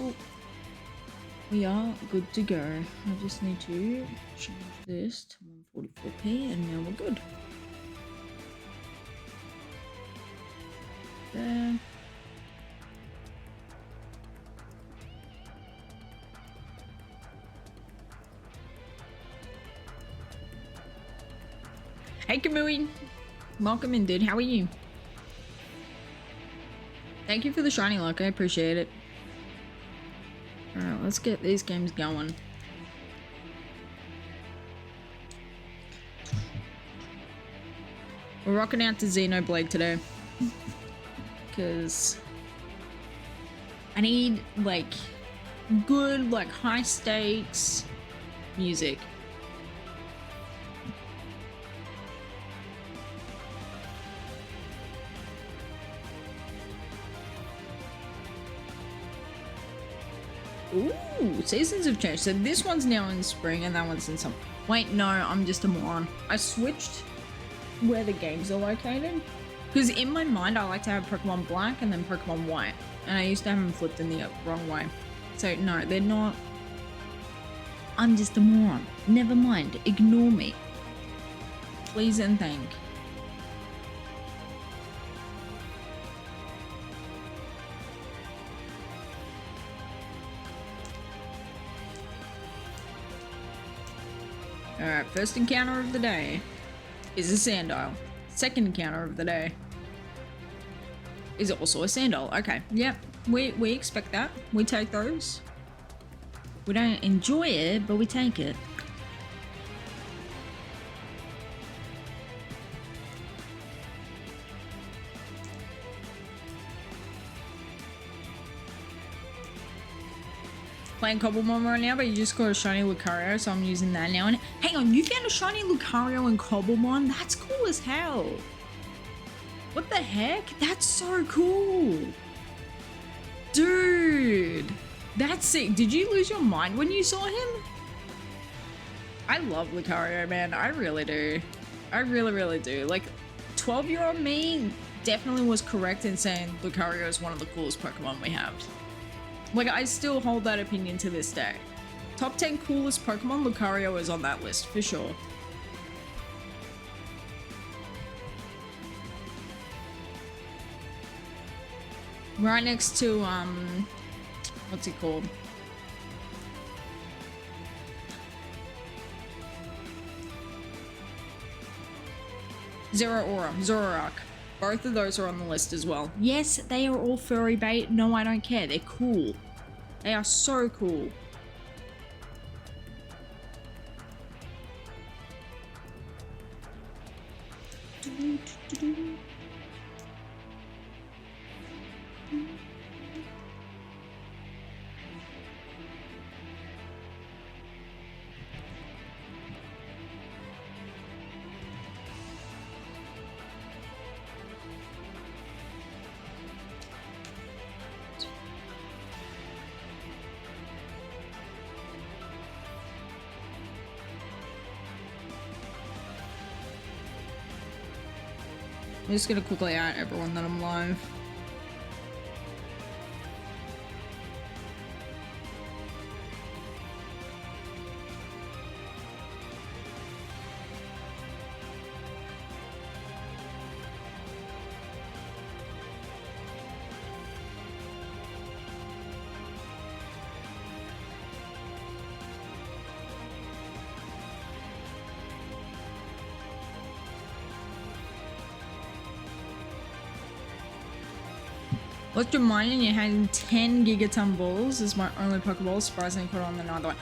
Cool. We are good to go. I just need to change this to 144p and now we're good. There. Hey Kamui! Welcome in, dude. How are you? Thank you for the shiny luck. I appreciate it. Alright, let's get these games going. We're rocking out to Xenoblade today. Because I need, like, good, like, high stakes music. Ooh, seasons have changed. So this one's now in spring and that one's in summer. Wait, no, I'm just a moron. I switched where the games are located. Because in my mind, I like to have Pokemon Black and then Pokemon White. And I used to have them flipped in the wrong way. So no, they're not. I'm just a moron. Never mind. Ignore me. Please and thank. Alright, first encounter of the day is a Sandile. Second encounter of the day is also a Sandile. Okay, yep, we expect that. We take those. We don't enjoy it, but we take it. Playing Cobblemon right now, but you just got a shiny Lucario, so I'm using that now. And hang on, you found a shiny Lucario in Cobblemon? That's cool as hell. What the heck? That's so cool. Dude, that's sick. Did you lose your mind when you saw him? I love Lucario, man. I really do. I really do. Like, 12-year-old me definitely was correct in saying Lucario is one of the coolest Pokemon we have. Like, I still hold that opinion to this day. Top 10 coolest Pokemon, Lucario is on that list, for sure. Right next to, what's he called? Zoroark. Both of those are on the list as well. Yes, they are all furry bait. No, I don't care. They're cool. They are so cool. I'm just gonna quickly add everyone that I'm live. Lost your mind and you had 10 Gigaton balls is my only Pokeball. Surprisingly put on another one.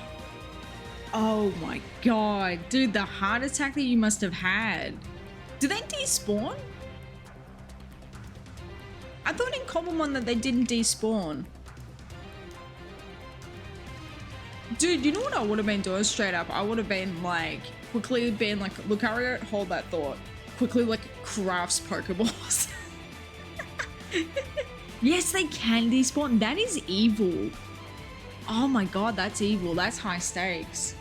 Oh my god. Dude, the heart attack that you must have had. Do they despawn? I thought in Cobblemon that they didn't despawn. Dude, you know what I would have been doing straight up? I would have been like, quickly been like, Lucario, hold that thought. Quickly like crafts Pokeballs. Yes, they can despawn. That is evil. Oh my god, that's evil. That's high stakes.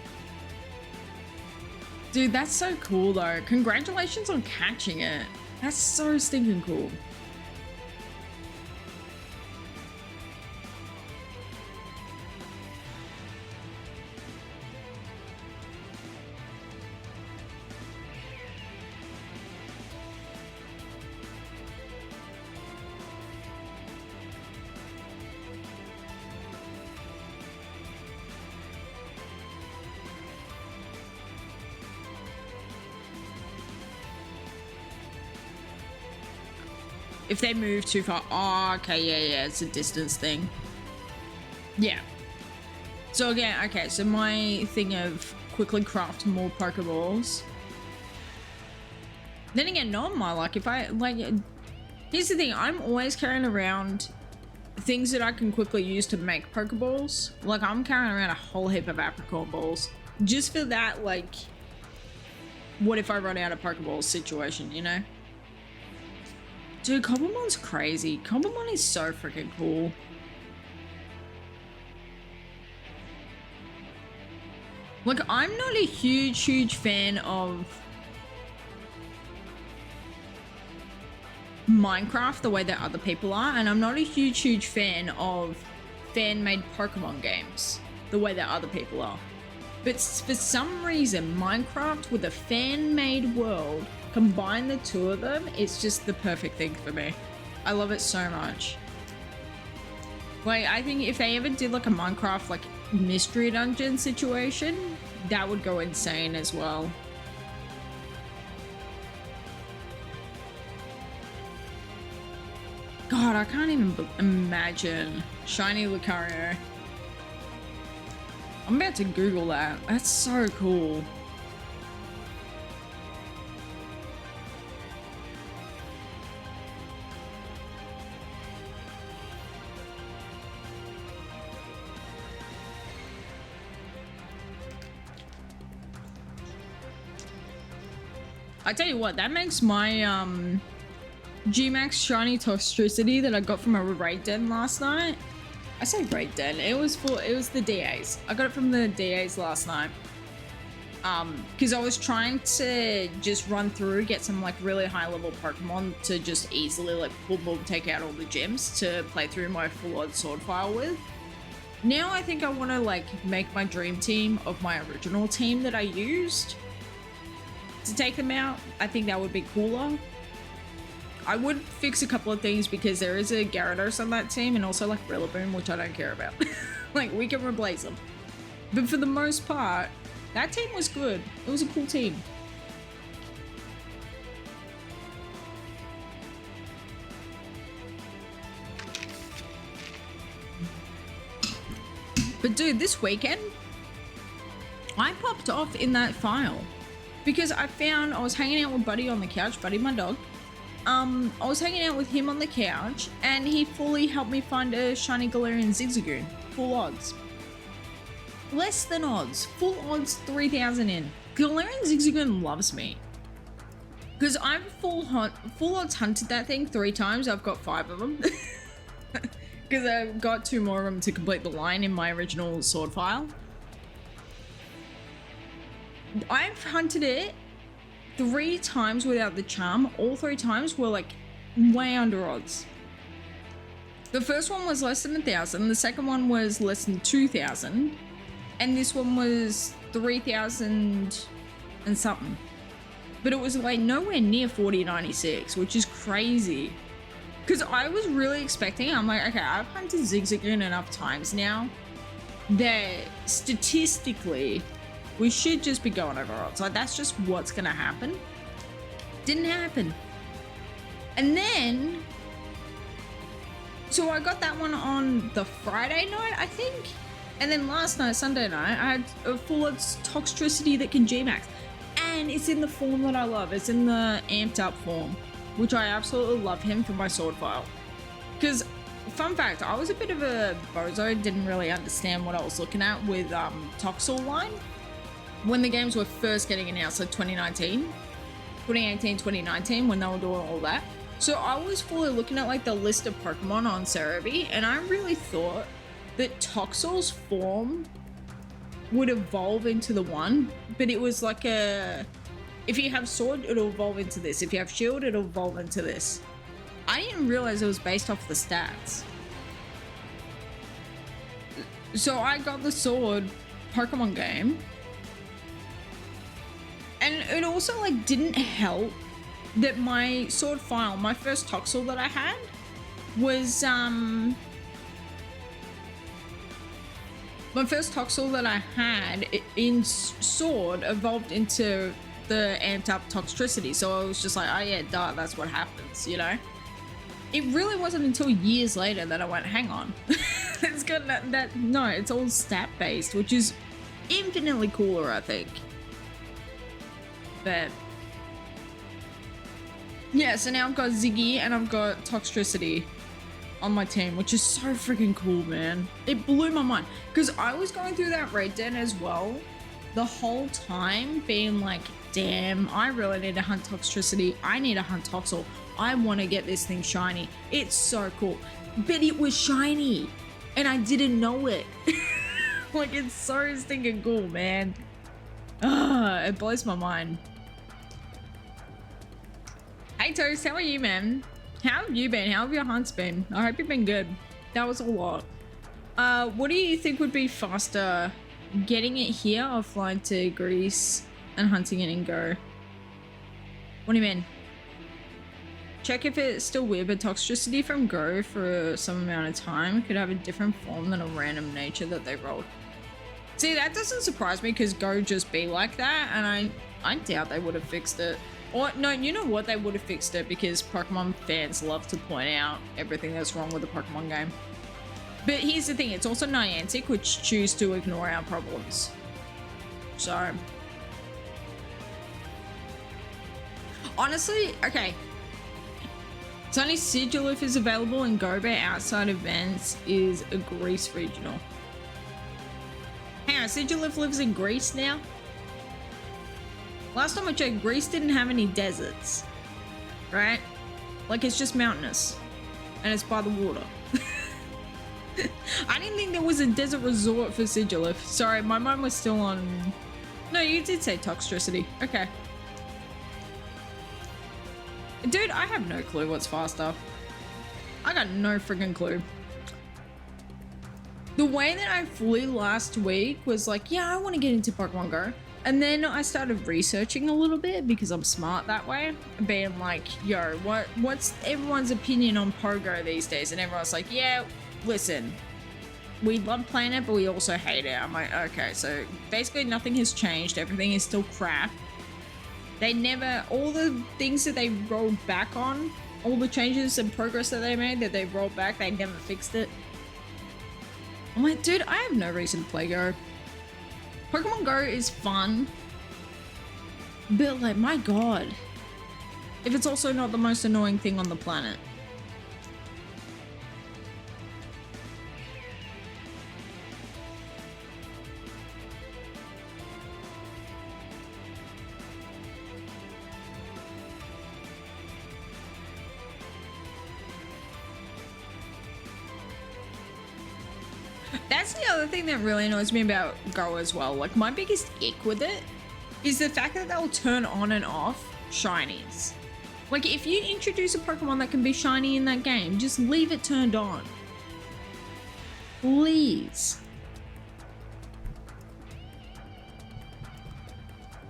Dude, that's so cool though. Congratulations on catching it. That's so stinking cool. If they move too far. Oh, okay, yeah, it's a distance thing. Yeah. So again, okay, so my thing of quickly craft more Pokeballs. Then again, not my luck. If I, like, here's the thing, I'm always carrying around things that I can quickly use to make Pokeballs. Like, I'm carrying around a whole heap of apricot balls. Just for that, like, what if I run out of Pokeballs situation, you know? Dude, Cobblemon's crazy. Cobblemon is so freaking cool. Like, I'm not a huge fan of Minecraft the way that other people are, and I'm not a huge fan of fan-made Pokemon games the way that other people are. But for some reason, Minecraft with a fan-made world, combine the two of them, it's just the perfect thing for me. I love it so much. Like, I think if they ever did like a Minecraft like mystery dungeon situation, that would go insane as well. God, I can't even imagine shiny Lucario. I'm about to Google that. That's so cool. I tell you what, that makes my G-Max shiny Toxtricity that I got from a raid den last night. I say raid den, it was the DAs. I got it from the DAs last night. Because I was trying to just run through, get some like really high level Pokemon to just easily like boom, take out all the gyms to play through my full on sword file with. Now I think I want to like make my dream team of my original team that I used to take them out. I think that would be cooler. I would fix a couple of things because there is a Gyarados on that team and also like Rillaboom, which I don't care about. Like, we can replace them. But for the most part, that team was good. It was a cool team. But dude, this weekend, I popped off in that file because I was hanging out with Buddy on the couch, Buddy my dog. I was hanging out with him on the couch and he fully helped me find a shiny Galarian Zigzagoon. Full odds. Less than odds. Full odds 3,000 in. Galarian Zigzagoon loves me. Because I've full odds hunted that thing 3 times. I've got 5 of them. Because I've got 2 more of them to complete the line in my original sword file. I've hunted it 3 times without the charm. All 3 times were like way under odds. The first one was less than 1,000. The second one was less than 2,000. And this one was 3,000 and something. But it was like nowhere near 4096, which is crazy. Because I was really expecting, I'm like, okay, I've hunted Zigzagoon enough times now that statistically we should just be going over odds. Like, that's just what's gonna happen. Didn't happen. And then, so I got that one on the Friday night, I think. And then last night, Sunday night, I had a full odds Toxtricity that can G-Max. And it's in the form that I love. It's in the amped up form, which I absolutely love him for my sword file. Because, fun fact, I was a bit of a bozo, didn't really understand what I was looking at with Toxel line when the games were first getting announced, so 2018, 2019, when they were doing all that. So I was fully looking at like the list of Pokemon on Cerebi, and I really thought that Toxel's form would evolve into the one, but it was like a, if you have sword, it'll evolve into this. If you have shield, it'll evolve into this. I didn't realize it was based off the stats. So I got the sword Pokemon game, and it also like didn't help that my sword file, my first Toxel that I had was my first Toxel that I had in sword evolved into the amped up Toxtricity. So I was just like, oh yeah, duh, that's what happens, you know? It really wasn't until years later that I went, hang on. It's got no, it's all stat based, which is infinitely cooler, I think. But yeah, so now I've got Ziggy and I've got Toxtricity on my team, which is so freaking cool, man. It blew my mind because I was going through that raid den as well the whole time, being like, damn, I really need to hunt Toxtricity. I need to hunt Toxel. I want to get this thing shiny. It's so cool. But it was shiny and I didn't know it. Like, it's so stinking cool, man. It blows my mind. Hey Toast, how are you, man? How have you been? How have your hunts been? I hope you've been good. That was a lot. What do you think would be faster? Getting it here or flying to Greece and hunting it in Go? What do you mean? Check if it's still weird, but Toxtricity from Go for some amount of time could have a different form than a random nature that they rolled. See, that doesn't surprise me because Go just be like that, and I doubt they would have fixed it. Or, no, you know what? They would have fixed it because Pokemon fans love to point out everything that's wrong with the Pokemon game. But here's the thing, it's also Niantic, which choose to ignore our problems. So, honestly, okay. It's only SIGILYPH is available in Goba outside events is a Greece regional. Hang on, SIGILYPH lives in Greece now? Last time I checked, Greece didn't have any deserts, right? Like, it's just mountainous and it's by the water. I didn't think there was a desert resort for SIGILYPH. Sorry, my mind was still on... No, you did say Toxtricity. Okay. Dude, I have no clue what's faster. I got no friggin' clue. The way that I flew last week was like, yeah, I want to get into Pokemon Go. And then I started researching a little bit because I'm smart that way. Being like, yo, what's everyone's opinion on Pogo these days? And everyone's like, yeah, listen, we love playing it, but we also hate it. I'm like, okay, so basically nothing has changed. Everything is still crap. They never, all the things that they rolled back on, all the changes and progress that they made that they rolled back, they never fixed it. I'm like, dude, I have no reason to play Go. Pokemon Go is fun, but like, my god, if it's also not the most annoying thing on the planet. That's the other thing that really annoys me about Go as well. Like, my biggest ick with it is the fact that they'll turn on and off shinies. Like, if you introduce a Pokemon that can be shiny in that game, just leave it turned on. Please.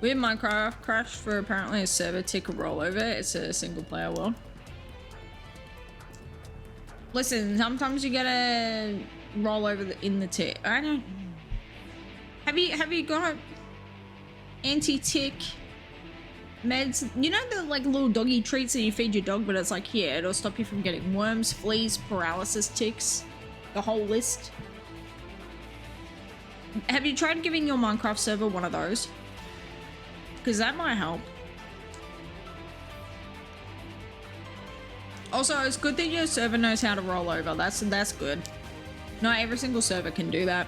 Weird Minecraft crashed for apparently a server tick rollover. It's a single player world. Listen, sometimes you gotta roll over in the tick. I don't. Have you got anti-tick meds? You know the like little doggy treats that you feed your dog, but it's like, here, it'll stop you from getting worms, fleas, paralysis, ticks, the whole list. Have you tried giving your Minecraft server one of those? Because that might help. Also, it's good that your server knows how to roll over. That's good. Not every single server can do that.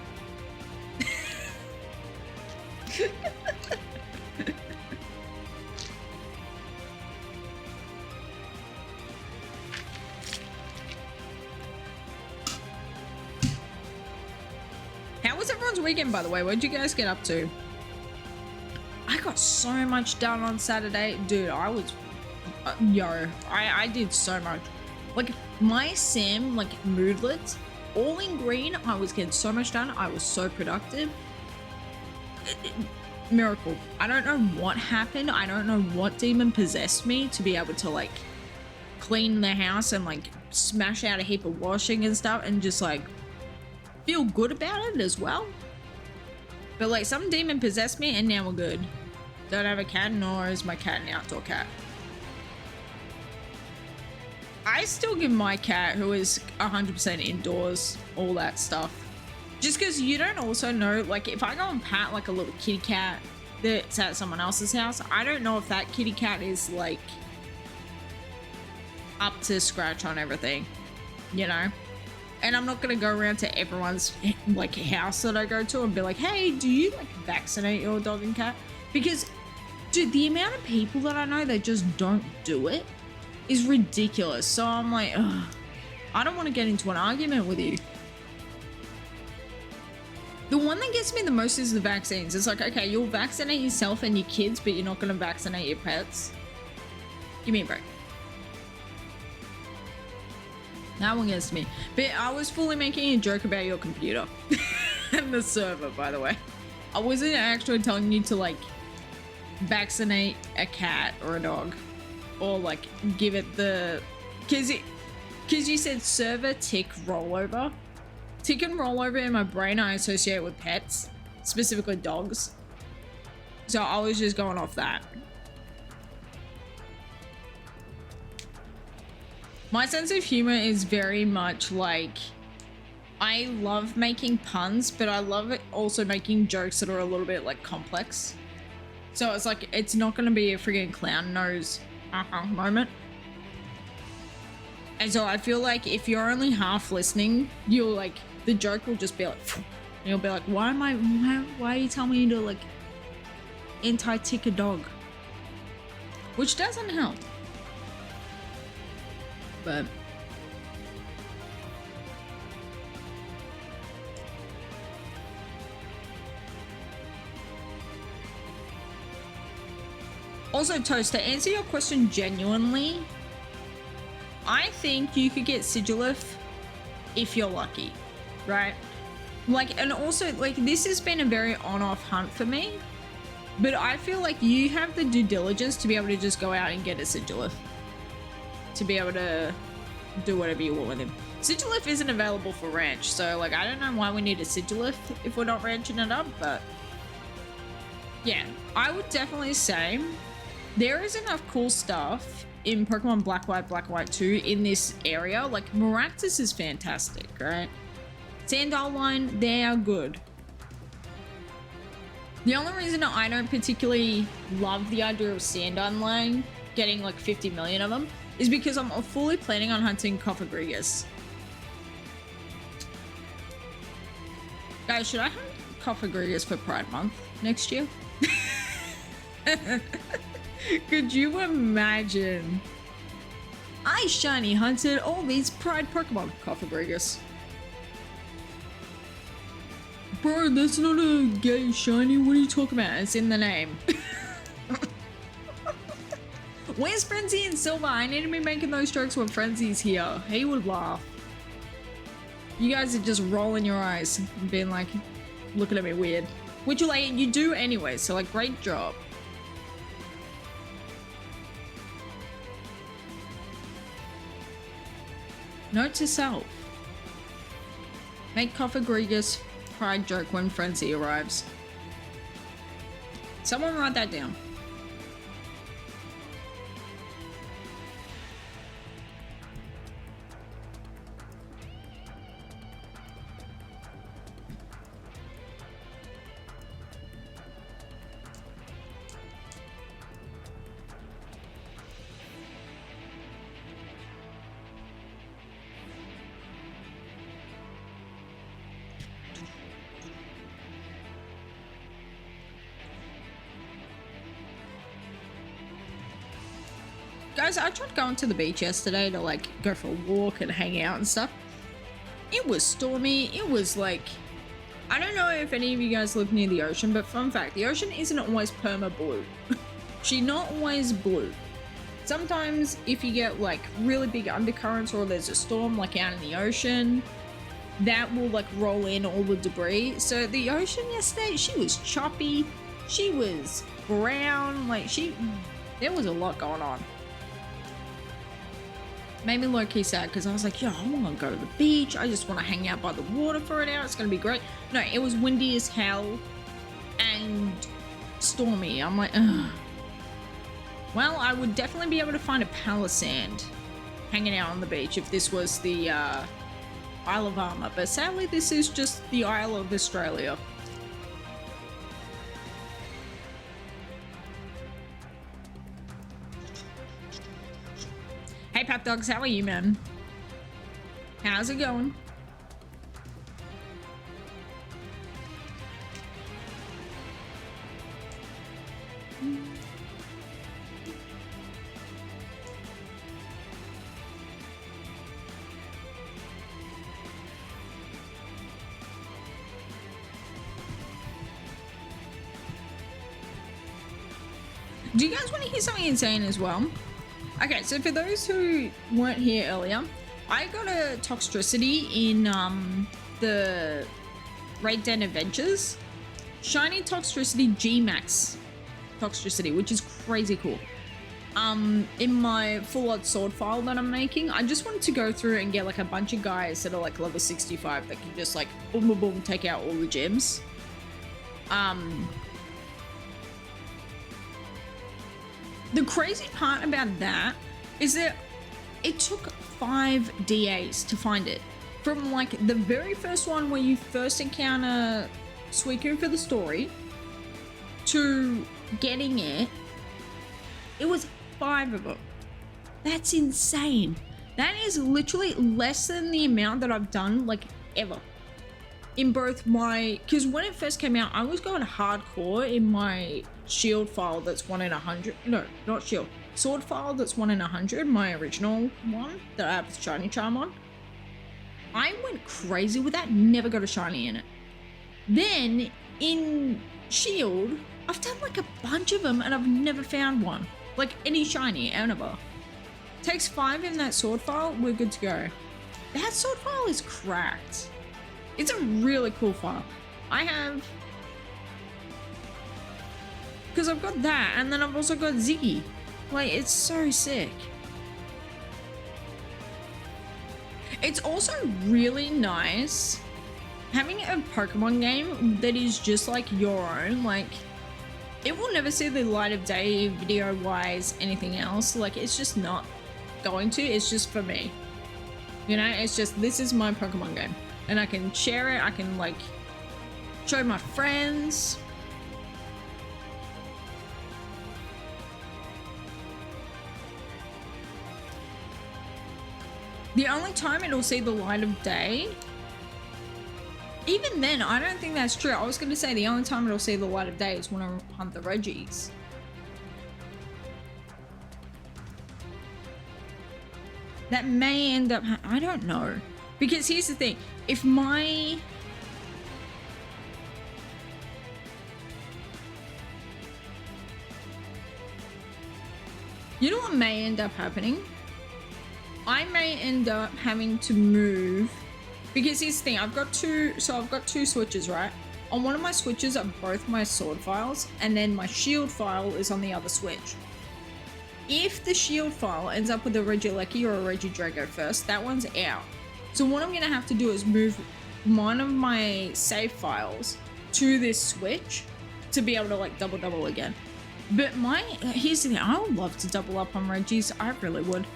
How was everyone's weekend, by the way? What did you guys get up to? I got so much done on Saturday. Dude, I was... I did so much. Like, my sim, like, moodlet, all in green, I was getting so much done. I was so productive. Miracle. I don't know what happened. I don't know what demon possessed me to be able to, like, clean the house and, like, smash out a heap of washing and stuff and just, like, feel good about it as well. But, like, some demon possessed me and now we're good. Don't have a cat, nor is my cat an outdoor cat. I still give my cat, who is 100% indoors, all that stuff. Just because you don't also know, like if I go and pat like a little kitty cat that's at someone else's house, I don't know if that kitty cat is like up to scratch on everything, you know? And I'm not gonna go around to everyone's like house that I go to and be like, hey, do you like vaccinate your dog and cat? Because dude, the amount of people that I know that just don't do it is ridiculous. So I'm like, ugh, I don't want to get into an argument with you. The one that gets me the most is the vaccines. It's like, okay, you'll vaccinate yourself and your kids, but you're not going to vaccinate your pets. Give me a break. That one gets me. But I was fully making a joke about your computer and the server, by the way. I wasn't actually telling you to like vaccinate a cat or a dog, or like give it the, because you said server tick rollover. Tick and rollover in my brain I associate with pets, specifically dogs. So I was just going off that. My sense of humor is very much like, I love making puns, but I love it also making jokes that are a little bit like complex. So it's like, it's not going to be a friggin' clown nose moment. And so I feel like if you're only half listening, you'll like, the joke will just be like, and you'll be like, why are you telling me to like anti-tick a dog? Which doesn't help. But also, Toast, to answer your question genuinely, I think you could get SIGILYPH if you're lucky, right? Like, and also, like, this has been a very on-off hunt for me, but I feel like you have the due diligence to be able to just go out and get a SIGILYPH, to be able to do whatever you want with him. SIGILYPH isn't available for ranch, so, like, I don't know why we need a SIGILYPH if we're not ranching it up, but yeah, I would definitely say there is enough cool stuff in Pokemon Black, White 2 in this area. Like, Maractus is fantastic, right? Sandalline, they are good. The only reason I don't particularly love the idea of Sandalline getting like 50 million of them is because I'm fully planning on hunting Cofagrigus. Guys, should I hunt Cofagrigus for Pride Month next year? Could you imagine? I shiny hunted all these Pride Pokemon. Cofagrigus. Bro, that's not a gay shiny. What are you talking about? It's in the name. Where's Frenzy and Silver? I need to be making those jokes when Frenzy's here. He would laugh. You guys are just rolling your eyes and being like, looking at me weird. Which like you do anyway, so like great job. Note to self. Make Cofagrigus Pride joke when Frenzy arrives. Someone write that down. Guys, I tried going to the beach yesterday to like go for a walk and hang out and stuff. It was stormy. It was like, I don't know if any of you guys live near the ocean, but fun fact, the ocean isn't always perma blue. She's not always blue. Sometimes if you get like really big undercurrents or there's a storm like out in the ocean, that will like roll in all the debris. So the ocean yesterday, she was choppy. She was brown. Like there was a lot going on. Made me low-key sad because I was like, yo, I want to go to the beach. I just want to hang out by the water for an hour. It's going to be great. No, it was windy as hell and stormy. I'm like, ugh. Well, I would definitely be able to find a palisand hanging out on the beach if this was the Isle of Armor, but sadly this is just the Isle of Australia. Hey Pap Dogs, how are you, man? How's it going? Do you guys want to hear something insane as well? Okay, so for those who weren't here earlier, I got a Toxtricity in the Raid Den Adventures. Shiny Toxtricity G-Max Toxtricity, which is crazy cool. In my full art sword file that I'm making, I just wanted to go through and get like a bunch of guys that are like level 65 that can just like boom boom boom take out all the gems. The crazy part about that is that it took 5 DAs to find it. From like the very first one where you first encounter Suicune for the story to getting it, it was 5 of them. That's insane. That is literally less than the amount that I've done like ever. In both my, because when it first came out, I was going hardcore in my shield file that's 1 in 100. No, not shield. Sword file that's 1 in 100, my original one that I have shiny charm on. I went crazy with that, never got a shiny in it. Then in shield, I've done like a bunch of them and I've never found one. Like any shiny, ever. Takes 5 in that sword file, we're good to go. That sword file is cracked. It's a really cool file. I have, because I've got that, and then I've also got Ziggy. Like, it's so sick. It's also really nice having a Pokemon game that is just like your own. Like, it will never see the light of day video-wise, anything else. Like, it's just not going to. It's just for me. You know, it's just, this is my Pokemon game. And I can share it, I can like show my friends. The only time it'll see the light of day, even then, I don't think that's true. I was gonna say the only time it'll see the light of day is when I hunt the Reggies. That may end up, I don't know. Because here's the thing, if my... You know what may end up happening? I may end up having to move, because here's the thing, I've got two switches, right? On one of my switches are both my sword files, and then my shield file is on the other switch. If the shield file ends up with a Regieleki or a Regidrago first, that one's out. So what I'm gonna have to do is move one of my save files to this switch to be able to like double again. But here's the thing, I would love to double up on Reggies, I really would.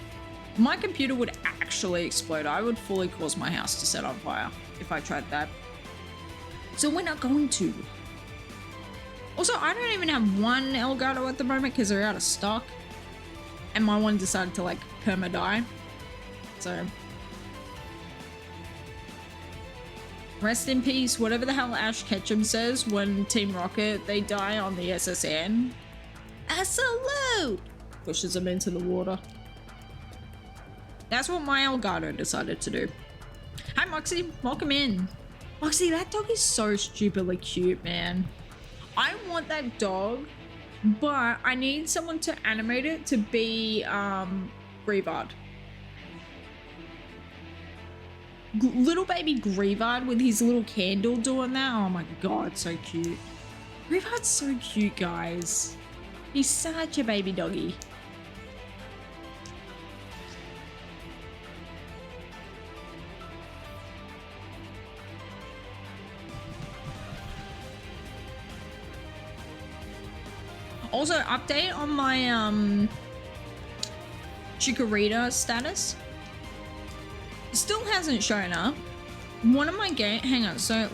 My computer would actually explode. I would fully cause my house to set on fire if I tried that. So we're not going to. Also, I don't even have one Elgato at the moment because they're out of stock. And my one decided to like perma-die. So... rest in peace, whatever the hell Ash Ketchum says when Team Rocket, they die on the SSN. A salute! Pushes them into the water. That's what my Elgato decided to do. Hi Moxie, welcome in. Moxie, that dog is so stupidly cute, man. I want that dog, but I need someone to animate it to be Grievard. Little baby Grievard with his little candle doing that. Oh my god, so cute. Grievard's so cute, guys. He's such a baby doggy. Also, update on my Chikorita status. Still hasn't shown up. One of my game, hang on, so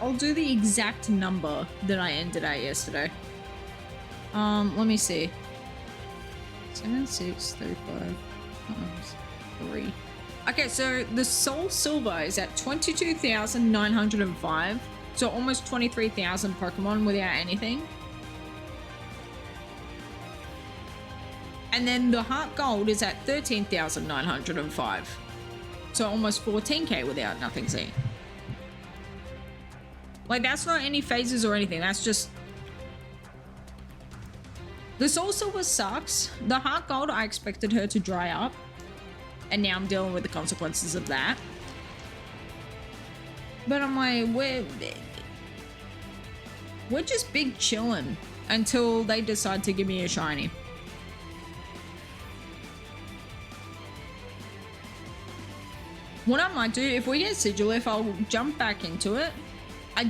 I'll do the exact number that I ended at yesterday. Let me see. 7635 times 3. Okay, so the Soul Silver is at 22,905. So almost 23,000 Pokemon without anything. And then the Heart Gold is at 13,905. So almost 14k without nothing seen. Like, that's not any phases or anything. That's just... The Soul Silver sucks. The Heart Gold, I expected her to dry up. And now I'm dealing with the consequences of that. But I'm like, we're just big chilling until they decide to give me a shiny. What I might do, if we get SIGILYPH, I'll jump back into it. I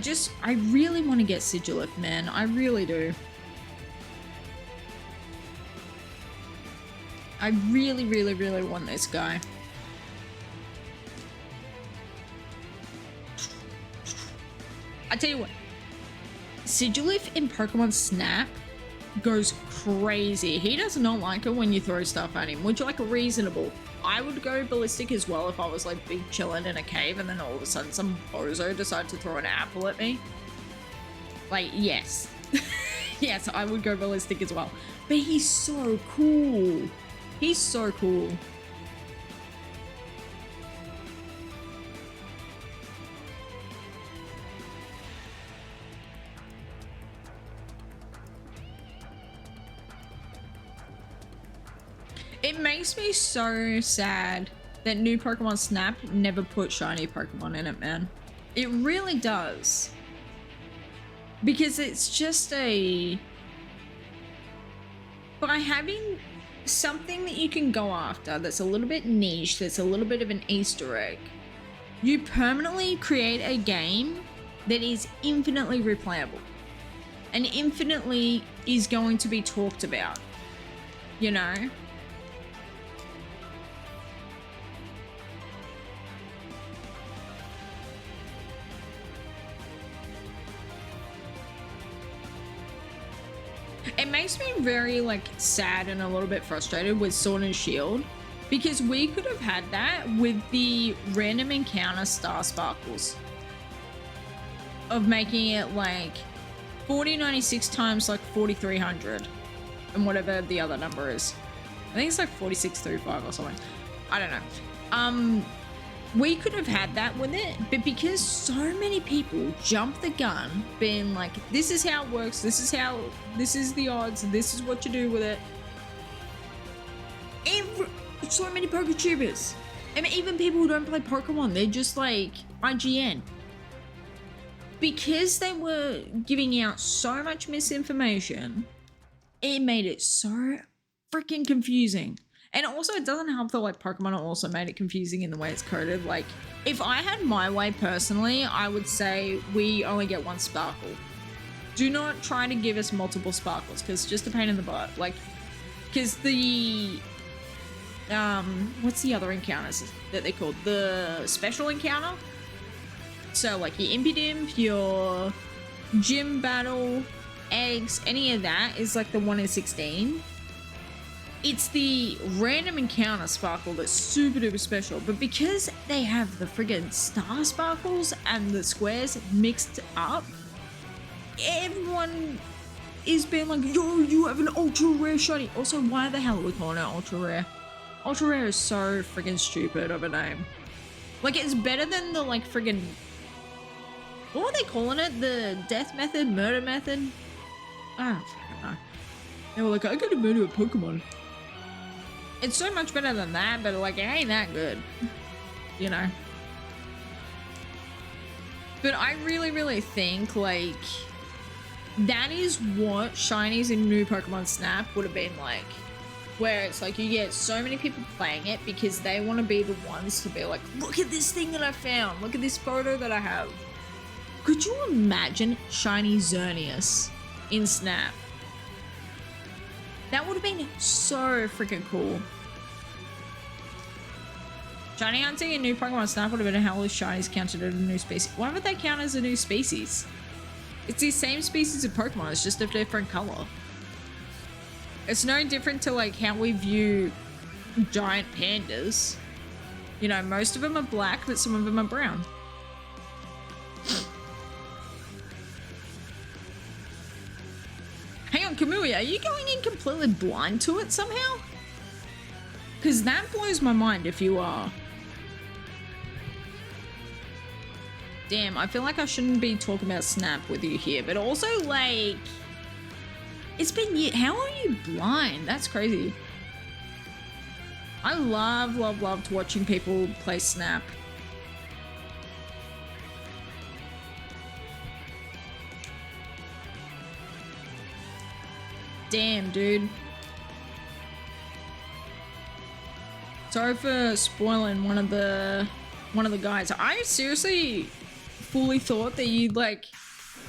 really want to get SIGILYPH, man. I really do. I really, really, really want this guy. I tell you what, SIGILYPH in Pokemon Snap goes crazy. He does not like it when you throw stuff at him, which, like, reasonable. I would go ballistic as well if I was like big chilling in a cave and then all of a sudden some bozo decided to throw an apple at me. Like, yes. Yes, I would go ballistic as well. But he's so cool. He's so cool. It makes me so sad that new Pokemon Snap never put shiny Pokemon in it, man. It really does. Because it's just by having something that you can go after that's a little bit niche, that's a little bit of an Easter egg, you permanently create a game that is infinitely replayable and infinitely is going to be talked about, you know? It makes me very, like, sad and a little bit frustrated with Sword and Shield, because we could have had that with the random encounter Star Sparkles of making it like 4096 times like 4300 and whatever the other number is. I think it's like 4635 or something. I don't know. We could have had that with it, but because so many people jump the gun being like, this is how it works, this is the odds, this is what you do with it. So many PokeTubers, and even people who don't play Pokemon, they're just like IGN. Because they were giving out so much misinformation, it made it so freaking confusing. And also, it doesn't help that, like, Pokemon also made it confusing in the way it's coded. Like, if I had my way personally, I would say we only get one Sparkle. Do not try to give us multiple Sparkles, because it's just a pain in the butt. Like, because the... what's the other encounters that they called? The special encounter? So, like, your Impidimp, your gym battle, eggs, any of that is, like, the 1 in 16. It's the random encounter Sparkle that's super duper special, but because they have the friggin' Star Sparkles and the squares mixed up, everyone is being like, yo, you have an ultra rare shiny. Also, why the hell are we calling it ultra rare? Ultra rare is so friggin' stupid of a name. Like, it's better than the, like, friggin', what were they calling it? The death method, murder method? I don't fucking know. They were like, I gotta murder a Pokemon. It's so much better than that, but, like, it ain't that good, you know? But I really, really think, like, that is what shinies in new Pokemon Snap would have been like. Where it's like you get so many people playing it because they want to be the ones to be like, look at this thing that I found, look at this photo that I have. Could you imagine shiny Xerneas in Snap? That would have been so freaking cool. Shiny hunting and new Pokemon Snap would have been how shinies counted as a new species. Why would they count as a new species? It's the same species of Pokemon, it's just a different color. It's no different to like how we view giant pandas. You know, most of them are black, but some of them are brown. Hang on, Kamui, are you going in completely blind to it somehow? Because that blows my mind if you are. Damn, I feel like I shouldn't be talking about Snap with you here, but also like, it's been years. How are you blind? That's crazy. I loved watching people play Snap. Damn, dude. Sorry for spoiling one of the guys. I seriously fully thought that you'd like,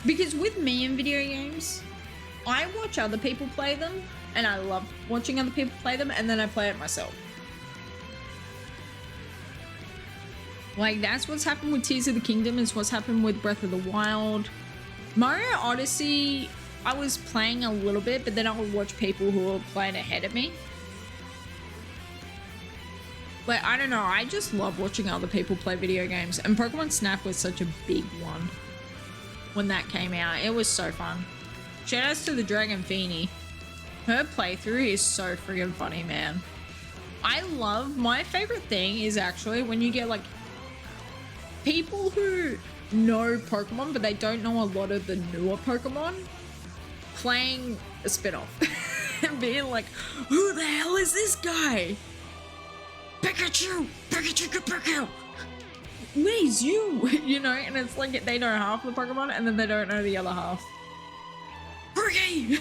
because with me in video games, I watch other people play them and I love watching other people play them, and then I play it myself. Like, that's what's happened with Tears of the Kingdom, it's what's happened with Breath of the Wild. Mario Odyssey, I was playing a little bit, but then I would watch people who were playing ahead of me. Like, I don't know, I just love watching other people play video games, and Pokemon Snap was such a big one when that came out. It was so fun. Shoutouts to the Dragon Feeny. Her playthrough is so friggin' funny, man. I love, my favorite thing is actually when you get like people who know Pokemon but they don't know a lot of the newer Pokemon playing a spin-off and being like, who the hell is this guy? Pikachu! Pikachu, Pikachu! Where's you? You know, and it's like they know half the Pokemon and then they don't know the other half. Briggy!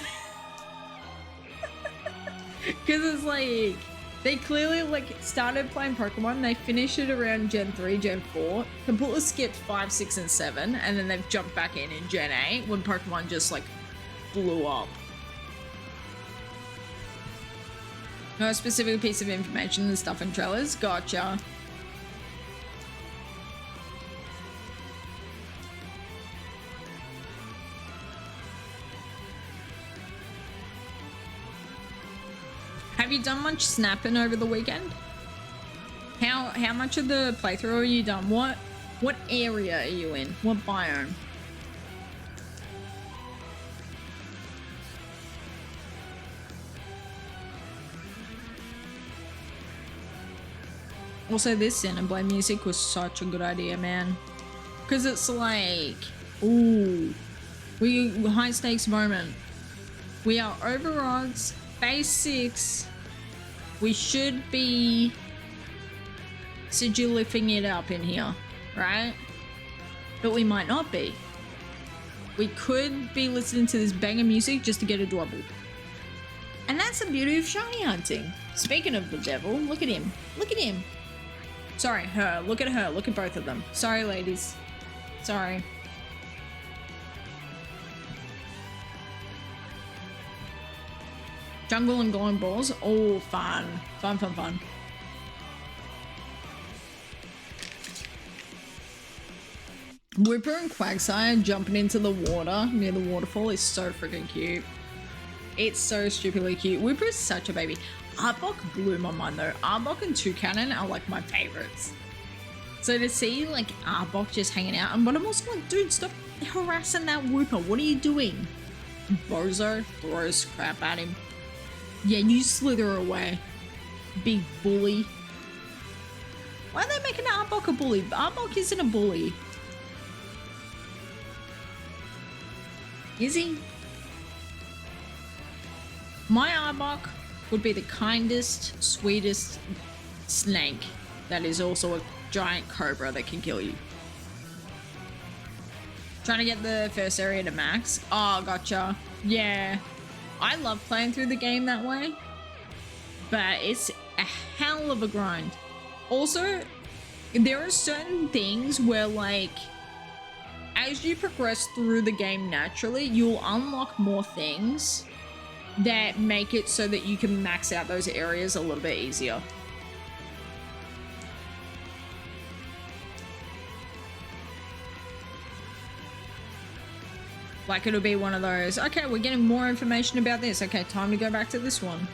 Because it's like, they clearly like started playing Pokemon, they finished it around Gen 3, Gen 4, completely skipped 5, 6, and 7, and then they've jumped back in Gen 8 when Pokemon just like blew up. No specific piece of information and stuff in trailers. Gotcha. Have you done much snapping over the weekend? How much of the playthrough are you done? What area are you in? What biome? Also, this Xenoblade music was such a good idea, man. Because it's like, ooh, high stakes moment. We are over odds, phase 6. We should be SIGILYPHing it up in here, right? But we might not be. We could be listening to this banger music just to get a double. And that's the beauty of shiny hunting. Speaking of the devil, look at him. Look at him. Sorry, her. Look at her. Look at both of them. Sorry, ladies. Sorry. Jungle and glowing balls. Oh, fun. Fun, fun, fun. Whipper and Quagsire jumping into the water near the waterfall is so freaking cute. It's so stupidly cute. Whipper is such a baby. Arbok blew my mind though. Arbok and Toucanon are like my favorites. So to see like Arbok just hanging out, but I'm also like, dude, stop harassing that Whipper. What are you doing? Bozo throws crap at him. Yeah, you slither away, big bully. Why are they making Arbok a bully? Arbok isn't a bully. Is he? My Arbok would be the kindest, sweetest snake that is also a giant cobra that can kill you. Trying to get the first area to max. Oh, gotcha. Yeah. I love playing through the game that way, but it's a hell of a grind. Also, there are certain things where like, as you progress through the game naturally, you'll unlock more things that make it so that you can max out those areas a little bit easier. Like it'll be one of those, okay, we're getting more information about this. Okay, time to go back to this one.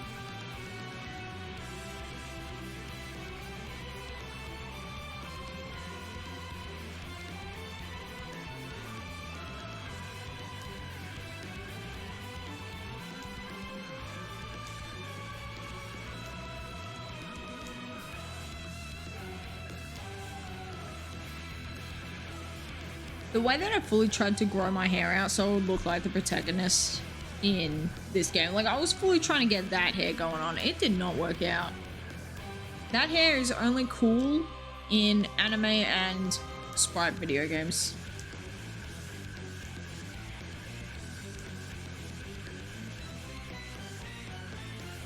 The way that I fully tried to grow my hair out so it would look like the protagonist in this game, like I was fully trying to get that hair going on. It did not work out. That hair is only cool in anime and sprite video games.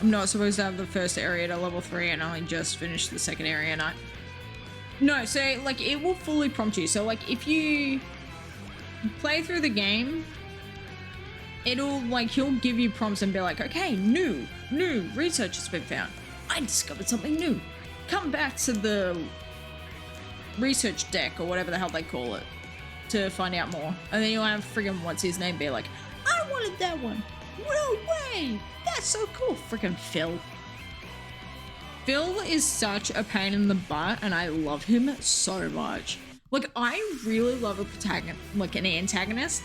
I'm not supposed to have the first area to level 3 and I only just finished the second area and No, so like it will fully prompt you. So like if you play through the game, it'll like, he'll give you prompts and be like, okay, new research has been found. I discovered something new. Come back to the research deck or whatever the hell they call it to find out more. And then you'll have friggin' what's his name be like, I wanted that one. No way. That's so cool. Friggin' Phil. Phil is such a pain in the butt and I love him so much. Like, I really love a protagonist, like an antagonist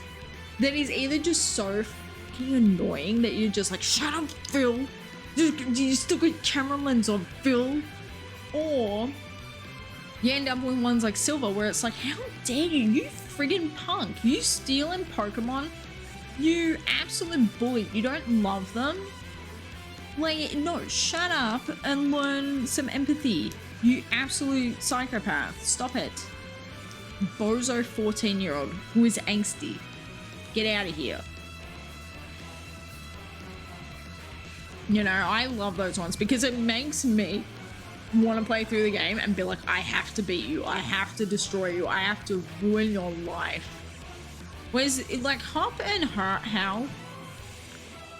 that is either just so fucking annoying that you're just like, shut up, Phil. You still got camera lens on, Phil. Or you end up with ones like Silver where it's like, how dare you? You friggin' punk. You stealing Pokemon. You absolute bully. You don't love them. Like, no, shut up and learn some empathy. You absolute psychopath. Stop it. Bozo 14-year-old who is angsty. Get out of here. You know, I love those ones because it makes me want to play through the game and be like, I have to beat you. I have to destroy you. I have to ruin your life. Whereas, like, Hop and Hal,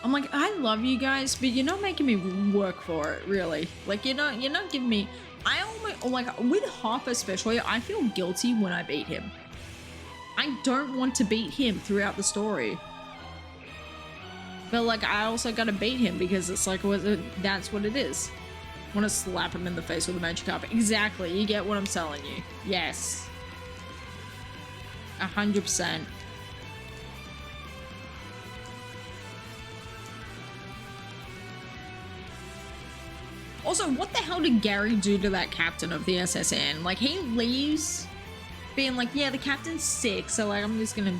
I'm like, I love you guys, but you're not making me work for it, really. Like, you're not giving me... I almost, like, with Hop especially, I feel guilty when I beat him. I don't want to beat him throughout the story. But, like, I also gotta beat him because it's like, that's what it is. I want to slap him in the face with a magic carpet. Exactly, you get what I'm telling you. Yes. 100%. Also, what the hell did Gary do to that captain of the SSN? Like, he leaves being like, yeah, the captain's sick, so like, I'm just gonna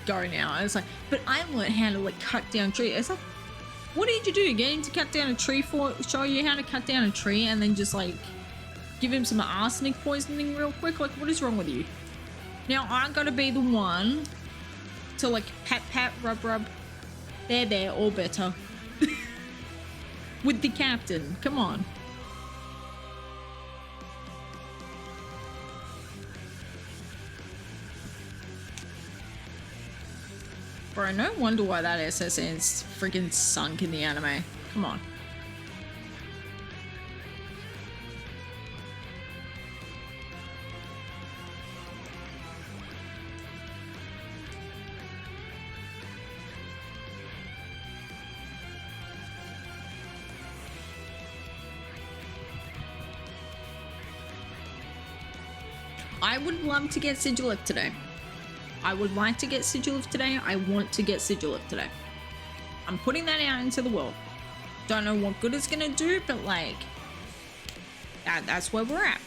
go now. And it's like, but I learned how to like cut down trees. It's like, what did you do? Get him to cut down a tree for, show you how to cut down a tree and then just like give him some arsenic poisoning real quick? Like, what is wrong with you? Now, I gotta be the one to like pat, rub. There, all better. With the captain, come on. Bro, no wonder why that SSN's freaking sunk in the anime. Come on. I would love to get SIGILYPH today. I would like to get SIGILYPH today. I want to get SIGILYPH today. I'm putting that out into the world. Don't know what good it's gonna do, but like, that's where we're at.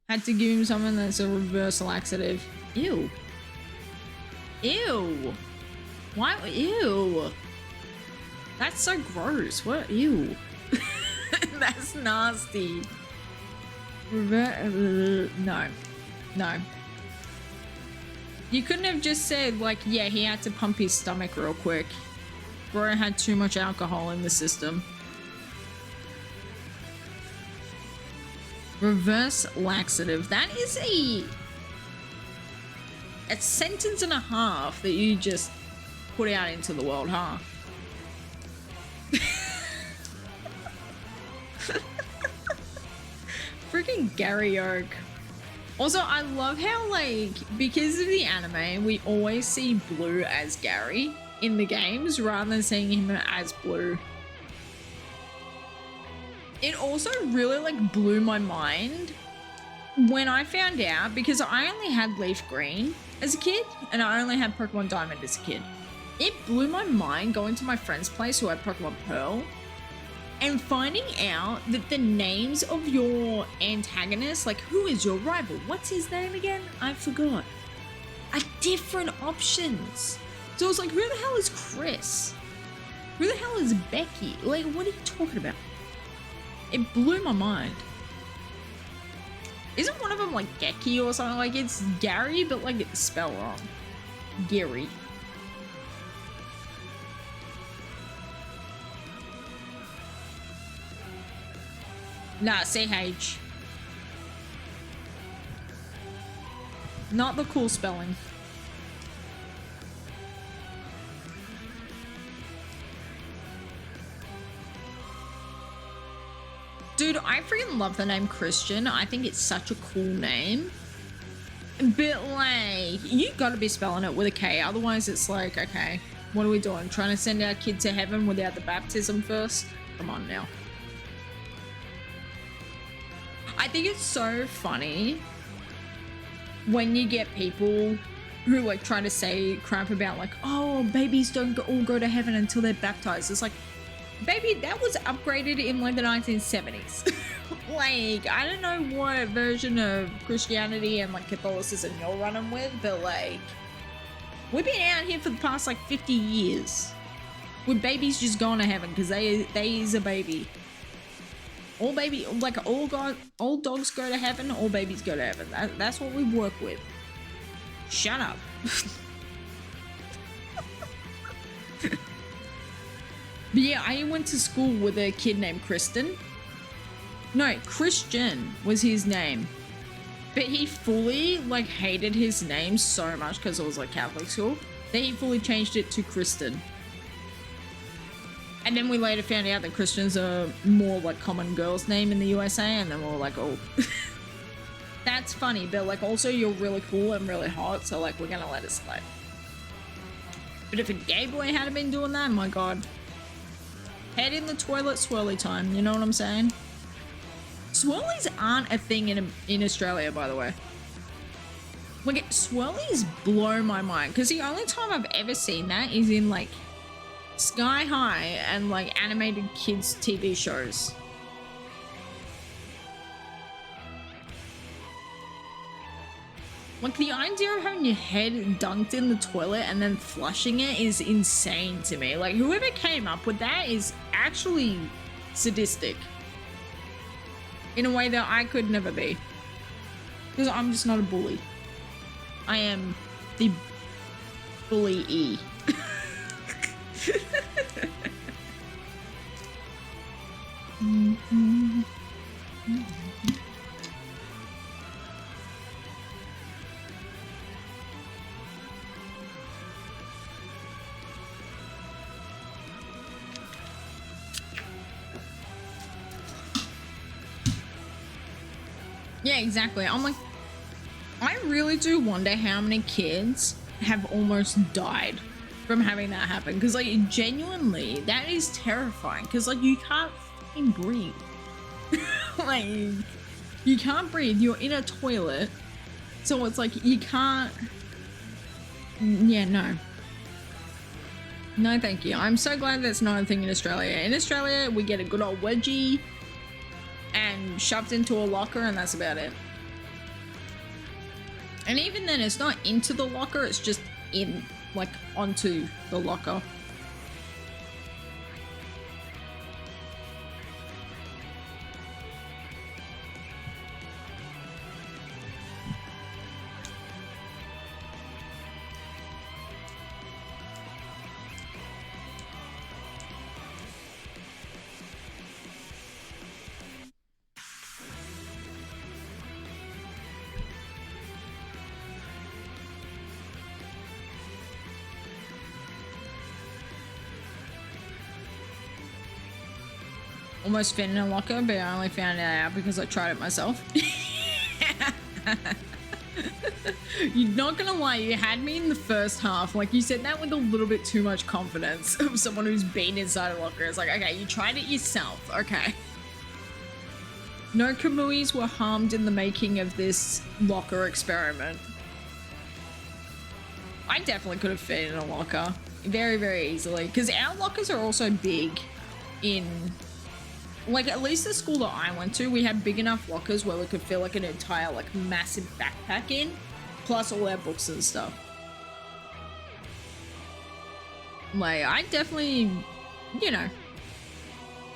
Had to give him something that's a reverse laxative. Ew. Ew. Why? Ew. That's so gross. What? Ew. That's nasty. No. You couldn't have just said like, yeah, he had to pump his stomach real quick. Bro had too much alcohol in the system. Reverse laxative. That is a sentence and a half that you just put out into the world, huh? Freaking Gary Oak. Also, I love how, like, because of the anime, we always see Blue as Gary in the games rather than seeing him as Blue. It also really, like, blew my mind when I found out, because I only had Leaf Green as a kid and I only had Pokemon Diamond as a kid. It blew my mind going to my friend's place who had Pokemon Pearl and finding out that the names of your antagonists, like who is your rival, what's his name again? I forgot. Are different options. So I was like, who the hell is Chris? Who the hell is Becky? Like, what are you talking about? It blew my mind. Isn't one of them like Geki or something? Like it's Gary, but like it's spelled wrong. Gary. Nah, CH. Not the cool spelling. Dude, I freaking love the name Christian. I think it's such a cool name. But like, you gotta be spelling it with a K. Otherwise it's like, okay, what are we doing? Trying to send our kid to heaven without the baptism first? Come on now. I think it's so funny when you get people who like try to say crap about like, oh, babies don't all go to heaven until they're baptized. It's like, baby, that was upgraded in like the 1970s. Like, I don't know what version of Christianity and like Catholicism you're running with, but like, we've been out here for the past like 50 years with babies just going to heaven because they is a baby. All baby, like all dogs go to heaven, all babies go to heaven. That's what we work with. Shut up. But yeah, I went to school with a kid named Kristen. No, Christian was his name. But he fully like hated his name so much because it was like Catholic school that he fully changed it to Kristen. And then we later found out that Christian's a more like common girl's name in the USA, and then we were like, oh, that's funny, but like also you're really cool and really hot, so like we're gonna let it slide. But if a gay boy had been doing that, my god. Head in the toilet swirly time, you know what I'm saying? Swirlies aren't a thing in Australia, by the way. Like, swirlies blow my mind, because the only time I've ever seen that is in like Sky High and like animated kids TV shows. Like the idea of having your head dunked in the toilet and then flushing it is insane to me. Like whoever came up with that is actually sadistic in a way that I could never be, because I'm just not a bully. I am the bully-e. Yeah, exactly. I'm like, I really do wonder how many kids have almost died from having that happen, because like genuinely that is terrifying, because like you can't fucking breathe. Like you can't breathe, you're in a toilet, so it's like you can't. Yeah, no thank you. I'm so glad that's not a thing in Australia. In Australia we get a good old wedgie and shoved into a locker, and that's about it. And even then it's not into the locker, it's just in, like, onto the locker. Almost fit in a locker, but I only found it out because I tried it myself. You're not gonna lie, you had me in the first half. Like, you said that with a little bit too much confidence of someone who's been inside a locker. It's like, okay, you tried it yourself. Okay. No Kamuis were harmed in the making of this locker experiment. I definitely could have fit in a locker very, very easily, because our lockers are also big in, like, at least the school that I went to, we had big enough lockers where we could fit like an entire, like, massive backpack in, plus all our books and stuff. Like, I definitely, you know,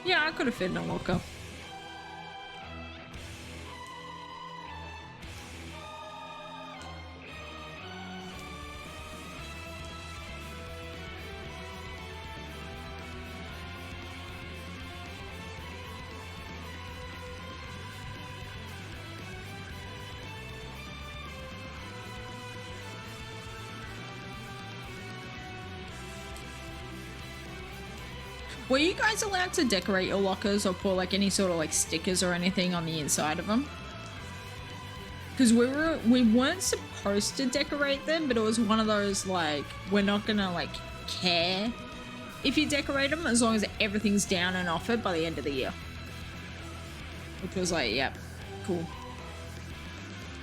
yeah, I could have fit in a locker. Were you guys allowed to decorate your lockers or put like any sort of like stickers or anything on the inside of them? Because we weren't supposed to decorate them, but it was one of those like, we're not gonna like care if you decorate them as long as everything's down and off it by the end of the year. Which was like, yep, cool.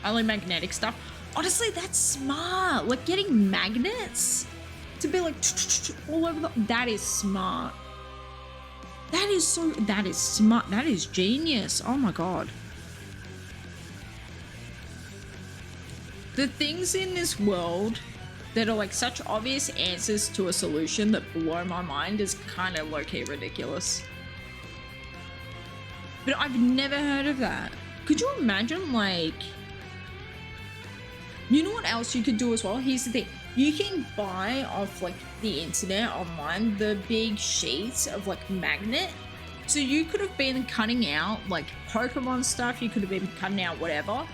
Only magnetic stuff. Honestly, that's smart. Like getting magnets to be like all over the, that is smart. That is smart. That is genius. Oh my God. The things in this world that are like such obvious answers to a solution that blow my mind is kind of low-key ridiculous. But I've never heard of that. Could you imagine, like, you know what else you could do as well? Here's the thing. You can buy off like the internet online the big sheets of like magnet. So you could have been cutting out like Pokemon stuff, you could have been cutting out whatever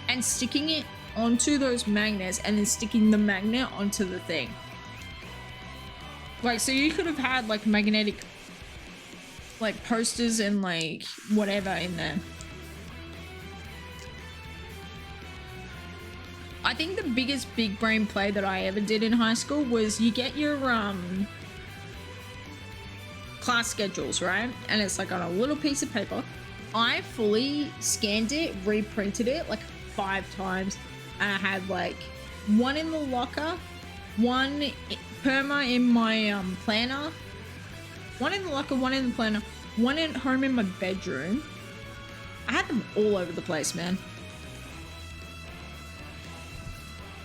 and sticking it onto those magnets and then sticking the magnet onto the thing. Like, so you could have had like magnetic like posters and like whatever in there. I think the biggest big brain play that I ever did in high school was you get your class schedules, right? And it's like on a little piece of paper. I fully scanned it, reprinted it like 5 times, and I had like one in the locker, one perma in my planner, one in the locker, one in the planner, one at home in my bedroom. I had them all over the place, man.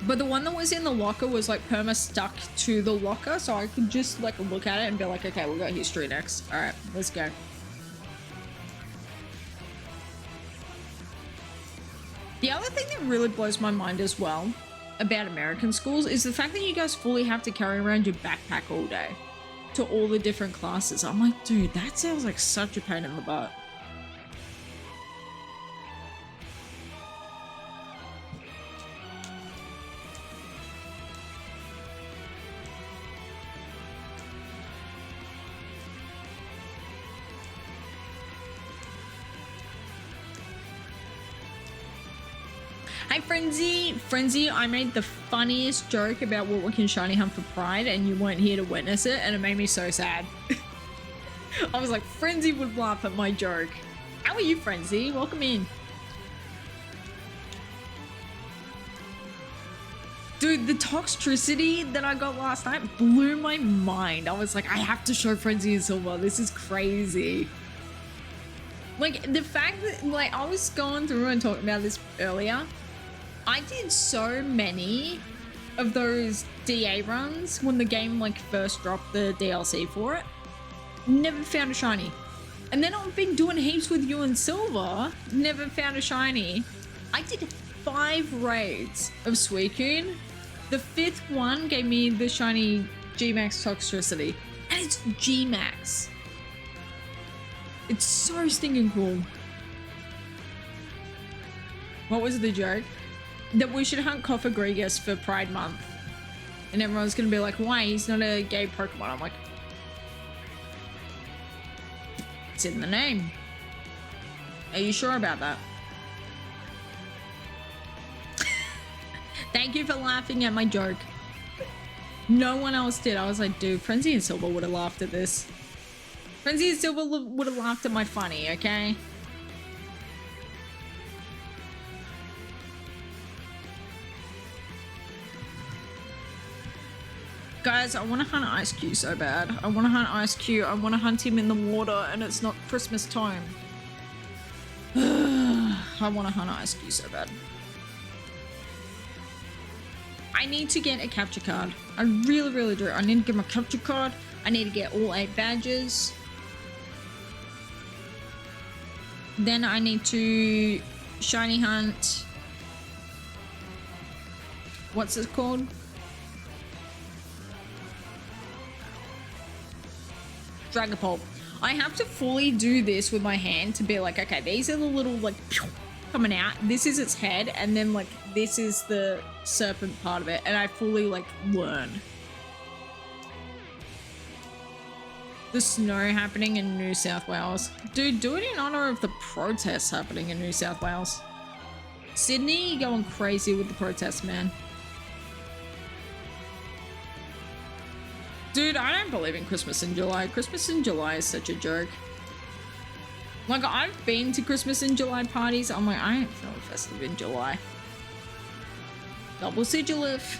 But the one that was in the locker was like perma stuck to the locker, so I could just like look at it and be like, okay, we'll go history next. All right, let's go. The other thing that really blows my mind as well about American schools is the fact that you guys fully have to carry around your backpack all day to all the different classes. I'm like, dude, that sounds like such a pain in the butt. Hi, Frenzy, I made the funniest joke about what we can shiny hunt for Pride and you weren't here to witness it, and it made me so sad. I was like, Frenzy would laugh at my joke. How are you, Frenzy? Welcome in. Dude, the toxicity that I got last night blew my mind. I was like, I have to show Frenzy and Silver. This is crazy. Like, the fact that, like, I was going through and talking about this earlier. I did so many of those DA runs when the game like first dropped the DLC for it. Never found a shiny. And then I've been doing heaps with you and Silver. Never found a shiny. I did 5 raids of Suicune. The 5th one gave me the shiny G-Max Toxtricity. And it's G-Max. It's so stinking cool. What was the joke? That we should hunt Cofagrigus for Pride Month. And everyone's gonna be like, why? He's not a gay Pokemon. I'm like, it's in the name. Are you sure about that? Thank you for laughing at my joke. No one else did. I was like, dude, Frenzy and Silver would have laughed at this. Frenzy and Silver would have laughed at my funny, okay? Guys, I want to hunt Ice Cube so bad. I want to hunt Ice Cube. I want to hunt him in the water and it's not Christmas time. I want to hunt Ice Cube so bad. I need to get a capture card. I really, really do. I need to get my capture card. I need to get all 8 badges. Then I need to shiny hunt. What's it called? Dragapult. I have to fully do this with my hand to be like, okay, these are the little like coming out. This is its head, and then like this is the serpent part of it, and I fully like learn. The snow happening in New South Wales. Dude, do it in honor of the protests happening in New South Wales. Sydney going crazy with the protests, man. Dude, I don't believe in Christmas in July. Christmas in July is such a joke. Like, I've been to Christmas in July parties. I'm like, I ain't feeling festive in July. Double SIGILYPH.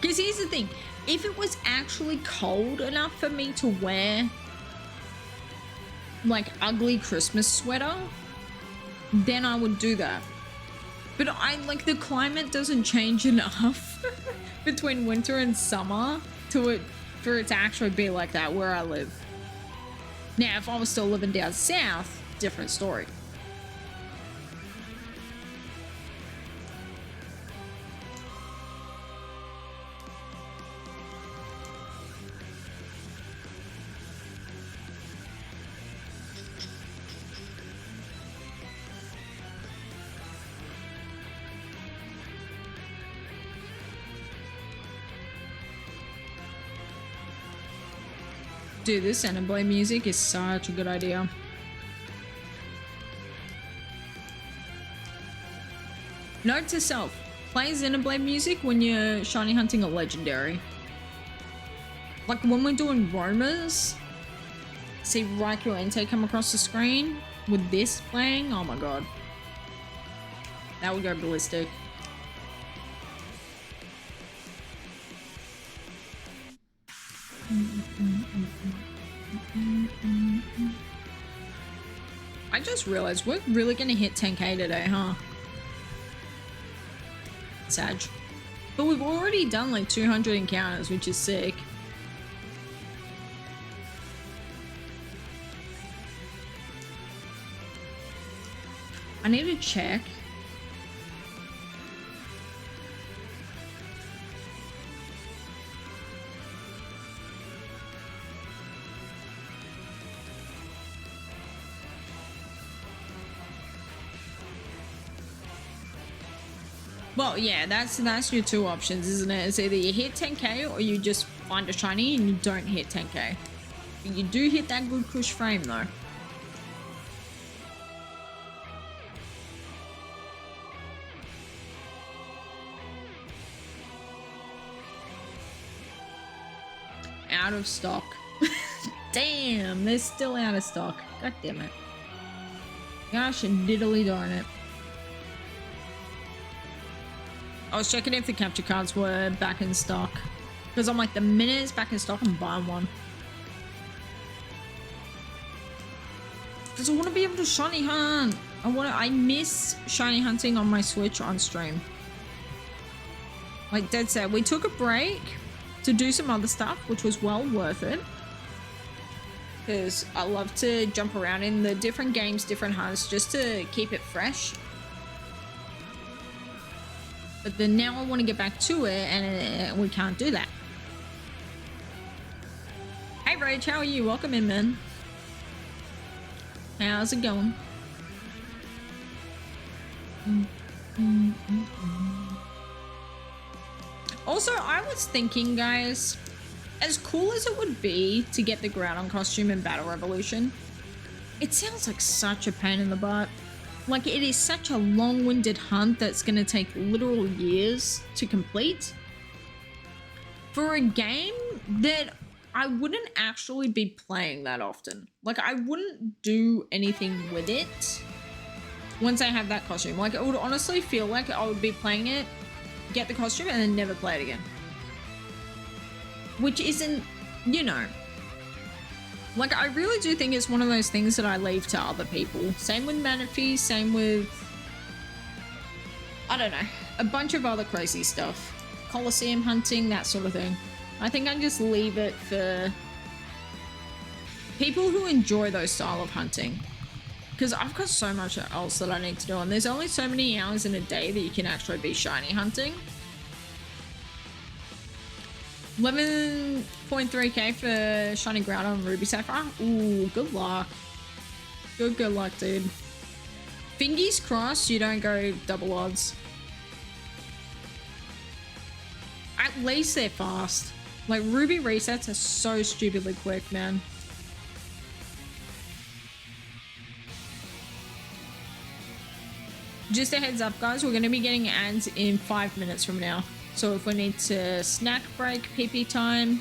Because here's the thing. If it was actually cold enough for me to wear, like, ugly Christmas sweater, then I would do that. But like, the climate doesn't change enough between winter and summer for it to actually be like that where I live. Now, if I was still living down south, different story. Dude, this Xenoblade music is such a good idea. Note to self, play Xenoblade music when you're shiny hunting a legendary. Like when we're doing roamers, see Raikou Entei come across the screen with this playing, oh my god. That would go ballistic. I just realized we're really gonna hit 10k today, huh? Sag. But we've already done like 200 encounters, which is sick. I need to check. Well, yeah, that's your 2 options, isn't it? It's either you hit 10k or you just find a shiny and you don't hit 10k. But you do hit that good push frame though. Out of stock. Damn, they're still out of stock. God damn it. Gosh and diddly darn it. I was checking if the capture cards were back in stock. Because I'm like, the minute it's back in stock, I'm buying one. Because I want to be able to shiny hunt. I miss shiny hunting on my Switch on stream. Like dead set. We took a break to do some other stuff, which was well worth it. Because I love to jump around in the different games, different hunts, just to keep it fresh. But then now I want to get back to it, and we can't do that. Hey, Rage, how are you? Welcome in, man. How's it going? Also, I was thinking, guys, as cool as it would be to get the Groudon costume in Battle Revolution, it sounds like such a pain in the butt. Like, it is such a long-winded hunt that's going to take literal years to complete. For a game that I wouldn't actually be playing that often. Like, I wouldn't do anything with it once I have that costume. Like, it would honestly feel like I would be playing it, get the costume, and then never play it again. Which isn't, you know. Like, I really do think it's one of those things that I leave to other people. Same with Manaphy, same with, I don't know, a bunch of other crazy stuff. Coliseum hunting, that sort of thing. I think I just leave it for people who enjoy those style of hunting. Because I've got so much else that I need to do, and there's only so many hours in a day that you can actually be shiny hunting. 11.3k for shiny ground on Ruby Sapphire. Ooh, good luck. Good luck, dude. Fingers crossed you don't go double odds. At least they're fast. Like, Ruby resets are so stupidly quick, man. Just a heads up, guys, we're going to be getting ads in 5 minutes from now. So if we need to snack break, PP time,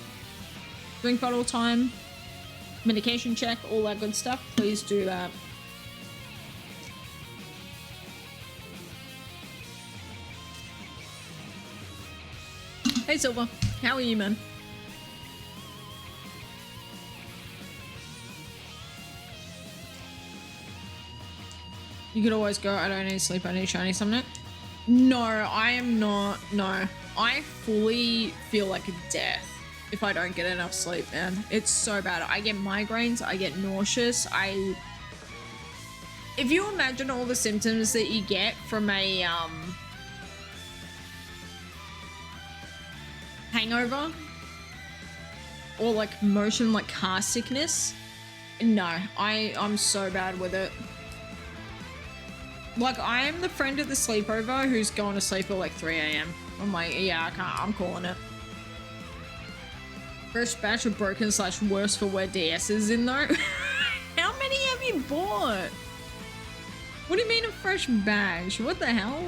drink bottle time, medication check, all that good stuff, please do that. Hey Silver, how are you, man? You could always go, I don't need sleep, I need shiny something. No, I am not. No, I fully feel like a death if I don't get enough sleep, man. It's so bad. I get migraines, I get nauseous. If you imagine all the symptoms that you get from a hangover or like motion, like car sickness, no, I'm so bad with it. Like, I am the friend at the sleepover who's going to sleep at like 3 a.m. I'm like, yeah, I can't, I'm calling it. Fresh batch of broken / worse for wear DS's in though. How many have you bought? What do you mean a fresh batch? What the hell?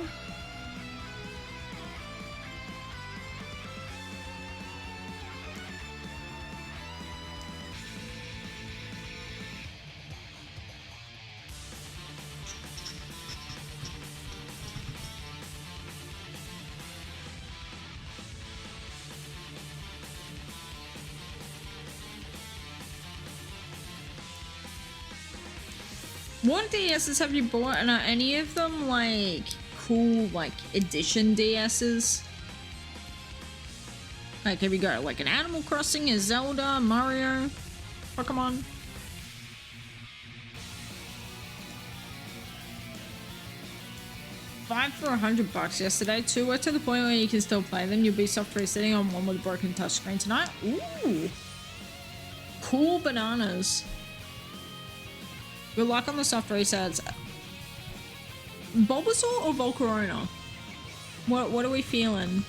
What DSs have you bought, and are any of them like cool, like edition DSs? Like, have you got like an Animal Crossing, a Zelda, Mario, Pokemon? $5 for $100 yesterday. 2 are to the point where you can still play them. You'll be soft resetting on one with a broken touchscreen tonight. Ooh, cool bananas. Good luck on the soft resets. Bulbasaur or Volcarona? What are we feeling?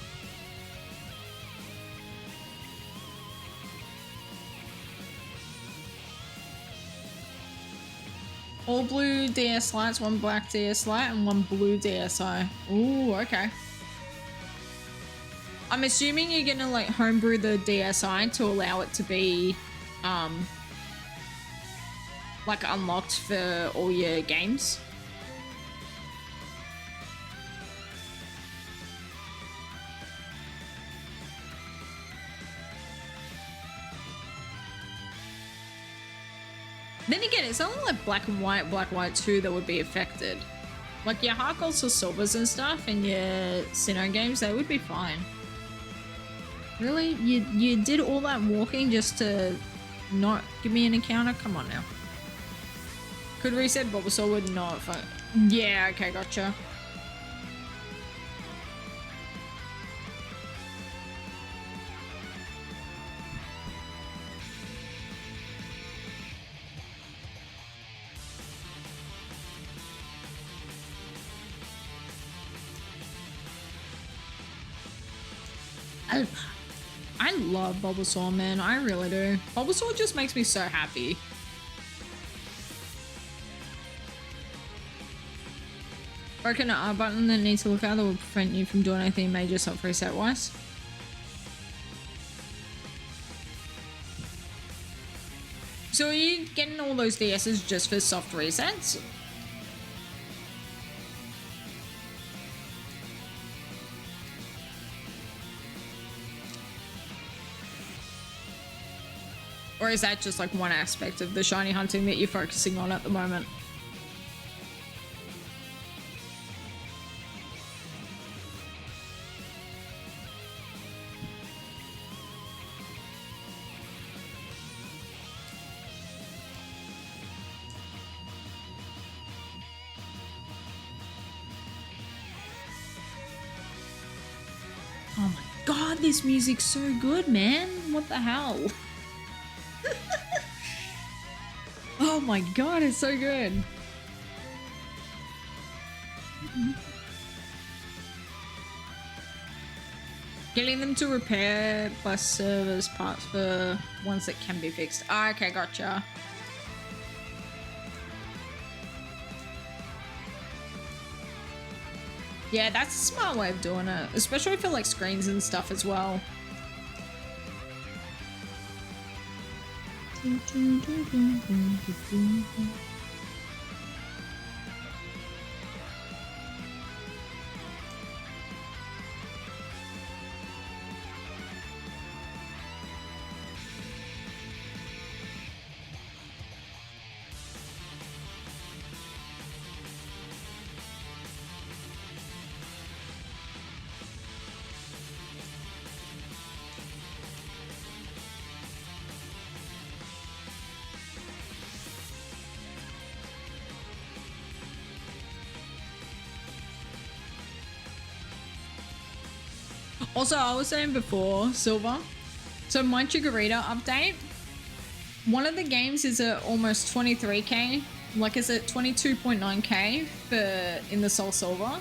All blue DS lights, 1 black DS light, and 1 blue DSi. Ooh, okay. I'm assuming you're gonna like homebrew the DSi to allow it to be like unlocked for all your games. Then again, it's only like black and white 2 that would be affected. Like your Heart Golds or Silvers and stuff and your Sinnoh games, they would be fine. Really? You did all that walking just to not give me an encounter? Come on now. Could reset Bulbasaur would not. Yeah, okay, gotcha. I love Bulbasaur, man. I really do. Bulbasaur just makes me so happy. Broken R button that needs to look out that will prevent you from doing anything major soft reset wise. So are you getting all those DSs just for soft resets? Or is that just like one aspect of the shiny hunting that you're focusing on at the moment? Oh my god, this music's so good, man. What the hell? Oh my god, it's so good. Getting them to repair plus service parts for ones that can be fixed. Oh, okay, gotcha. Yeah, that's a smart way of doing it, especially for like screens and stuff as well. Also, I was saying before, Silver, so my Chikorita update, one of the games is at almost 23k, like it's at 22.9k for in the Soul Silver,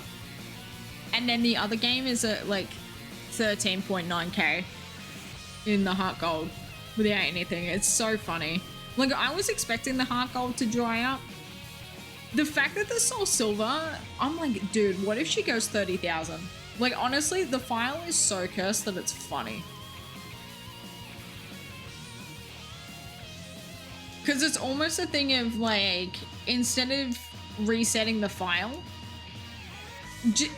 and then the other game is at like 13.9k in the Heart Gold without anything. It's so funny. Like, I was expecting the Heart Gold to dry up. The fact that the Soul Silver, I'm like, dude, what if she goes 30,000? Like, honestly, the file is so cursed that it's funny. Because it's almost a thing of, like, instead of resetting the file,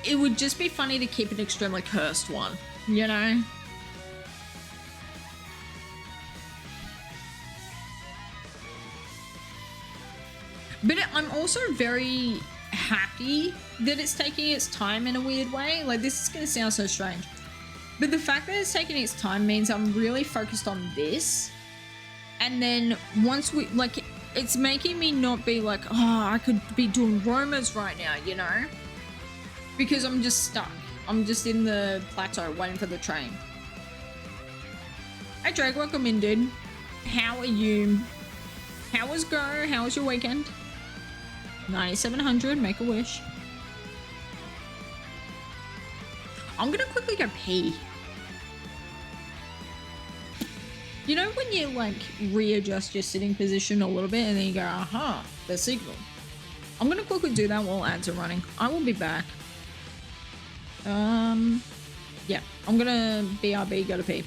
it would just be funny to keep an extremely cursed one, you know? But I'm also very happy that it's taking its time in a weird way. Like, this is gonna sound so strange, but the fact that it's taking its time means I'm really focused on this, and then once we like, it's making me not be like, oh, I could be doing roamers right now, you know, because I'm just stuck. I'm just in the plateau waiting for the train. Hey Drake, welcome in, dude. How are you? How was Go? How was your weekend? 9,700, make a wish. I'm gonna quickly go pee. You know when you like readjust your sitting position a little bit and then you go, aha, the signal. I'm gonna quickly do that while ads are running. I will be back. Yeah, I'm gonna BRB, go to pee.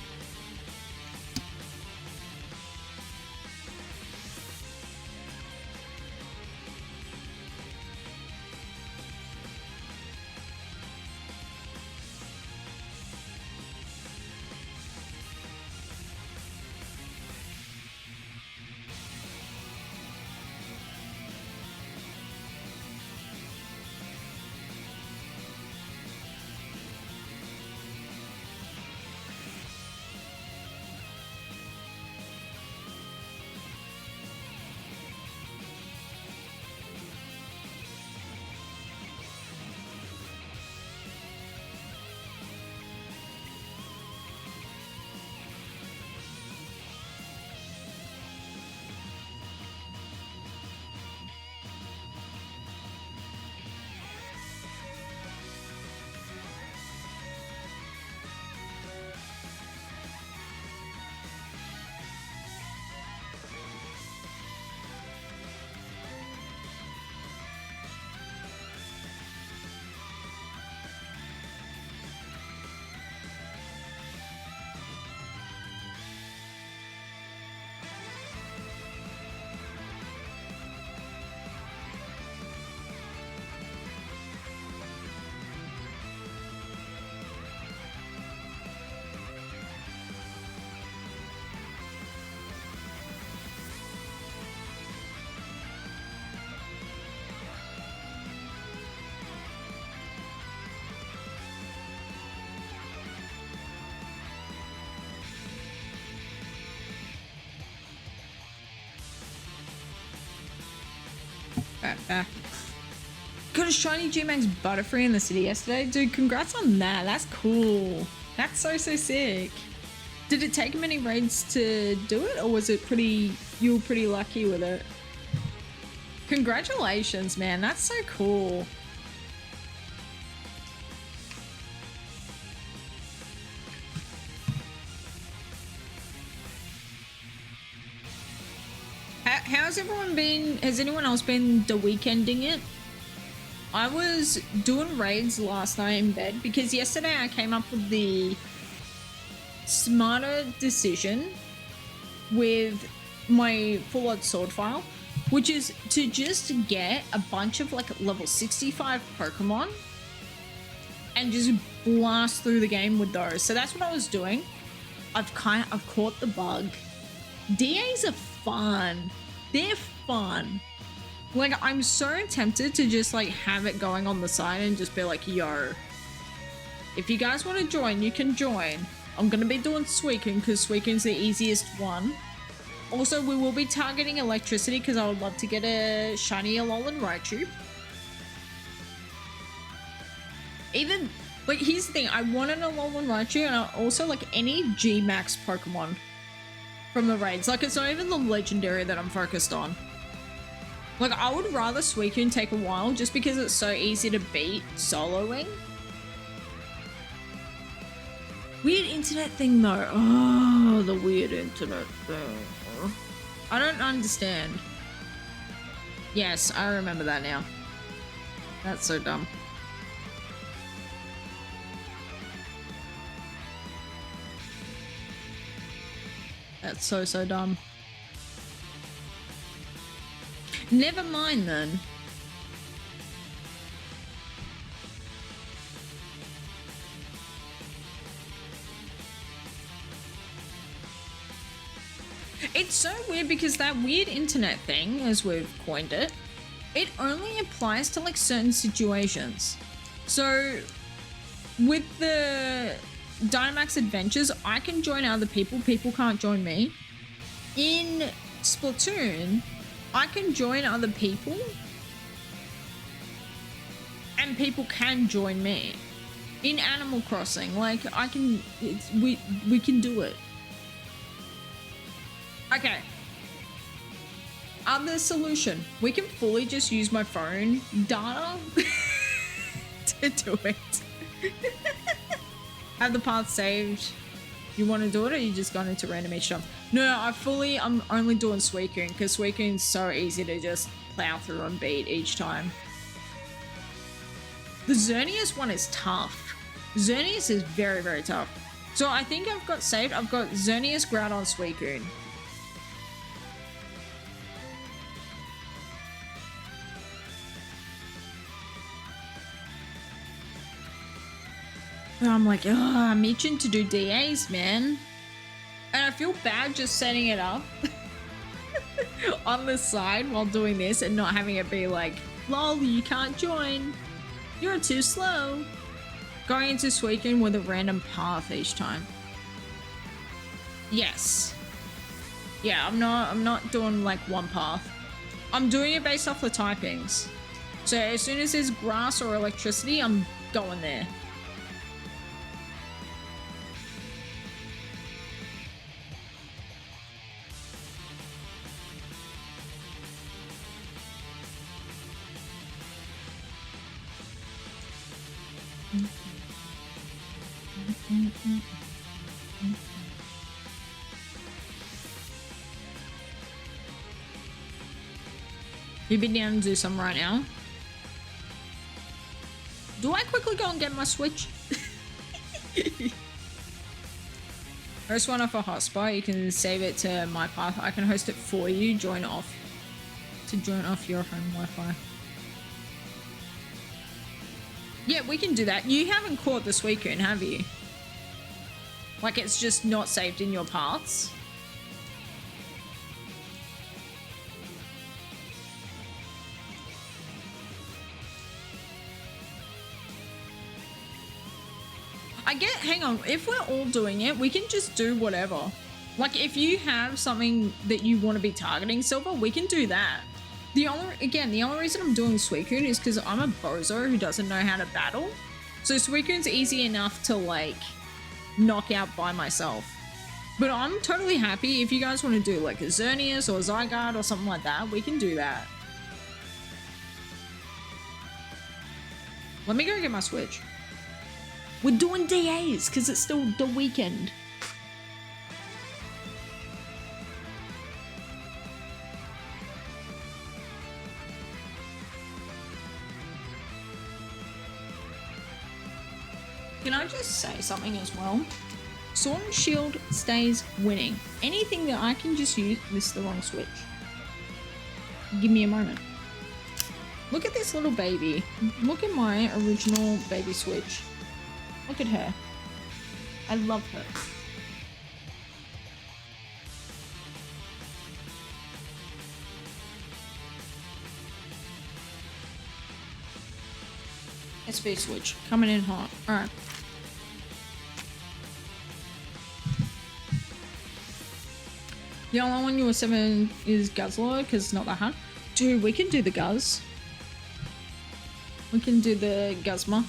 back. Got a shiny G-Max Butterfree in the city yesterday. Dude, congrats on that. That's cool. That's so sick. Did it take many raids to do it, or was it you were pretty lucky with it? Congratulations, man. That's so cool. How's everyone been? Has anyone else been the weekending it? I was doing raids last night in bed because yesterday I came up with the smarter decision with my full on sword file, which is to just get a bunch of like level 65 Pokemon and just blast through the game with those. So that's what I was doing. I've caught the bug. DAs are fun. They're fun. Like, I'm so tempted to just like have it going on the side and just be like, yo, if you guys want to join, you can join. I'm gonna be doing Suicune because Suicune's the easiest one. Also, we will be targeting electricity because I would love to get a shiny Alolan Raichu. Even, like, here's the thing. I want an Alolan Raichu, and I also like any G-Max Pokemon from the raids. Like, it's not even the legendary that I'm focused on. Like, I would rather Suicune take a while just because it's so easy to beat soloing. Weird internet thing though. Oh, the weird internet thing. I don't understand. Yes, I remember that now. That's so dumb. That's so dumb. Never mind then. It's so weird because that weird internet thing, as we've coined it, it only applies to like certain situations. So with the Dynamax Adventures, I can join other people. People can't join me. In Splatoon, I can join other people and people can join me. In Animal Crossing, like I can, we can do it. Okay. Other solution. We can fully just use my phone data to do it. Have the path saved. You want to do it, or you just gone into random each time? No, I'm only doing Suicune because Suicune's so easy to just plow through and beat each time. The Xerneas one is tough. Xerneas is very tough. So I think I've got saved. I've got Xerneas, Groudon, Suicune. I'm like, I'm itching to do DAs, man. And I feel bad just setting it up on the side while doing this and not having it be like, lol, you can't join. You're too slow. Going into Suicune with a random path each time. Yes. Yeah, I'm not doing like one path. I'm doing it based off the typings. So as soon as there's grass or electricity, I'm going there. You've been down to do some right now. Do I quickly go and get my Switch? First one off a hotspot, you can save it to my path. I can host it for you. Join off your home Wi-Fi. Yeah, we can do that. You haven't caught the Suicune, have you? Like, it's just not saved in your paths. Hang on, if we're all doing it, we can just do whatever. Like, if you have something that you want to be targeting, Silver, we can do that. The only reason I'm doing Suicune is because I'm a bozo who doesn't know how to battle. So Suicune's easy enough to like knock out by myself. But I'm totally happy if you guys want to do like a Xerneas or Zygarde or something like that, we can do that. Let me go get my Switch. We're doing DAs because it's still the weekend. Can I just say something as well? Sword and Shield stays winning. Anything that I can just use, this is the wrong Switch. Give me a moment. Look at this little baby. Look at my original baby Switch. Look at her. I love her. SB Switch, coming in hot. Alright. The only one you were 7 is Guzzler, because it's not that hard. Dude, we can do the Guzz. We can do the Guzma.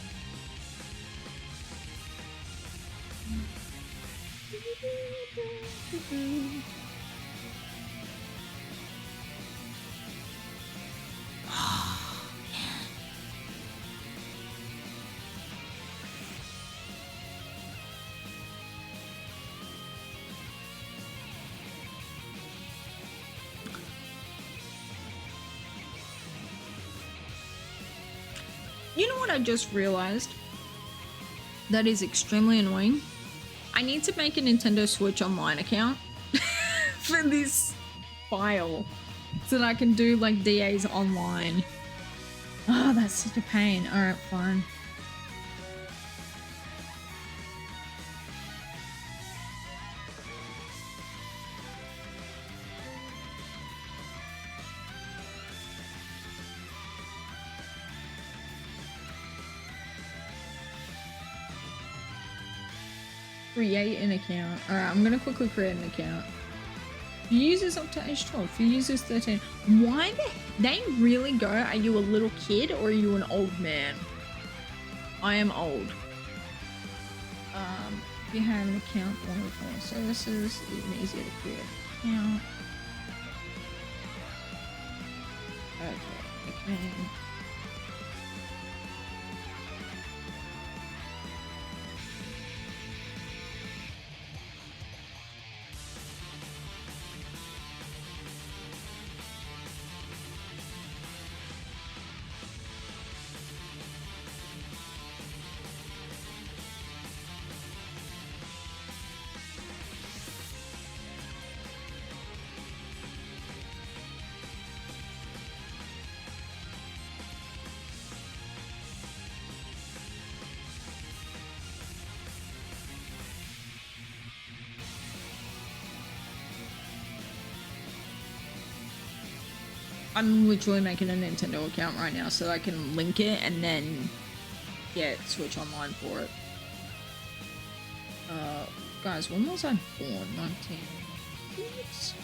You know what I just realized? That is extremely annoying. I need to make a Nintendo Switch Online account for this file so that I can do like DAs online. Oh, that's such a pain. Alright, fine. Create an account. Alright, I'm gonna quickly create an account. Users up to age 12. For users 13. Why they really go, are you a little kid or are you an old man? I am old. If you have an account for one of the following services, even easier to create an account. Okay. I'm literally making a Nintendo account right now so I can link it and then get Switch Online for it. Guys, when was I born? 19. Oops.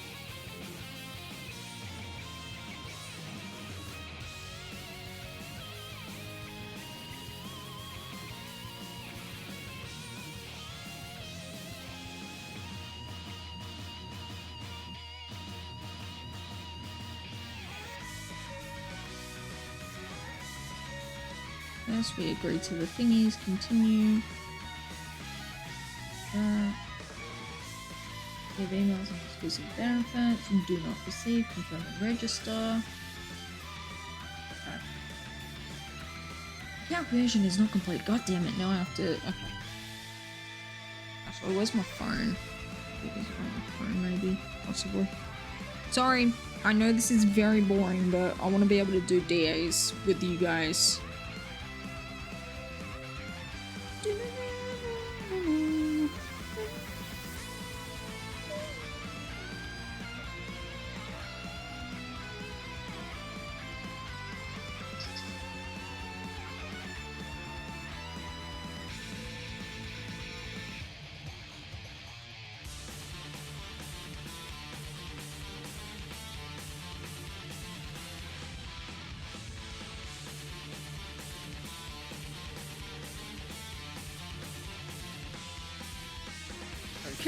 Yes, we agree to the thingies. Continue. Give emails and exclusive benefits. Do not receive. Confirm and register. Okay. Calculation is not complete. God damn it! Now I have to. Okay. Actually, where's my phone? It is on my phone, maybe, possibly. Sorry, I know this is very boring, but I want to be able to do DAs with you guys.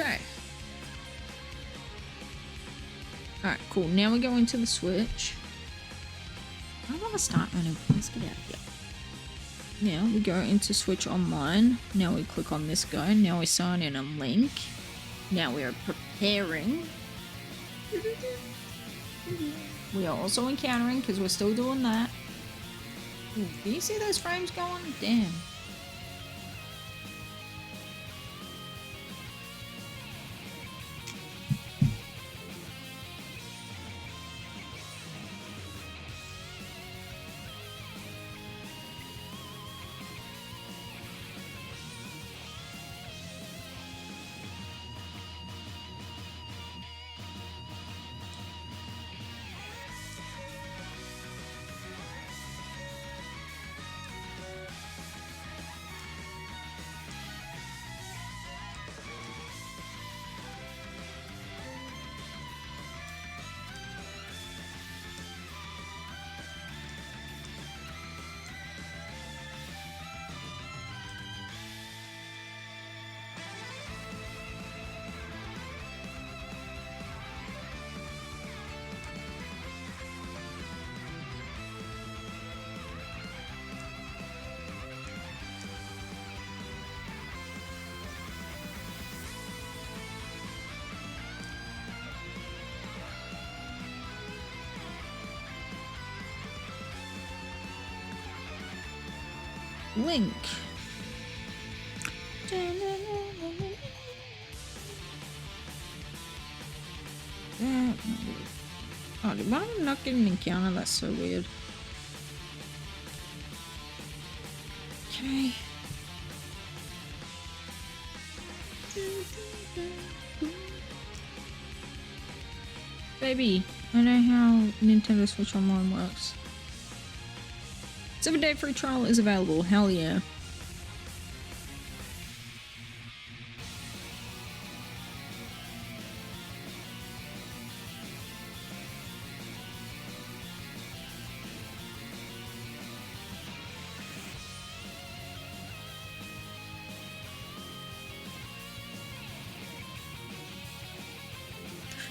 Okay. Alright, cool. Now we go into the Switch. I don't want to start menu. Let's get out of here. Now we go into Switch Online. Now we click on this guy. Now we sign in a link. Now we are preparing. We are also encountering because we're still doing that. Ooh, do you see those frames going? Damn. Link. Oh, why am I not getting an encounter? That's so weird. Okay. Baby, I know how Nintendo Switch Online works. 7-day free trial is available. Hell yeah.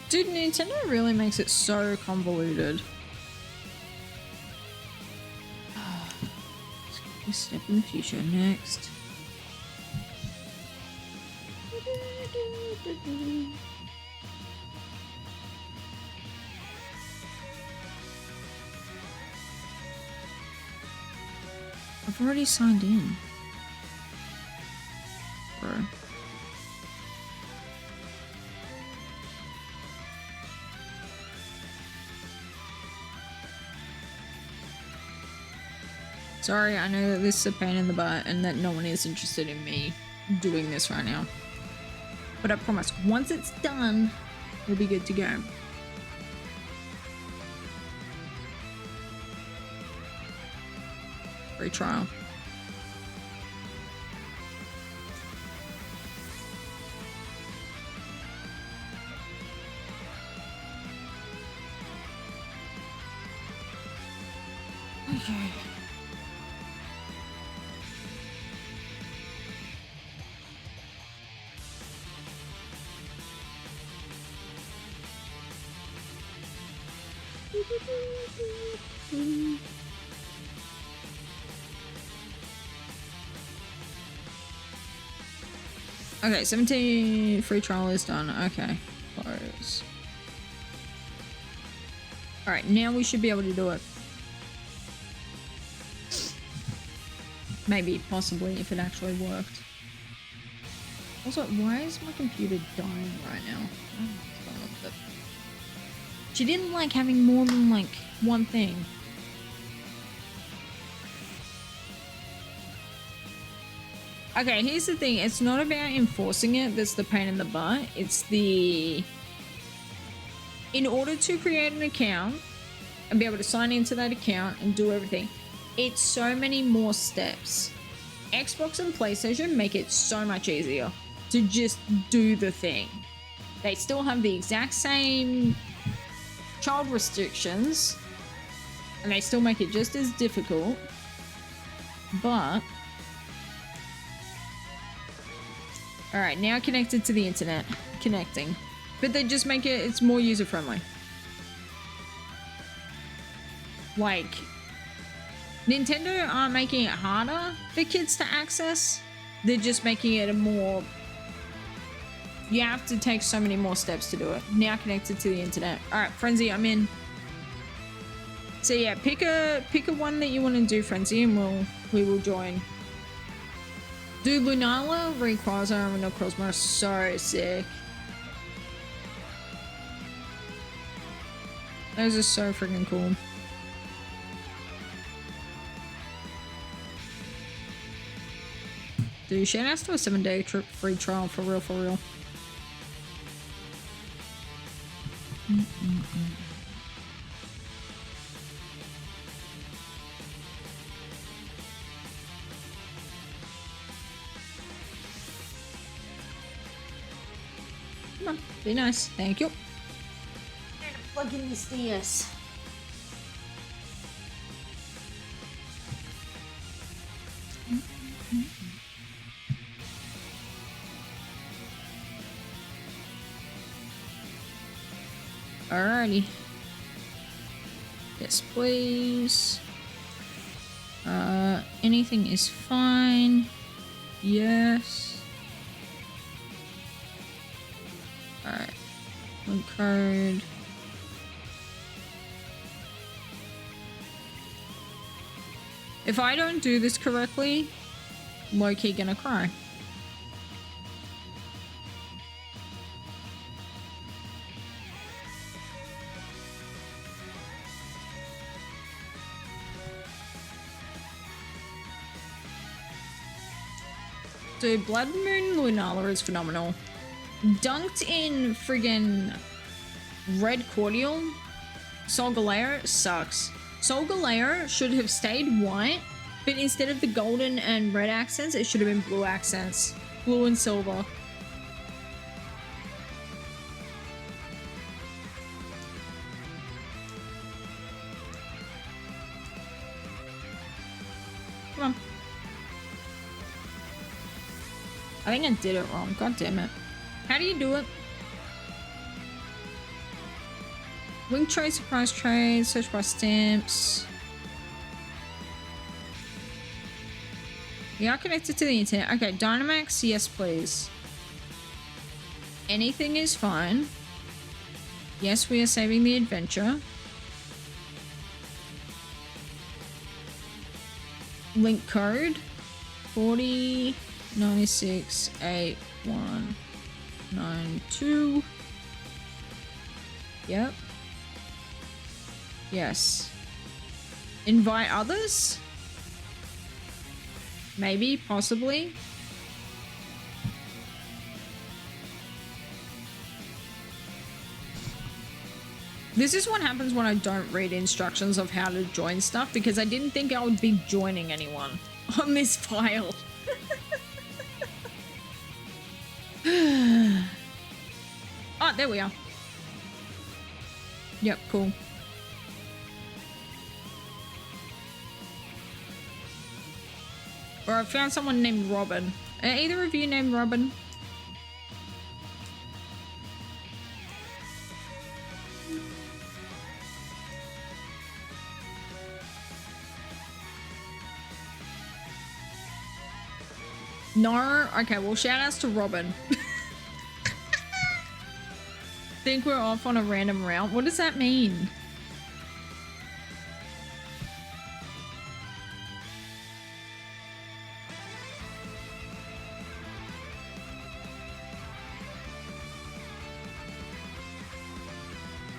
Dude, Nintendo really makes it so convoluted. Step in the future next. I've already signed in. Bro. Sorry, I know that this is a pain in the butt and that no one is interested in me doing this right now. But I promise, once it's done, we'll be good to go. Free trial. Okay. Okay, 17 free trial is done. Okay, close. Alright, now we should be able to do it. Maybe, possibly, if it actually worked. Also, why is my computer dying right now? I don't know what's going on with it. She didn't like having more than like one thing. Okay, here's the thing. It's not about enforcing it that's the pain in the butt. It's the... In order to create an account and be able to sign into that account and do everything, it's so many more steps. Xbox and PlayStation make it so much easier to just do the thing. They still have the exact same child restrictions and they still make it just as difficult, but All right, now connected to the internet. Connecting. But they just make it's more user-friendly. Like, Nintendo aren't making it harder for kids to access. They're just making it a more... You have to take so many more steps to do it. Now connected to the internet. All right, Frenzy, I'm in. So yeah, pick a one that you want to do, Frenzy, and we will join. Dude, Lunala, Rayquaza, and Necrozma are so sick. Those are so freaking cool. Dude, shout outs to a 7-day trip free trial, for real, for real. Come on, be nice. Thank you. Plug in this DS. Alrighty. Yes, please. Anything is fine. Yes. Alright. Link code. If I don't do this correctly, low-key gonna cry. Dude, Blood Moon Lunala is phenomenal. Dunked in friggin' red cordial. Solgaleo sucks. Solgaleo should have stayed white, but instead of the golden and red accents, it should have been blue accents. Blue and silver. Come on. I think I did it wrong. God damn it. How do you do it? Link trade, surprise trade, search by stamps. We are connected to the internet. Okay, Dynamax, yes please. Anything is fine. Yes, we are saving the adventure. Link code 40968192. Yep. Yes. Invite others? Maybe, possibly. This is what happens when I don't read instructions of how to join stuff, because I didn't think I would be joining anyone on this file. Oh, there we are. Yep, cool. Or I found someone named Robin. Are either of you named Robin? No? Okay, well, shout outs to Robin. Think we're off on a random route? What does that mean?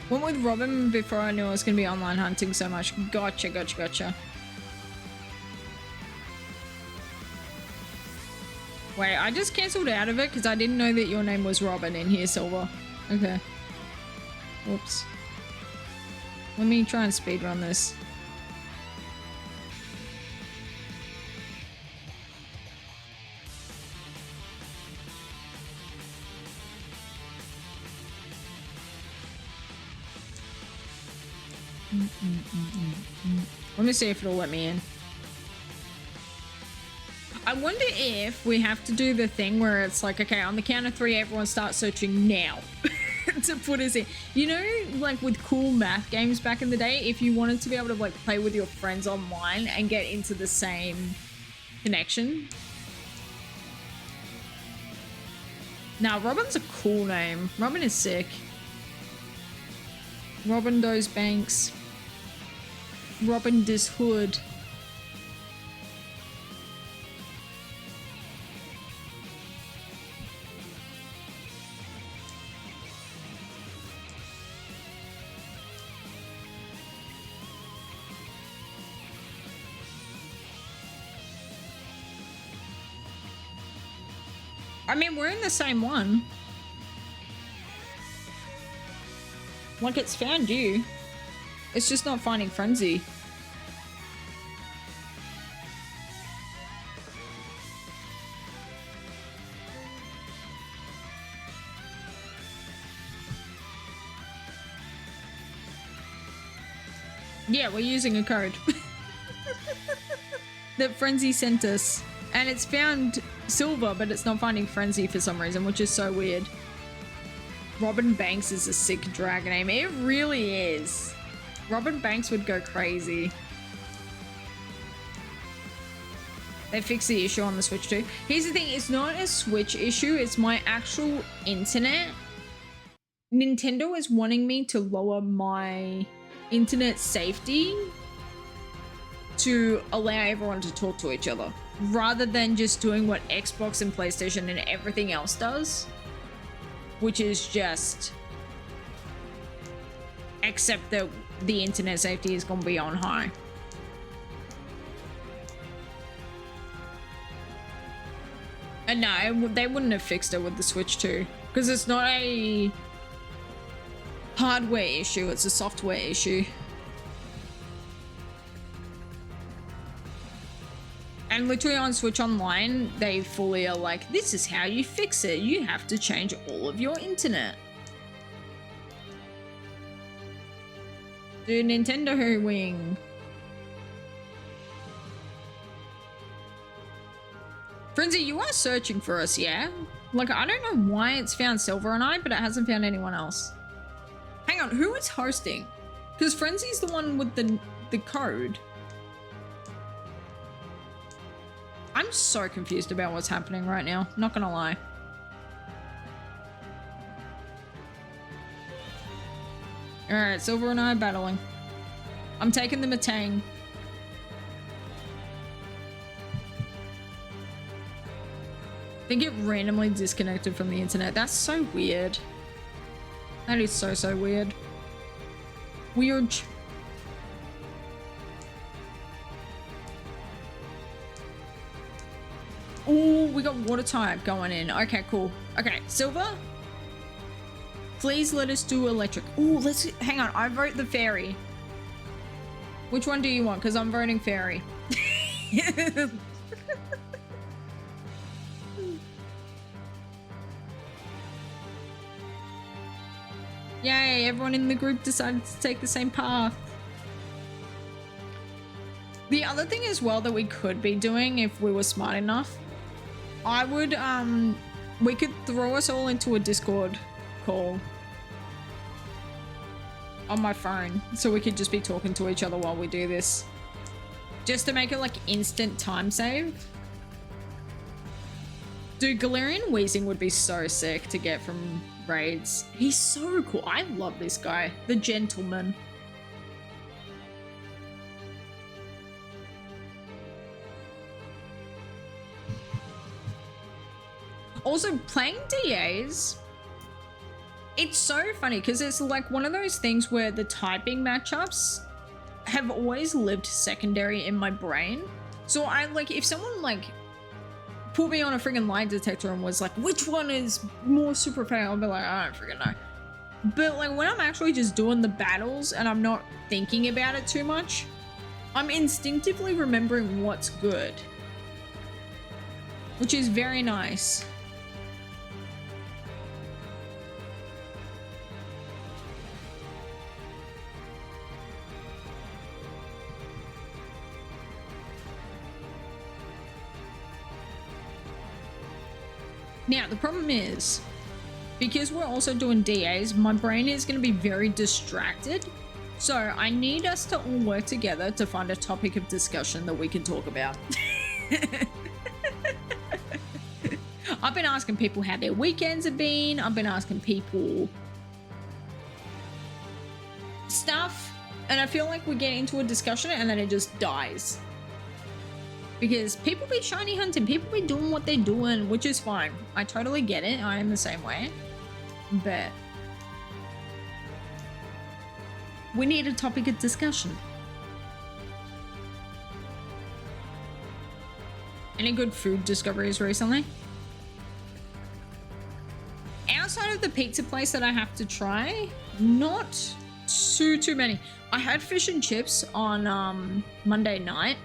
Went with Robin before I knew I was going to be online hunting so much. Gotcha, gotcha, gotcha. Wait, I just cancelled out of it because I didn't know that your name was Robin in here, Silver. Okay. Whoops. Let me try and speedrun this. Let me see if it'll let me in. I wonder if we have to do the thing where it's like, okay, on the count of 3, everyone start searching now to put us in. You know, like with cool math games back in the day, if you wanted to be able to like play with your friends online and get into the same connection. Now, Robin's a cool name. Robin is sick. Robin Does Banks. Robin Dis Hood. I mean, we're in the same one. Like, it's found you. It's just not finding Frenzy. Yeah, we're using a code that Frenzy sent us. And it's found Silver, but it's not finding Frenzy for some reason, which is so weird. Robin Banks is a sick drag name. It really is. Robin Banks would go crazy. They fixed the issue on the Switch too. Here's the thing, it's not a Switch issue, it's my actual internet. Nintendo is wanting me to lower my internet safety to allow everyone to talk to each other, rather than just doing what Xbox and PlayStation and everything else does, which is just accept that the internet safety is going to be on high. And no, they wouldn't have fixed it with the Switch 2, because it's not a hardware issue, it's a software issue. And literally on Switch Online, they fully are like, this is how you fix it. You have to change all of your internet. Dude, Nintendo wing. Frenzy, you are searching for us, yeah? Like, I don't know why it's found Silver and I, but it hasn't found anyone else. Hang on, who is hosting? Because Frenzy's the one with the code. I'm so confused about what's happening right now, not gonna lie. Alright, Silver and I are battling. I'm taking the Matang. They get randomly disconnected from the internet. That's so weird. That is so, so weird. Weird. Oh, we got water type going in. Okay, cool. Okay, Silver. Please let us do electric. Oh, let's hang on. I vote the fairy. Which one do you want? Because I'm voting fairy. Yay, everyone in the group decided to take the same path. The other thing as well that we could be doing if we were smart enough, I would, we could throw us all into a Discord call on my phone so we could just be talking to each other while we do this. Just to make it like instant time save. Dude, Galarian Wheezing would be so sick to get from raids. He's so cool. I love this guy. The gentleman. Also, playing DAs, it's so funny because it's like one of those things where the typing matchups have always lived secondary in my brain. So I like, if someone like put me on a friggin' lie detector and was like, which one is more super fail? I'll be like, I don't friggin' know. But like when I'm actually just doing the battles and I'm not thinking about it too much, I'm instinctively remembering what's good, which is very nice. Now, the problem is, because we're also doing DAs, my brain is going to be very distracted. So I need us to all work together to find a topic of discussion that we can talk about. I've been asking people how their weekends have been. I've been asking people stuff. And I feel like we get into a discussion and then it just dies. Because people be shiny hunting. People be doing what they're doing, which is fine. I totally get it. I am the same way. But we need a topic of discussion. Any good food discoveries recently? Outside of the pizza place that I have to try, not too many. I had fish and chips on Monday night.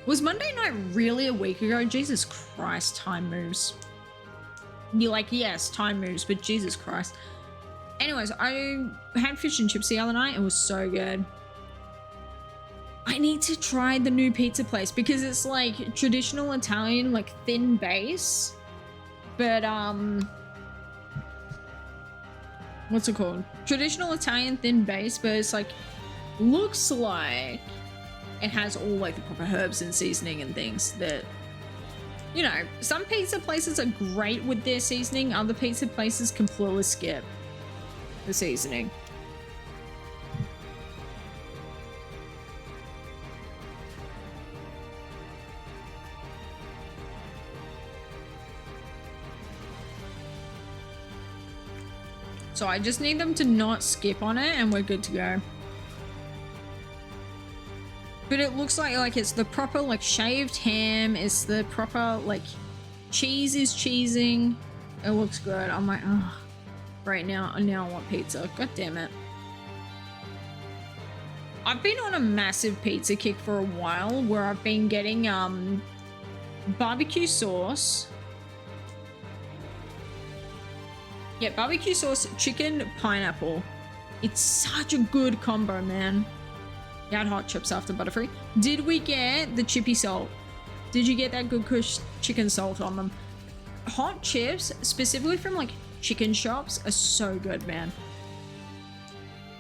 Was Monday night really a week ago? Jesus Christ, time moves. You're like, yes, time moves, but Jesus Christ. Anyways, I had fish and chips the other night. It was so good. I need to try the new pizza place because it's like traditional Italian, like thin base. But, what's it called? Traditional Italian thin base, but it's like, looks like it has all like the proper herbs and seasoning and things that, you know, some pizza places are great with their seasoning. Other pizza places completely skip the seasoning. So I just need them to not skip on it and we're good to go. But it looks like it's the proper like shaved ham. It's the proper like cheese is cheesing. It looks good. I'm like, oh, right now I want pizza. God damn it. I've been on a massive pizza kick for a while where I've been getting barbecue sauce. Yeah, barbecue sauce, chicken, pineapple. It's such a good combo, man. You had hot chips after Butterfree. Did we get the chippy salt? Did you get that good kush chicken salt on them? Hot chips, specifically from like chicken shops, are so good, man.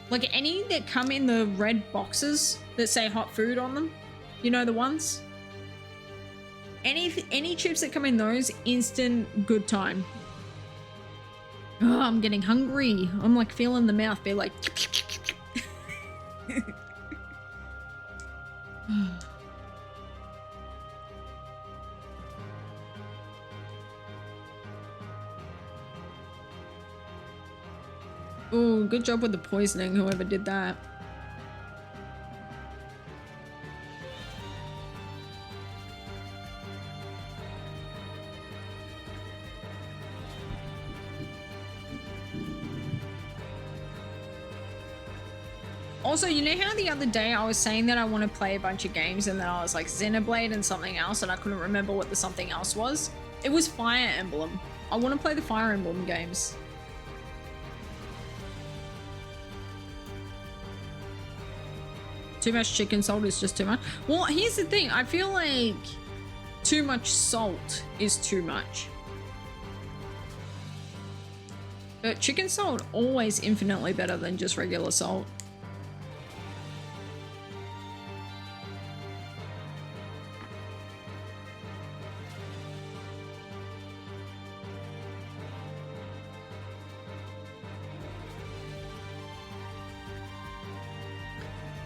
Like any that come in the red boxes that say hot food on them. You know the ones? Any chips that come in those, instant good time. Oh, I'm getting hungry. I'm like feeling the mouth be like... Oh, good job with the poisoning, whoever did that. Also, you know how the other day I was saying that I want to play a bunch of games and then I was like Xenoblade and something else and I couldn't remember what the something else was? It was Fire Emblem. I want to play the Fire Emblem games. Too much chicken salt is just too much. Well, here's the thing. I feel like too much salt is too much. But chicken salt always infinitely better than just regular salt.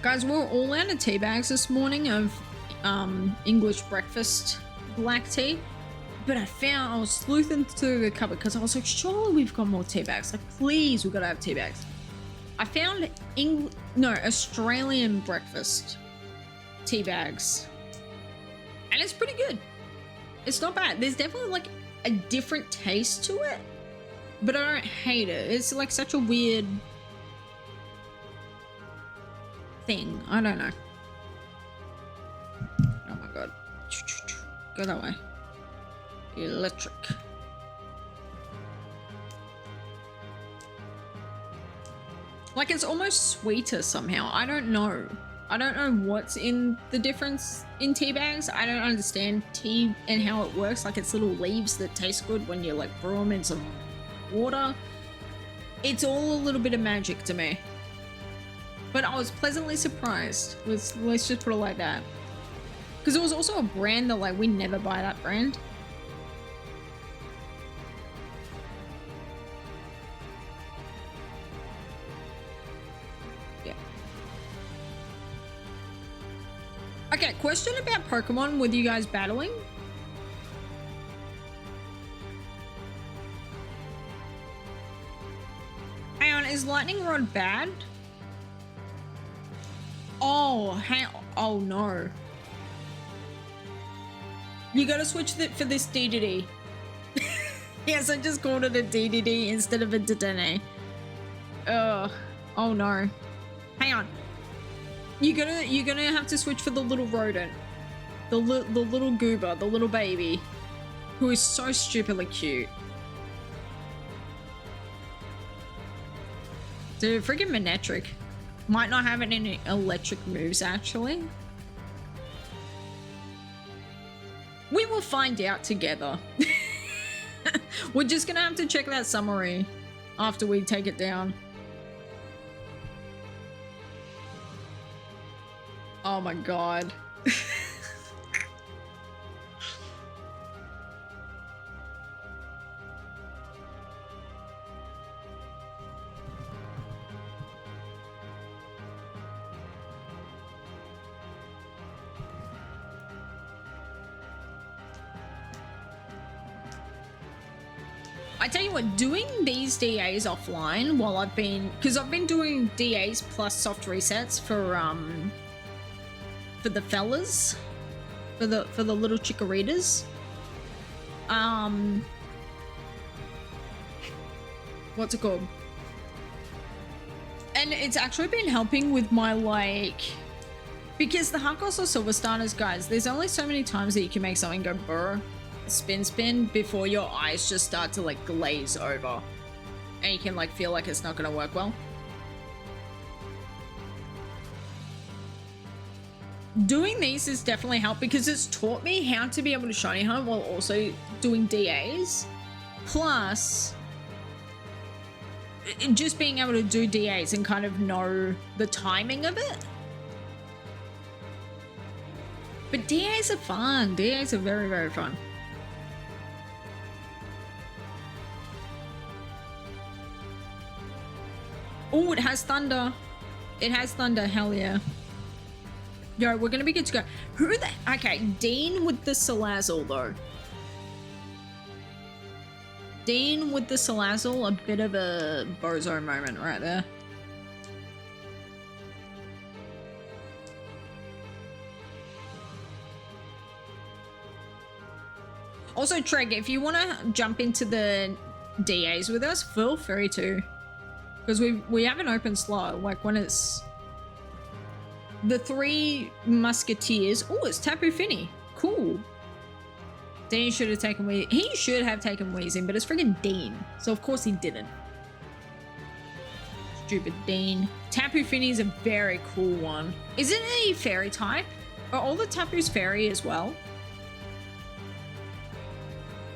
Guys, we're all out of tea bags this morning of English breakfast black tea. But I was sleuthing through the cupboard because I was like, surely we've got more tea bags. Like, please, we've got to have tea bags. I found Australian breakfast tea bags. And it's pretty good. It's not bad. There's definitely like a different taste to it. But I don't hate it. It's like such a weird thing. I don't know. Oh my god. Go that way. Electric. Like it's almost sweeter somehow. I don't know. I don't know what's in the difference in tea bags. I don't understand tea and how it works. Like it's little leaves that taste good when you like brew them in some water. It's all a little bit of magic to me. But I was pleasantly surprised. Let's just put it like that. Because it was also a brand that like we never buy that brand. Okay, question about Pokemon with you guys battling. Hang on, is Lightning Rod bad? Oh, oh no. You gotta switch for this DDD. Yes, I just called it a DDD instead of a Dedenne. Ugh. Oh no. Hang on. You're gonna have to switch for the little rodent, the little goober, the little baby, who is so stupidly cute. Dude, freaking Manectric might not have any electric moves actually. We will find out together. We're just gonna have to check that summary after we take it down. Oh my god. I tell you what, doing these DAs offline while I've been doing DAs plus soft resets for the fellas, for the little chickaritas. What's it called? And it's actually been helping with my like, because the Heartgoss or Silver Starters, guys, there's only so many times that you can make something go burr, spin before your eyes just start to like glaze over and you can like feel like it's not gonna work well. Doing these has definitely helped because it's taught me how to be able to shiny hunt while also doing DAs. Plus, just being able to do DAs and kind of know the timing of it. But DAs are fun. DAs are very, very fun. Oh, it has thunder. It has thunder, hell yeah. Yo, we're gonna be good to go. Okay, Dean with the Salazzle though. Dean with the Salazzle, a bit of a bozo moment right there. Also, Treg, if you want to jump into the DAs with us, feel free to. Because we have an open slot, like when it's the Three Musketeers. Oh, it's Tapu Fini. Cool. Dean should have taken Weezing. He should have taken Weezing, but it's freaking Dean. So of course he didn't. Stupid Dean. Tapu Fini is a very cool one. Is it a fairy type? Are all the Tapus fairy as well?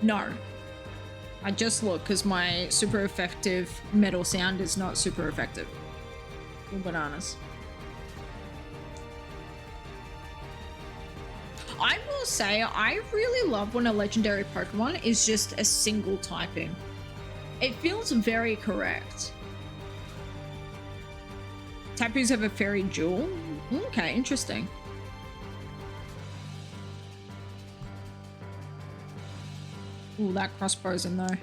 No. I just looked because my super effective metal sound is not super effective. Cool bananas. I will say, I really love when a legendary Pokemon is just a single typing. It feels very correct. Tapus have a fairy jewel? Okay, interesting. Ooh, that crossbow's in there.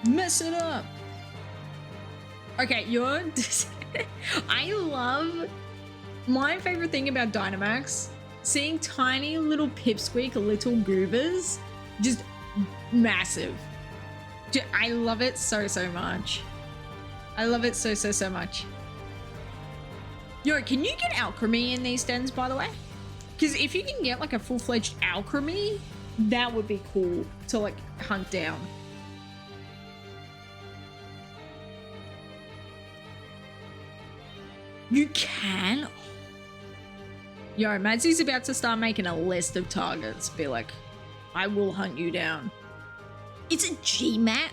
Mess it up! Okay, you're... I love... My favorite thing about Dynamax, seeing tiny little pipsqueak little goobers, just massive. I love it so much. I love it so much. Yo, can you get Alchemy in these dens, by the way? Because if you can get like a full-fledged Alchemy, that would be cool to like hunt down. You can? Yo, Madsy's about to start making a list of targets. Be like, I will hunt you down. It's a GMAT?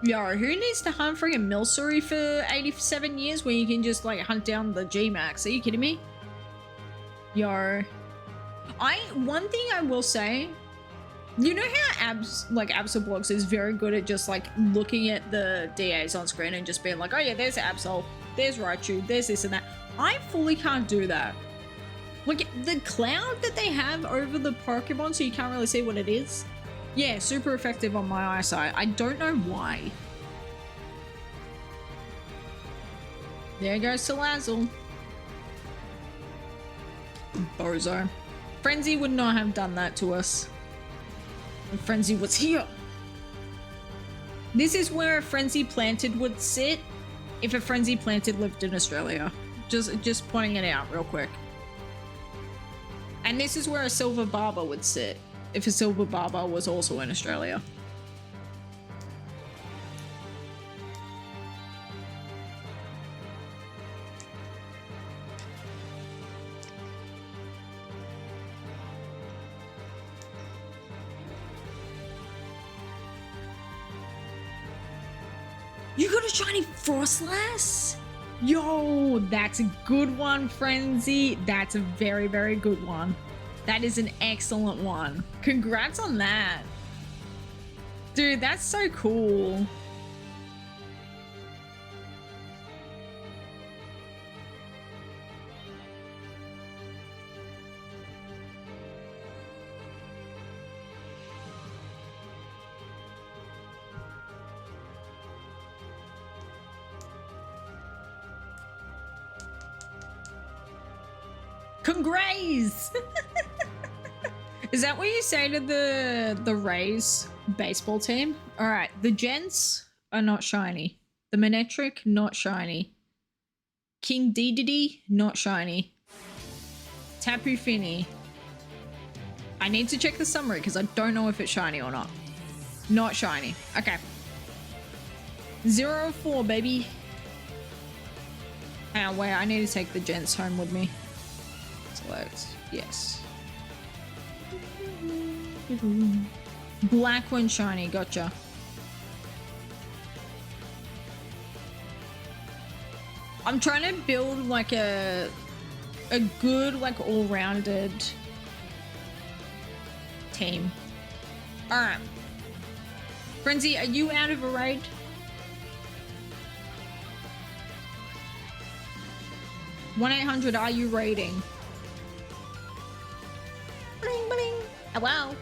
Yo, who needs to hunt friggin' Milsuri for 87 years when you can just like hunt down the GMAX? Are you kidding me? Yo. One thing I will say, you know how Absol is very good at just like looking at the DAs on screen and just being like, oh yeah, there's Absol, there's Raichu, there's this and that. I fully can't do that. Like the cloud that they have over the Pokemon so you can't really see what it is. Yeah, super effective on my eyesight. I don't know why. There goes Salazzle. Bozo. Frenzy would not have done that to us. When Frenzy was here. This is where a Frenzy planted would sit if a Frenzy planted lived in Australia. Just pointing it out real quick. And this is where a Silver Barber would sit if a Silver Barber was also in Australia. You got a shiny Frostlass? Yo, that's a good one, Frenzy. That's a very, very good one. That is an excellent one. Congrats on that. Dude, that's so cool. Congrats! Is that what you say to the Rays baseball team? All right, the Gents are not shiny. The Manectric, not shiny. King Dedede, not shiny. Tapu Fini. I need to check the summary because I don't know if it's shiny or not. Not shiny. Okay. 0-4, baby. Oh, wait, I need to take the Gents home with me. Select. Yes. Black one shiny. Gotcha. I'm trying to build like a good like all-rounded team. All right. Frenzy, are you out of a raid? One 800. Are you raiding? Bling, bling. Oh, wow.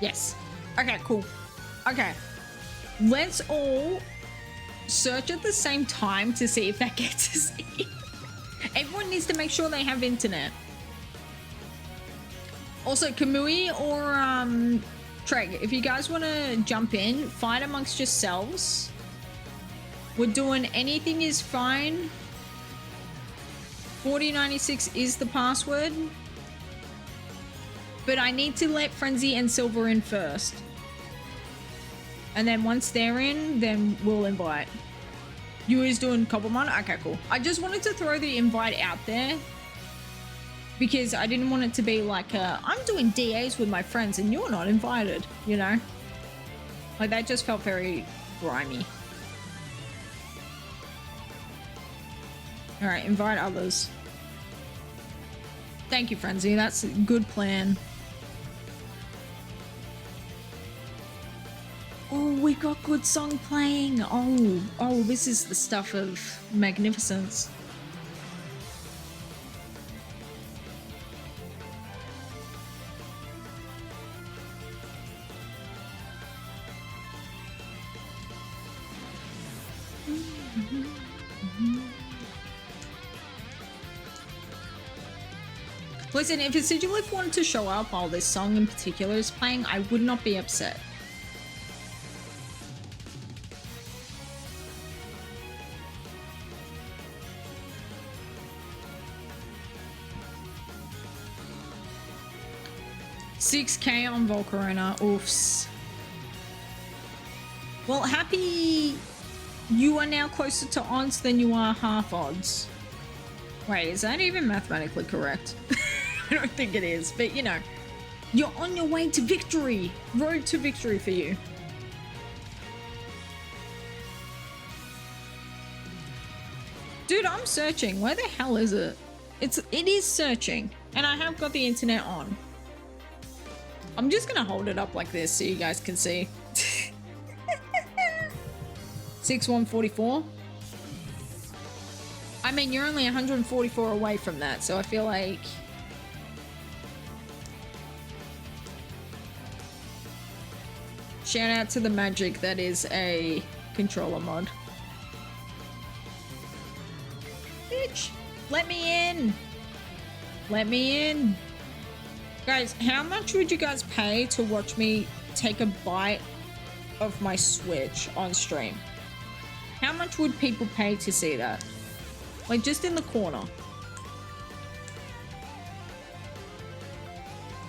Yes. Okay, cool. Okay. Let's all search at the same time to see if that gets us in. Everyone needs to make sure they have internet. Also, Kamui or Treg, if you guys want to jump in, fight amongst yourselves. We're doing anything is fine. 4096 is the password. But I need to let Frenzy and Silver in first. And then once they're in, then we'll invite. You is doing Cobblemon? Okay, cool. I just wanted to throw the invite out there. Because I didn't want it to be like, I'm doing DAs with my friends and you're not invited, you know? Like, that just felt very grimy. Alright, invite others. Thank you, Frenzy. That's a good plan. Oh, we got good song playing. Oh, this is the stuff of magnificence. Listen, if a SIGILYPH wanted to show up while this song in particular is playing, I would not be upset. $6K on Volcarona, oofs. Well, happy You are now closer to odds than you are half odds. Wait, is that even mathematically correct? I don't think it is, but you know, you're on your way to victory. Road to victory for you. Dude, I'm searching. Where the hell is it? It is searching, and I have got the internet on. I'm just gonna hold it up like this so you guys can see. 6144. I mean, you're only 144 away from that, so I feel like shout out to the magic that is a controller mod. Bitch, let me in. Let me in. Guys, how much would you guys pay to watch me take a bite of my Switch on stream? How much would people pay to see that? Like, just in the corner.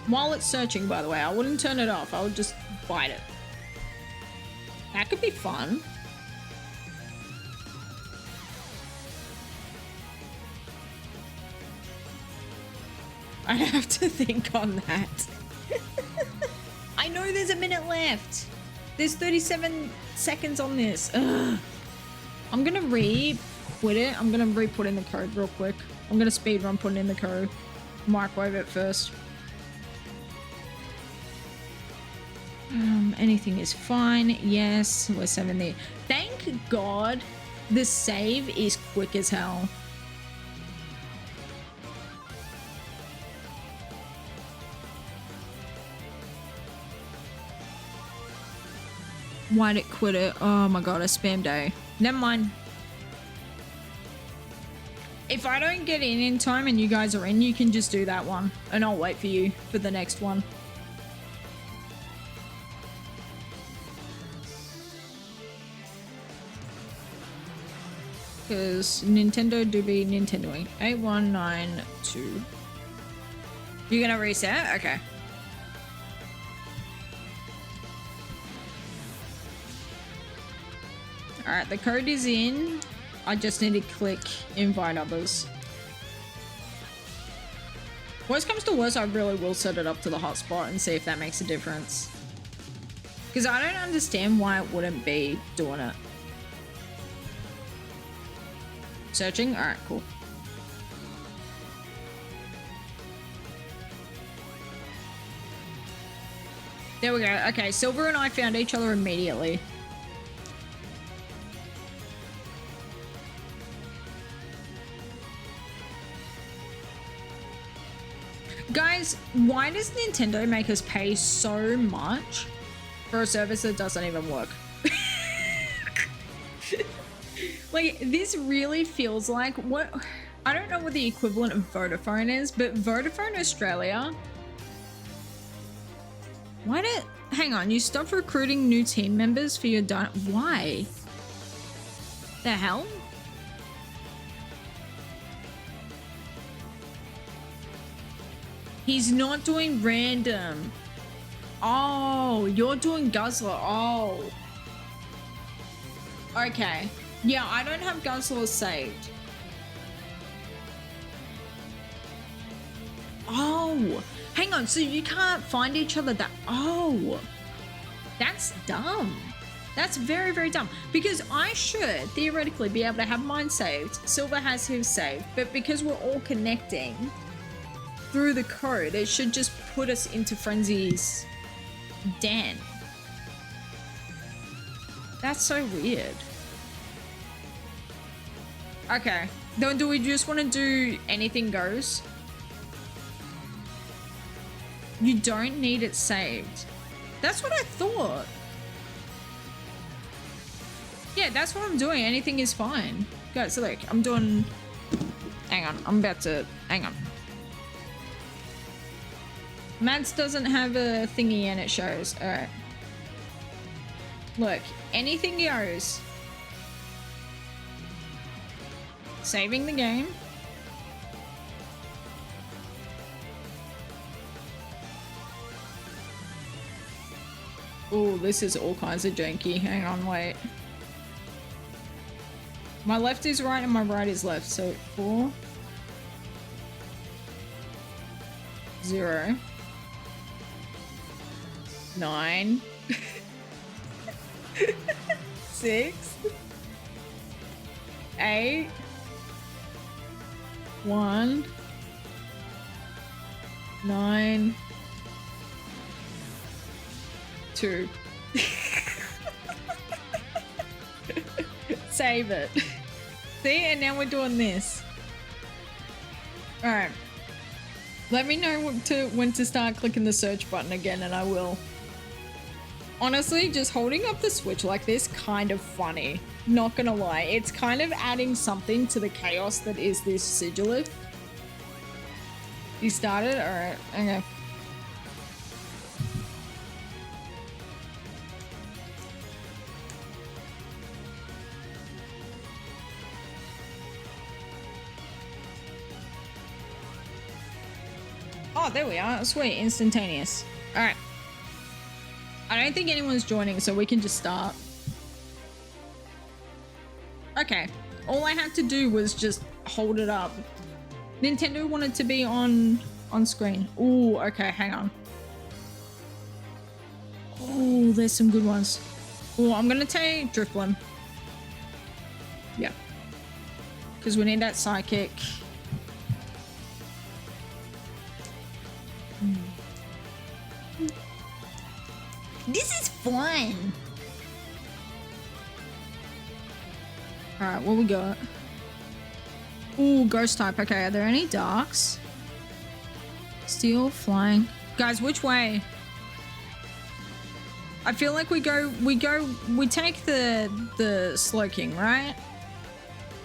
While it's searching, by the way, I wouldn't turn it off. I would just bite it. That could be fun. I'd have to think on that. I know there's a minute left. There's 37 seconds on this. Ugh. I'm gonna quit it. I'm gonna re-put in the code real quick. I'm gonna speedrun putting in the code. Microwave it first. Anything is fine. Yes, we're 70. Thank God the save is quick as hell. Why'd it quit it? Oh my god, a spam day. Never mind. If I don't get in time and you guys are in, you can just do that one. And I'll wait for you for the next one. Because Nintendo do be Nintendoing. 8192. You're gonna reset? Okay. Alright, the code is in. I just need to click invite others. Worst comes to worst, I really will set it up to the hotspot and see if that makes a difference. Because I don't understand why it wouldn't be doing it. Searching? Alright, cool. There we go. Okay, Silver and I found each other immediately. Guys, why does Nintendo make us pay so much for a service that doesn't even work? Like, this really feels like what... I don't know what the equivalent of Vodafone is, but Vodafone Australia... Why did... Hang on, you stopped recruiting new team members for your... Why? The hell? He's not doing random. Oh, you're doing Guzzler. Oh. Okay. Yeah, I don't have Guzzler saved. Oh. Hang on, so you can't find each other that... Oh. That's dumb. That's very, very dumb. Because I should theoretically be able to have mine saved. Silver has his saved. But because we're all connecting... through the code, it should just put us into Frenzy's den. That's so weird. Okay, then do we just want to do anything goes? You don't need it saved. That's what I thought. Yeah, that's what I'm doing. Anything is fine. Guys, look, I'm doing... Hang on, I'm about to... Hang on. Mads doesn't have a thingy and it shows. Alright. Look, anything goes. Saving the game. Oh, this is all kinds of janky. Hang on, wait. My left is right and my right is left. So 4, 0, 9, 6, 8, 1, 9, 2. Save it. See, and now we're doing this. All right. Let me know when to start clicking the search button again, and I will. Honestly, just holding up the Switch like this, kind of funny. Not gonna lie, it's kind of adding something to the chaos that is this SIGILYPH. You started? All right. Okay. Oh, there we are. Sweet, instantaneous. All right. I don't think anyone's joining, so we can just start. Okay. All I had to do was just hold it up. Nintendo wanted to be on screen. Ooh, okay, hang on. Oh, there's some good ones. Oh, I'm gonna take Drifblim. Yeah. Because we need that psychic. This is fun. All right, what we got? Ooh, ghost type. Okay, are there any darks? Steel, flying. Guys, which way? I feel like we take the Slowking, right?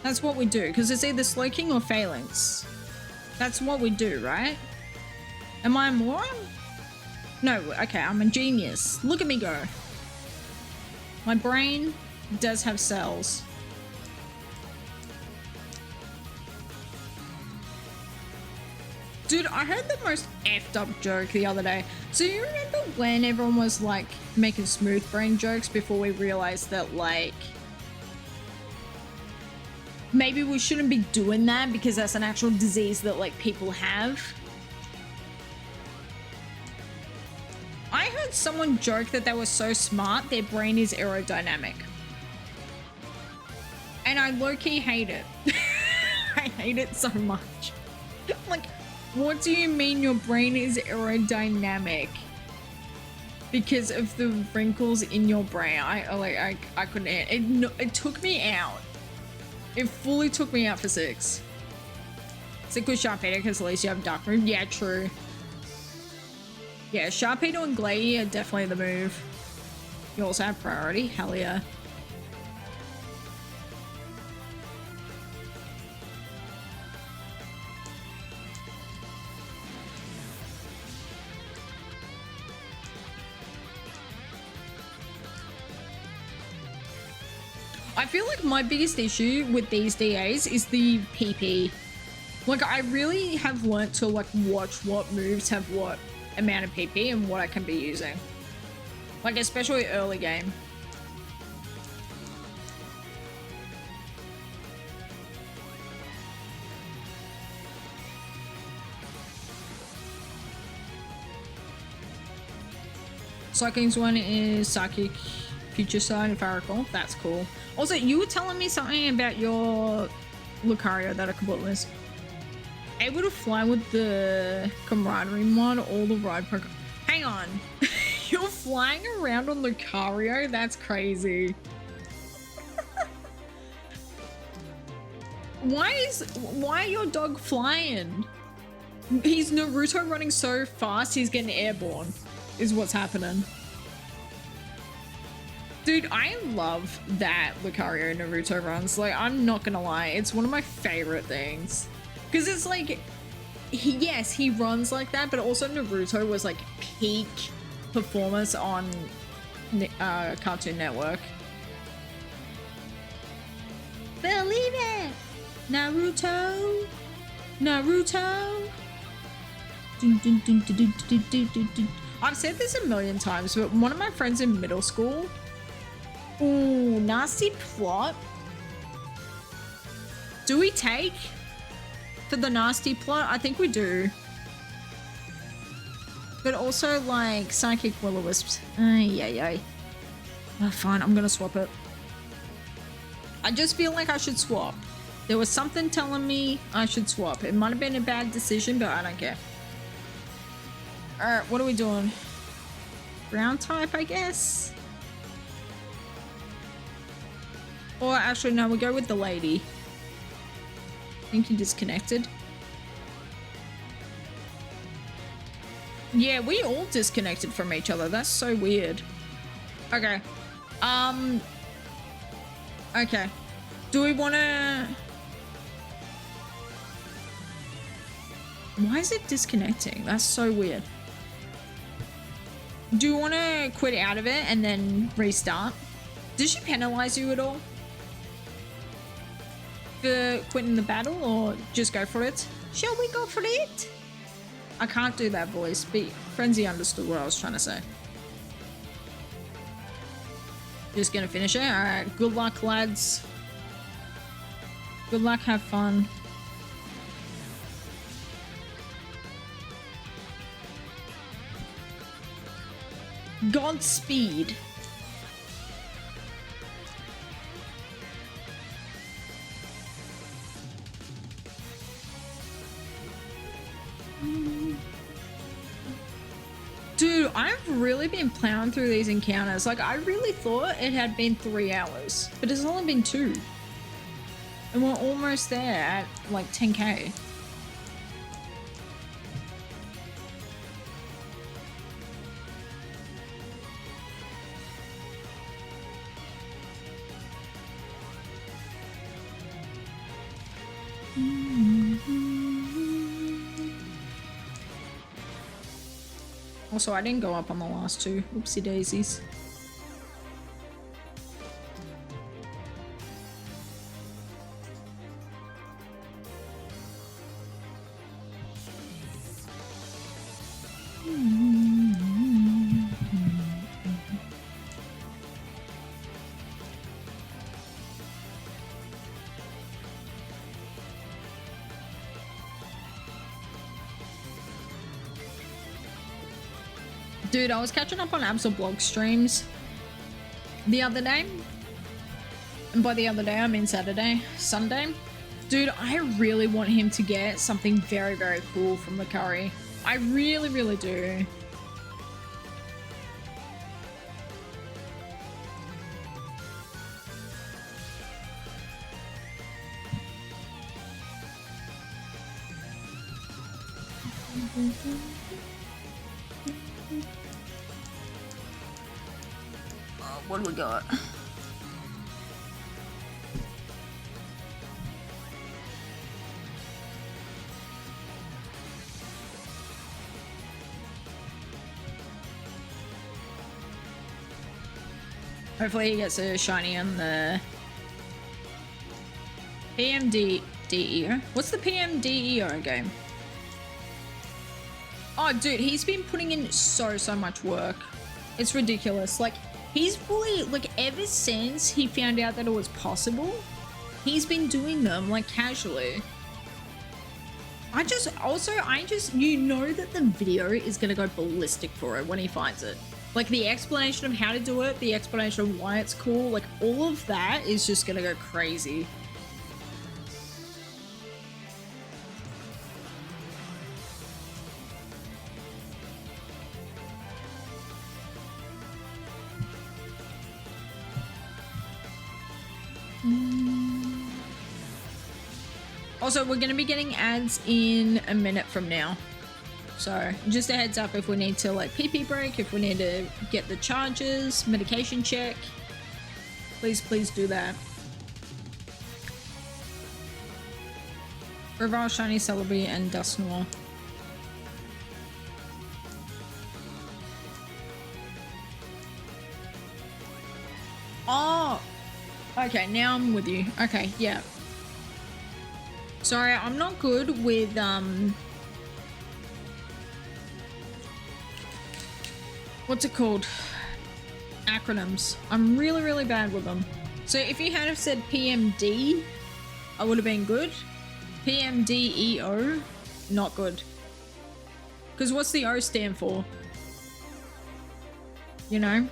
That's what we do, because it's either Slowking or Phalanx. That's what we do, right? Am I a moron? No, okay, I'm a genius. Look at me go. My brain does have cells. Dude, I heard the most effed up joke the other day. So you remember when everyone was like making smooth brain jokes before we realized that like maybe we shouldn't be doing that because that's an actual disease that like people have? I heard someone joke that they were so smart their brain is aerodynamic. And I low-key hate it. I hate it so much. Like, what do you mean your brain is aerodynamic? Because of the wrinkles in your brain. I couldn't. It took me out. It fully took me out for 6. Stick with Sharpedo because at least you have Dark Move. Yeah, true. Yeah, Sharpedo and Glady are definitely the move. You also have priority. Hell yeah. I feel like my biggest issue with these DAs is the PP. Like, I really have learnt to like watch what moves have what amount of PP and what I can be using. Like, especially early game. Psychic's one is Psychic Future Side, if I recall. That's cool. Also, you were telling me something about your Lucario that I completely missed. Able to fly with the camaraderie mod, all the ride program. Hang on. You're flying around on Lucario? That's crazy. Why your dog flying? He's Naruto running so fast he's getting airborne, is what's happening. Dude, I love that Lucario Naruto runs. Like, I'm not gonna lie, it's one of my favorite things. Because it's like, yes, he runs like that, but also Naruto was like peak performance on Cartoon Network. Believe it! Naruto! Naruto! I've said this a million times, but one of my friends in middle school, ooh, nasty plot. Do we take for the nasty plot? I think we do. But also like psychic will-o-wisps. Yeah. Oh, fine, I'm gonna swap it. I just feel like I should swap. There was something telling me I should swap. It might have been a bad decision, but I don't care. Alright, what are we doing? Brown type, I guess? Or actually, no, we go with the lady. I think he disconnected. Yeah, we all disconnected from each other. That's so weird. Okay. Okay. Do we want to... Why is it disconnecting? That's so weird. Do you want to quit out of it and then restart? Does she penalize you at all for quitting the battle, or just go for it? Shall we go for it? I can't do that voice, but Frenzy understood what I was trying to say. Just gonna finish it. All right, good luck, lads. Good luck, have fun. Godspeed. Dude, I've really been plowing through these encounters. Like, I really thought it had been 3 hours, but it's only been 2. And we're almost there at like 10k. Also, I didn't go up on the last 2. Oopsie daisies. Dude, I was catching up on Absol streams the other day. And by the other day, I mean Sunday. Dude, I really want him to get something very, very cool from the curry. I really, really do. What do we got? Hopefully he gets a shiny on the PMDEO. What's the PMDEO game? Oh, dude, he's been putting in so much work. It's ridiculous. Like, he's fully, like, ever since he found out that it was possible, he's been doing them, like, casually. You know that the video is gonna go ballistic for it when he finds it. Like, the explanation of how to do it, the explanation of why it's cool, like, all of that is just gonna go crazy. Also, we're going to be getting ads in a minute from now. So, just a heads up if we need to, like, pee break, if we need to get the charges, medication check. Please do that. Revile, Shiny, Celebi, and Dust Noir. Oh! Okay, now I'm with you. Okay, yeah. Sorry, I'm not good with, what's it called? Acronyms. I'm really, really bad with them. So if you had have said PMD, I would have been good. PMDEO, not good. Because what's the O stand for? You know?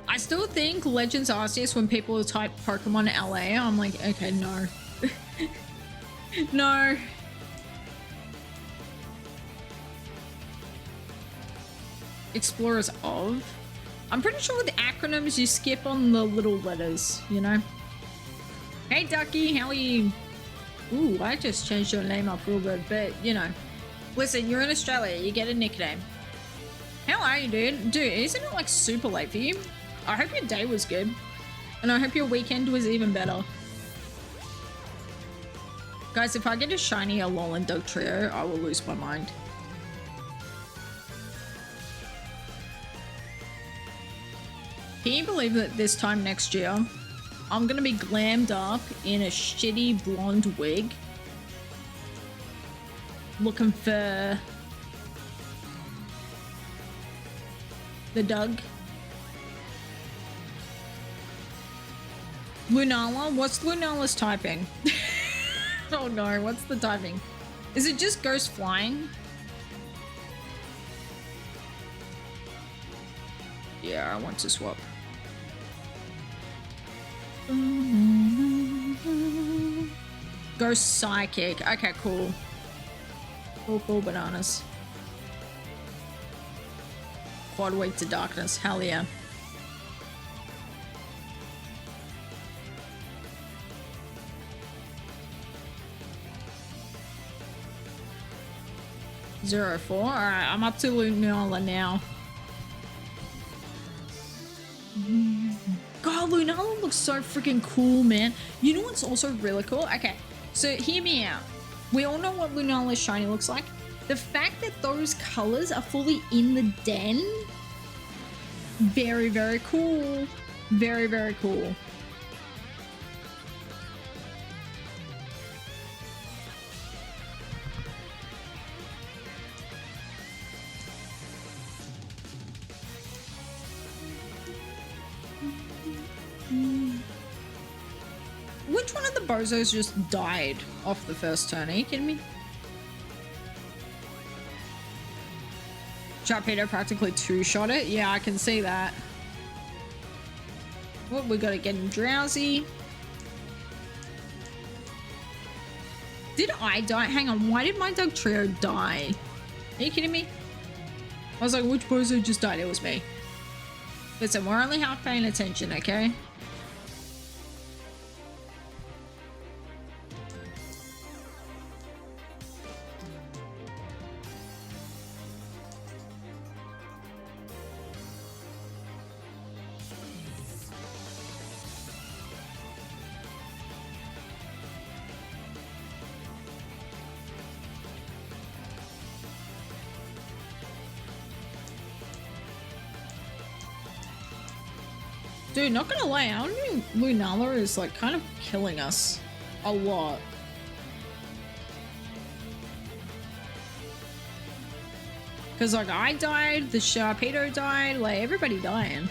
I still think Legends Arceus when people type Pokemon LA, I'm like, okay, no. No. Explorers of? I'm pretty sure with acronyms you skip on the little letters, you know? Hey Ducky, how are you? Ooh, I just changed your name up real good, but you know. Listen, you're in Australia, you get a nickname. How are you, dude? Dude, isn't it like super late for you? I hope your day was good. And I hope your weekend was even better. Guys, if I get a shiny Alolan Dugtrio, I will lose my mind. Can you believe that this time next year, I'm gonna be glammed up in a shitty blonde wig, looking for the Doug. Lunala? What's Lunala's typing? Oh no, what's the typing? Is it just ghost flying? Yeah, I want to swap. Ghost psychic. Okay, cool. Cool bananas. Quad weak to darkness. Hell yeah. Zero 04. Alright, I'm up to Lunala now. God, Lunala looks so freaking cool, man. You know what's also really cool? Okay, so hear me out. We all know what Lunala's shiny looks like. The fact that those colors are fully in the den, very, very cool. Very, very cool. Which one of the bozos just died off the first turn? Are you kidding me? Sharpedo practically two-shot it. Yeah, I can see that. Well, we gotta get him drowsy. Did I die? Hang on, why did my Dugtrio die? Are you kidding me? I was like, which bozo just died? It was me. Listen, we're only half paying attention, okay? Dude, not gonna lie, I think Lunala is like kind of killing us a lot. Cause like I died, the Sharpedo died, like everybody dying.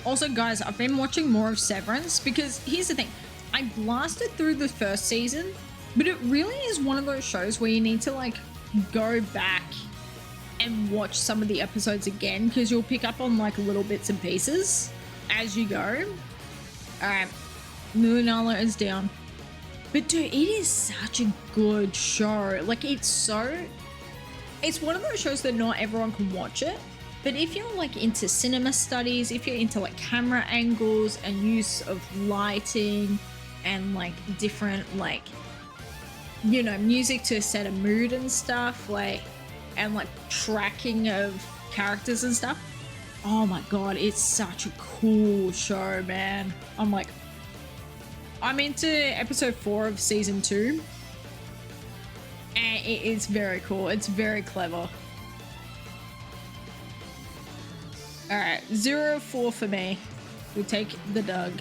Also, guys, I've been watching more of Severance because here's the thing. I blasted through the first season, but it really is one of those shows where you need to like go back and watch some of the episodes again because you'll pick up on like little bits and pieces as you go. Alright, Lunala is down. But dude, it is such a good show. Like it's one of those shows that not everyone can watch it. But if you're like into cinema studies, if you're into like camera angles and use of lighting and like different like, you know, music to set a mood and stuff, like, and like tracking of characters and stuff. Oh my God, it's such a cool show, man. I'm into episode 4 of season 2. And it is very cool. It's very clever. Alright, 0-4 for me. We'll take the Doug.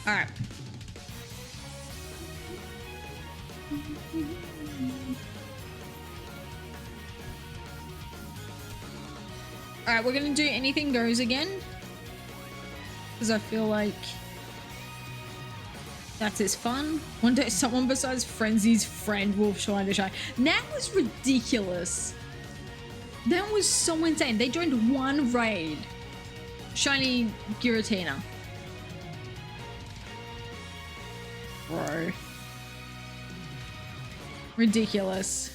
All right. All right, we're gonna do anything goes again because I feel like that's as fun. One day, someone besides Frenzy's friend will try to shine. That was ridiculous. That was so insane. They joined one raid. Shiny Giratina. Bro. Ridiculous.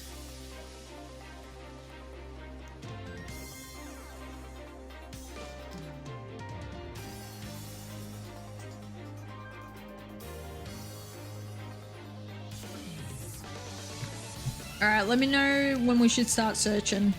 All right, let me know when we should start searching.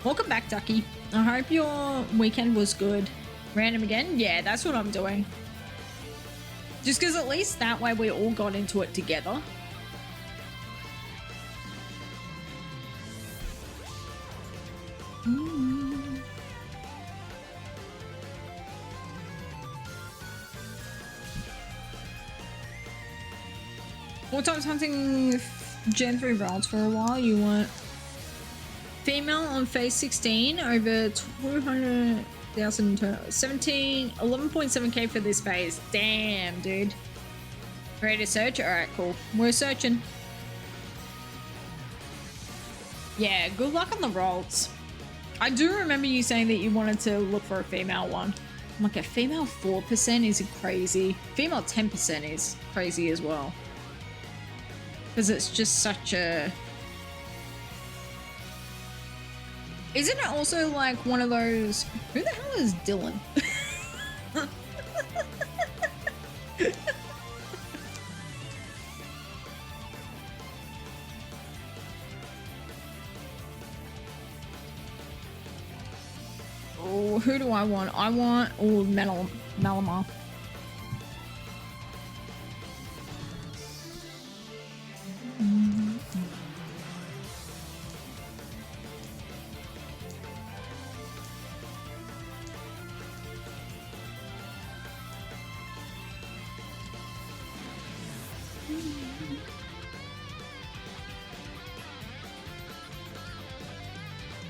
Welcome back, Ducky. I hope your weekend was good. Random again? Yeah, that's what I'm doing. Just because at least that way we all got into it together. What times hunting Gen 3 rounds for a while? You want female on phase 16 over 200,000 11.7k for this phase. Damn, dude. Ready to search? Alright, cool. We're searching. Yeah, good luck on the rolls. I do remember you saying that you wanted to look for a female one. I'm like, a female 4% is crazy. Female 10% is crazy as well. Because it's just such a... Isn't it also like one of those... Who the hell is Dylan? Oh, who do I want? I want... Oh, Malamar.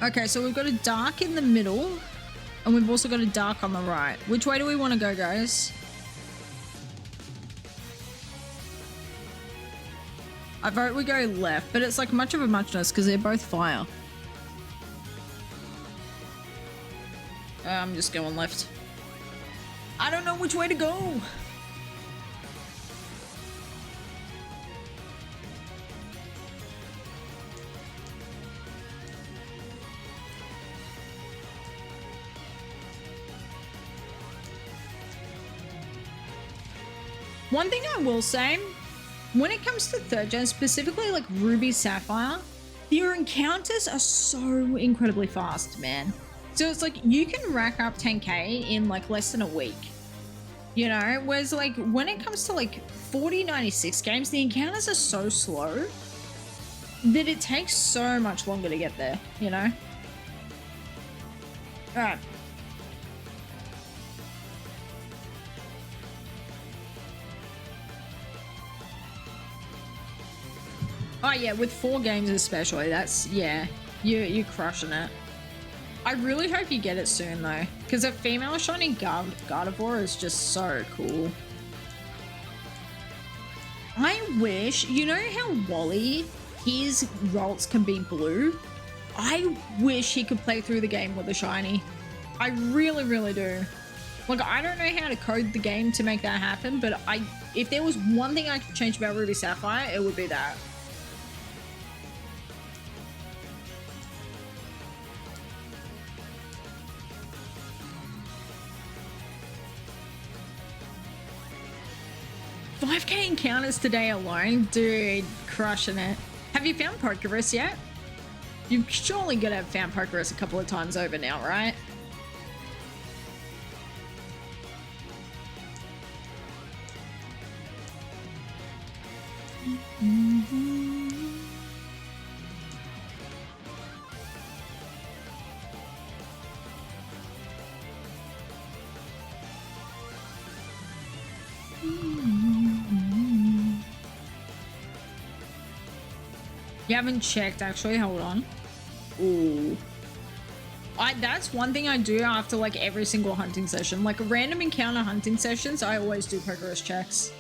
Okay, so we've got a dark in the middle, and we've also got a dark on the right. Which way do we want to go, guys? I vote we go left, but it's like much of a muchness because they're both fire. I'm just going left. I don't know which way to go. One thing I will say, when it comes to 3rd gen, specifically like Ruby Sapphire, your encounters are so incredibly fast, man. So it's like you can rack up 10k in like less than a week, you know? Whereas like when it comes to like 4096 games, the encounters are so slow that it takes so much longer to get there, you know? All right. Oh yeah, with 4 games especially, that's, yeah, you're crushing it. I really hope you get it soon though, because a female shiny Gardevoir is just so cool. I wish, you know how Wally, his Ralts can be blue? I wish he could play through the game with a shiny. I really, really do. Like, I don't know how to code the game to make that happen, but if there was one thing I could change about Ruby Sapphire, it would be that. $5k encounters today alone? Dude, crushing it. Have you found Pokerus yet? You've surely got to have found Pokerus a couple of times over now, right? You haven't checked, actually. Hold on. Ooh. That's one thing I do after like every single hunting session. Like random encounter hunting sessions, I always do progress checks.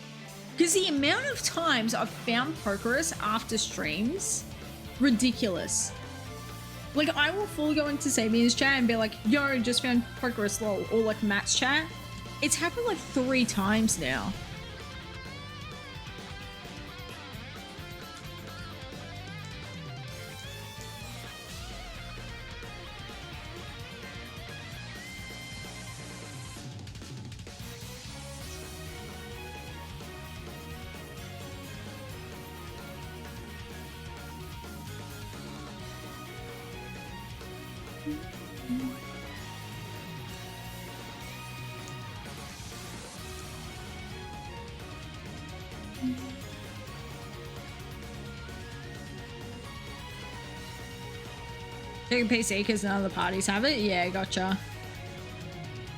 Because the amount of times I've found progress after streams, ridiculous. Like I will fully go into Sabian's chat and be like, yo, just found progress lol. Or like Matt's chat. It's happened like 3 times now. Take a PC because none of the parties have it? Yeah, gotcha.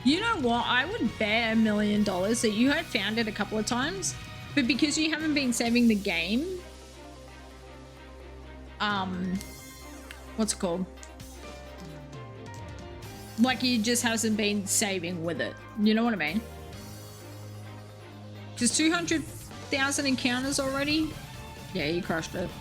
You know what? I would bet $1 million that you had found it a couple of times, but because you haven't been saving the game, what's it called? Like you just hasn't been saving with it. You know what I mean? Because 200,000 encounters already? Yeah, you crushed it.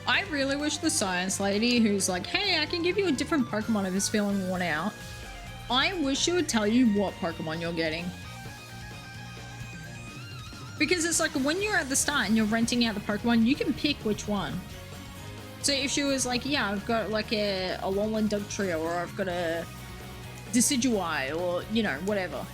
I really wish the science lady who's like, hey, I can give you a different Pokemon if it's feeling worn out. I wish she would tell you what Pokemon you're getting. Because it's like when you're at the start and you're renting out the Pokemon, you can pick which one. So if she was like, yeah, I've got like a Alolan Dugtrio, or I've got a Decidueye, or, you know, whatever.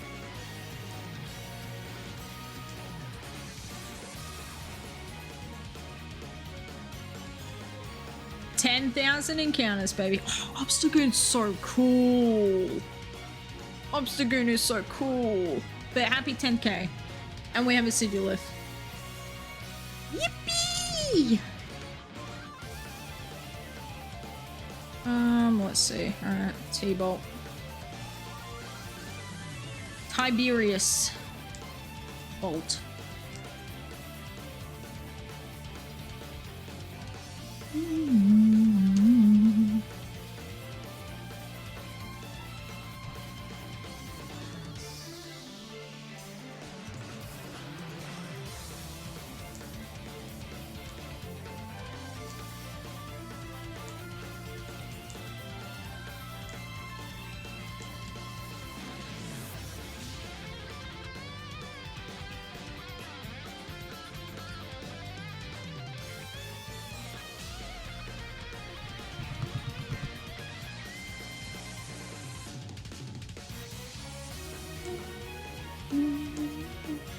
$10,000 encounters, baby. Oh, Obstagoon's so cool. Obstagoon is so cool. But happy 10K. And we have a SIGILYPH. Yippee! Let's see. Alright, T-Bolt. Tiberius. Bolt.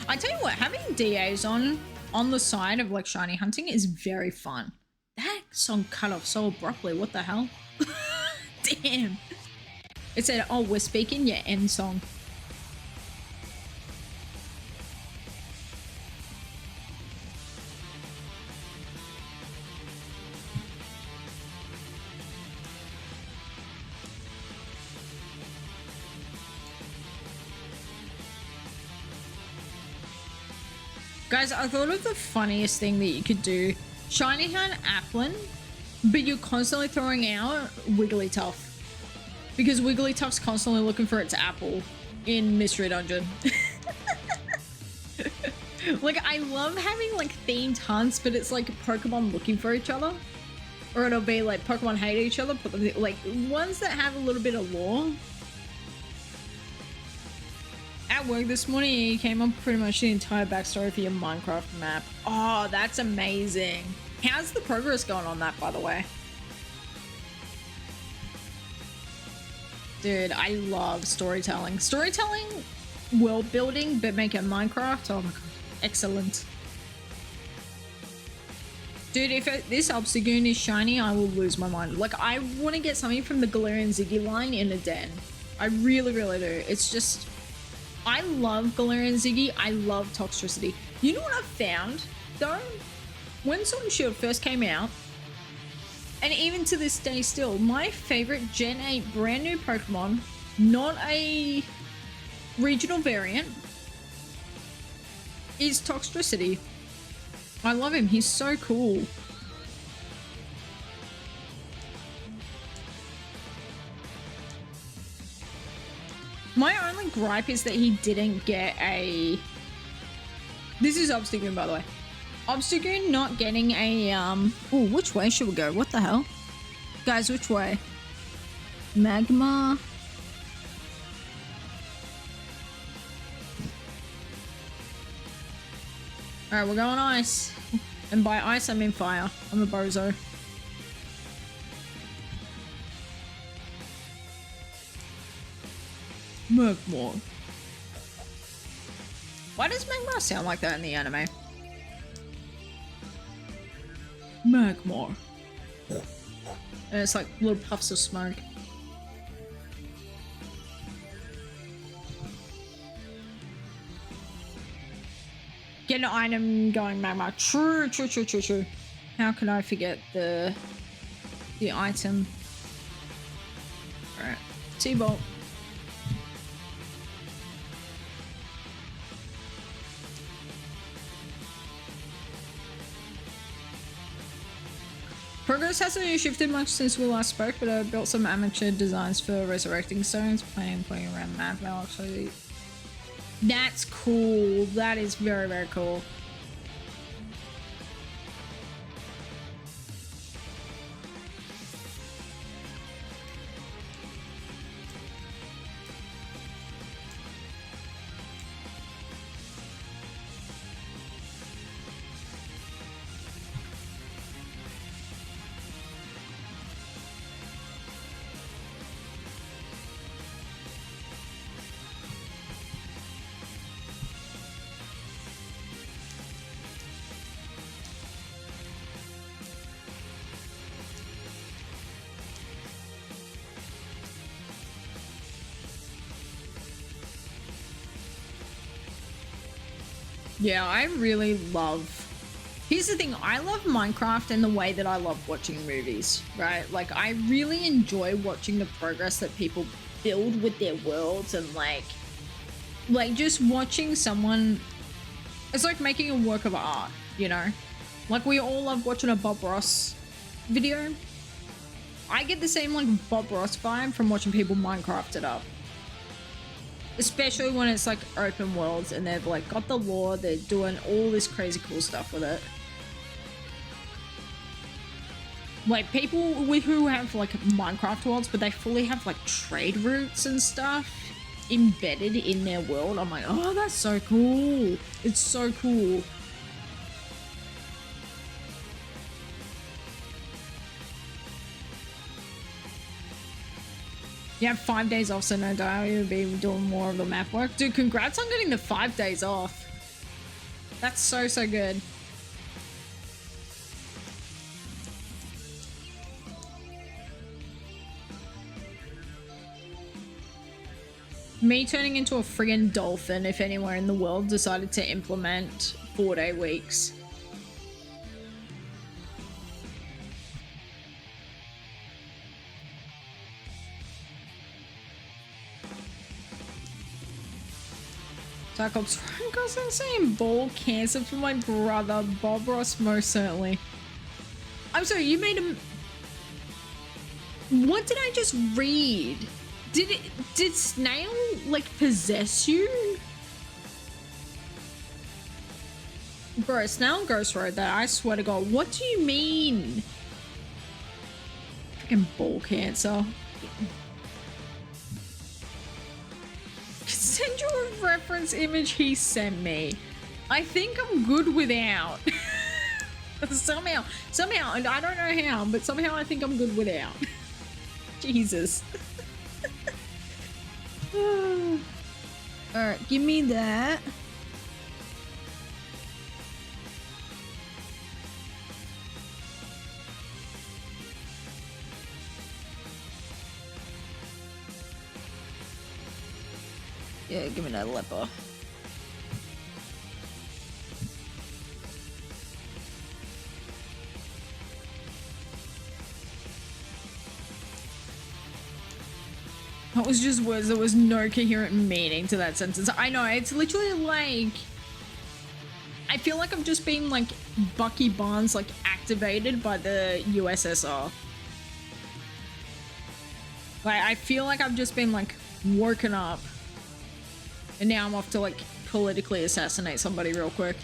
I tell you what, having DAs on the side of like shiny hunting is very fun. That song cut off so abruptly. What the hell? Damn. It said, oh, we're speaking your end song. Guys, I thought of the funniest thing that you could do. Shiny hunt Applin, but you're constantly throwing out Wigglytuff. Because Wigglytuff's constantly looking for its apple in Mystery Dungeon. Like, I love having, like, themed hunts, but it's like Pokemon looking for each other. Or it'll be, like, Pokemon hate each other, but, like, ones that have a little bit of lore. At work this morning, you came up pretty much the entire backstory for your Minecraft map. Oh, that's amazing. How's the progress going on that, by the way? Dude, I love storytelling. Storytelling, world building, but make it Minecraft. Oh my god, excellent. Dude, if this Obstagoon is shiny, I will lose my mind. Like, I want to get something from the Galarian Ziggy line in a den. I really, really do. It's just... I love Galarian Ziggy. I love Toxtricity. You know what I've found, though? When Sword and Shield first came out, and even to this day still, my favorite Gen 8 brand new Pokemon, not a regional variant, is Toxtricity. I love him. He's so cool. My only gripe is that he didn't get a... This is Obstagoon, by the way. Obstagoon not getting a... Oh, which way should we go? What the hell? Guys, which way? Magma... Alright, we're going ice. And by ice, I mean fire. I'm a bozo. Magma. Why does Magma sound like that in the anime? Magma. And it's like little puffs of smoke. Get an item going, Magma. True, true, true, true, true. How could I forget the item? Alright. T-Bolt. Progress hasn't really shifted much since we last spoke, but I built some amateur designs for resurrecting stones, playing around the map now, actually. That's cool. That is very, very cool. Yeah, I really love... Here's the thing, I love Minecraft in the way that I love watching movies, right? Like, I really enjoy watching the progress that people build with their worlds and like just watching someone... It's like making a work of art, you know? Like, we all love watching a Bob Ross video. I get the same, like, Bob Ross vibe from watching people Minecraft it up. Especially when it's like open worlds and they've like got the lore, they're doing all this crazy cool stuff with it. Like people who have like Minecraft worlds, but they fully have like trade routes and stuff embedded in their world. I'm like, oh, that's so cool. It's so cool. You have 5 days off, so no doubt you'll be doing more of the map work. Dude, congrats on getting the 5 days off. That's so, so good. Me turning into a friggin' dolphin if anywhere in the world decided to implement 4-day weeks. Cyclops goes insane. Ball cancer for my brother. Bob Ross, most certainly. I'm sorry, you made him... What did I just read? Did Snail, like, possess you? Bro, Snail Ghost wrote that, I swear to God. What do you mean? Freaking ball cancer. Send you a reference image he sent me. I think I'm good without. somehow, and I don't know how, but somehow I think I'm good without. Jesus. Alright, give me that. Yeah, give me that leper. That was just words. There was no coherent meaning to that sentence. I know, it's literally like... I feel like I've just been like Bucky Barnes like activated by the USSR. Like I feel like I've just been like woken up and now I'm off to like politically assassinate somebody real quick.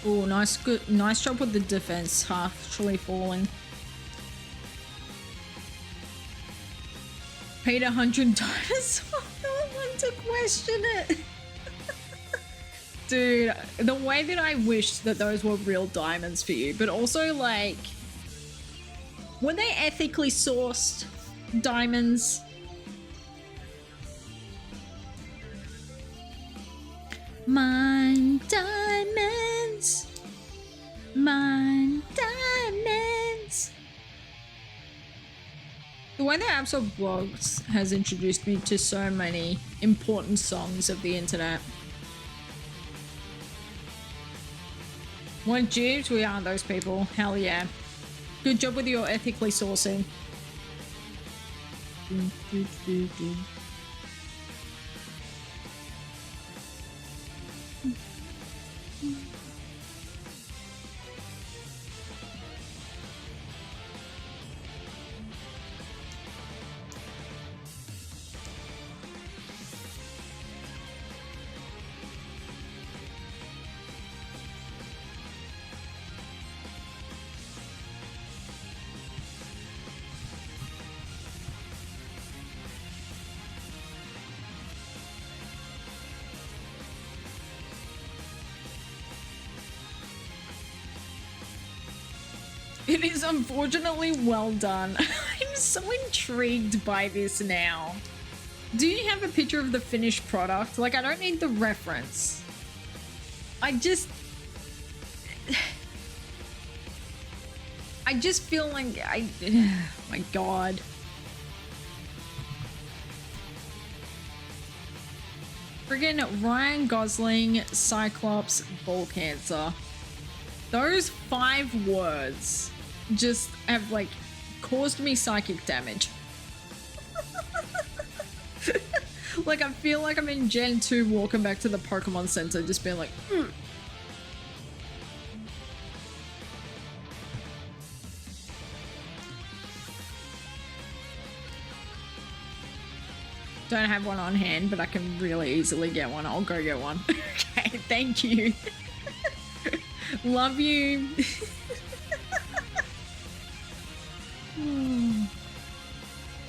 Oh, nice job with the defense actually falling. Paid $100 for no one to question it. Dude, the way that I wished that those were real diamonds for you, but also like, were they ethically sourced diamonds? Mine diamonds. Mine diamonds. The way that Absol Blogs has introduced me to so many important songs of the internet. What dupes? We are those people. Hell yeah. Good job with your ethically sourcing. It is unfortunately well done. I'm so intrigued by this now. Do you have a picture of the finished product? Like, I don't need the reference. I just feel like oh my god. Friggin' Ryan Gosling, Cyclops, ball cancer. Those 5 words just have like caused me psychic damage. Like I feel like I'm in Gen 2 walking back to the Pokemon Center just being like, Don't have one on hand, but I can really easily get one. I'll go get one. Okay, thank you. Love you.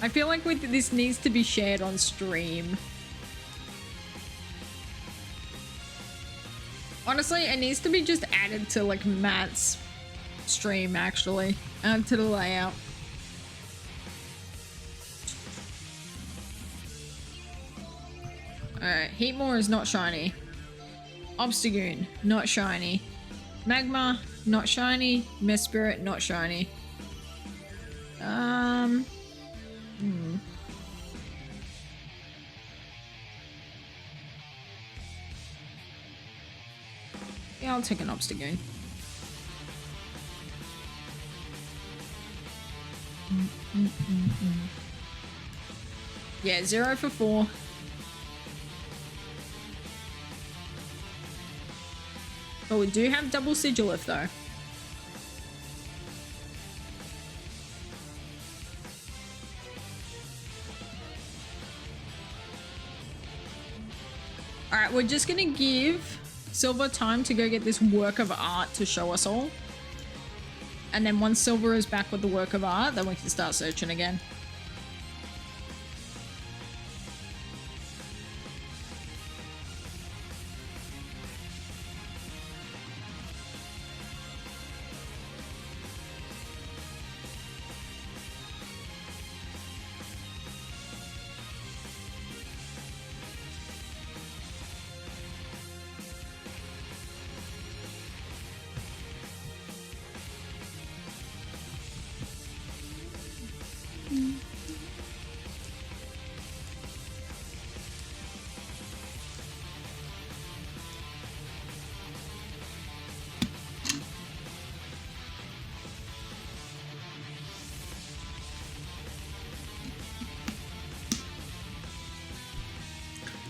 I feel like this needs to be shared on stream. Honestly, it needs to be just added to like Matt's stream actually. Add to the layout. Alright, Heatmore is not shiny. Obstagoon, not shiny. Magma, not shiny. Mesprit, not shiny. Yeah, I'll take an Obstagoon. Yeah, 0 for 4. But we do have double SIGILYPH though. Alright, we're just gonna give Silver time to go get this work of art to show us all. And then once Silver is back with the work of art, then we can start searching again.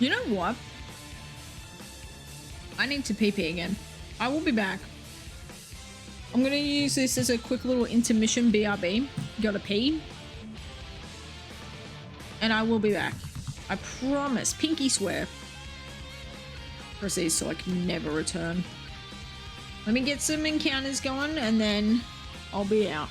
You know what? I need to pee again. I will be back. I'm gonna use this as a quick little intermission BRB. Gotta pee. And I will be back. I promise. Pinky swear. Proceeds to like never return. Let me get some encounters going and then I'll be out.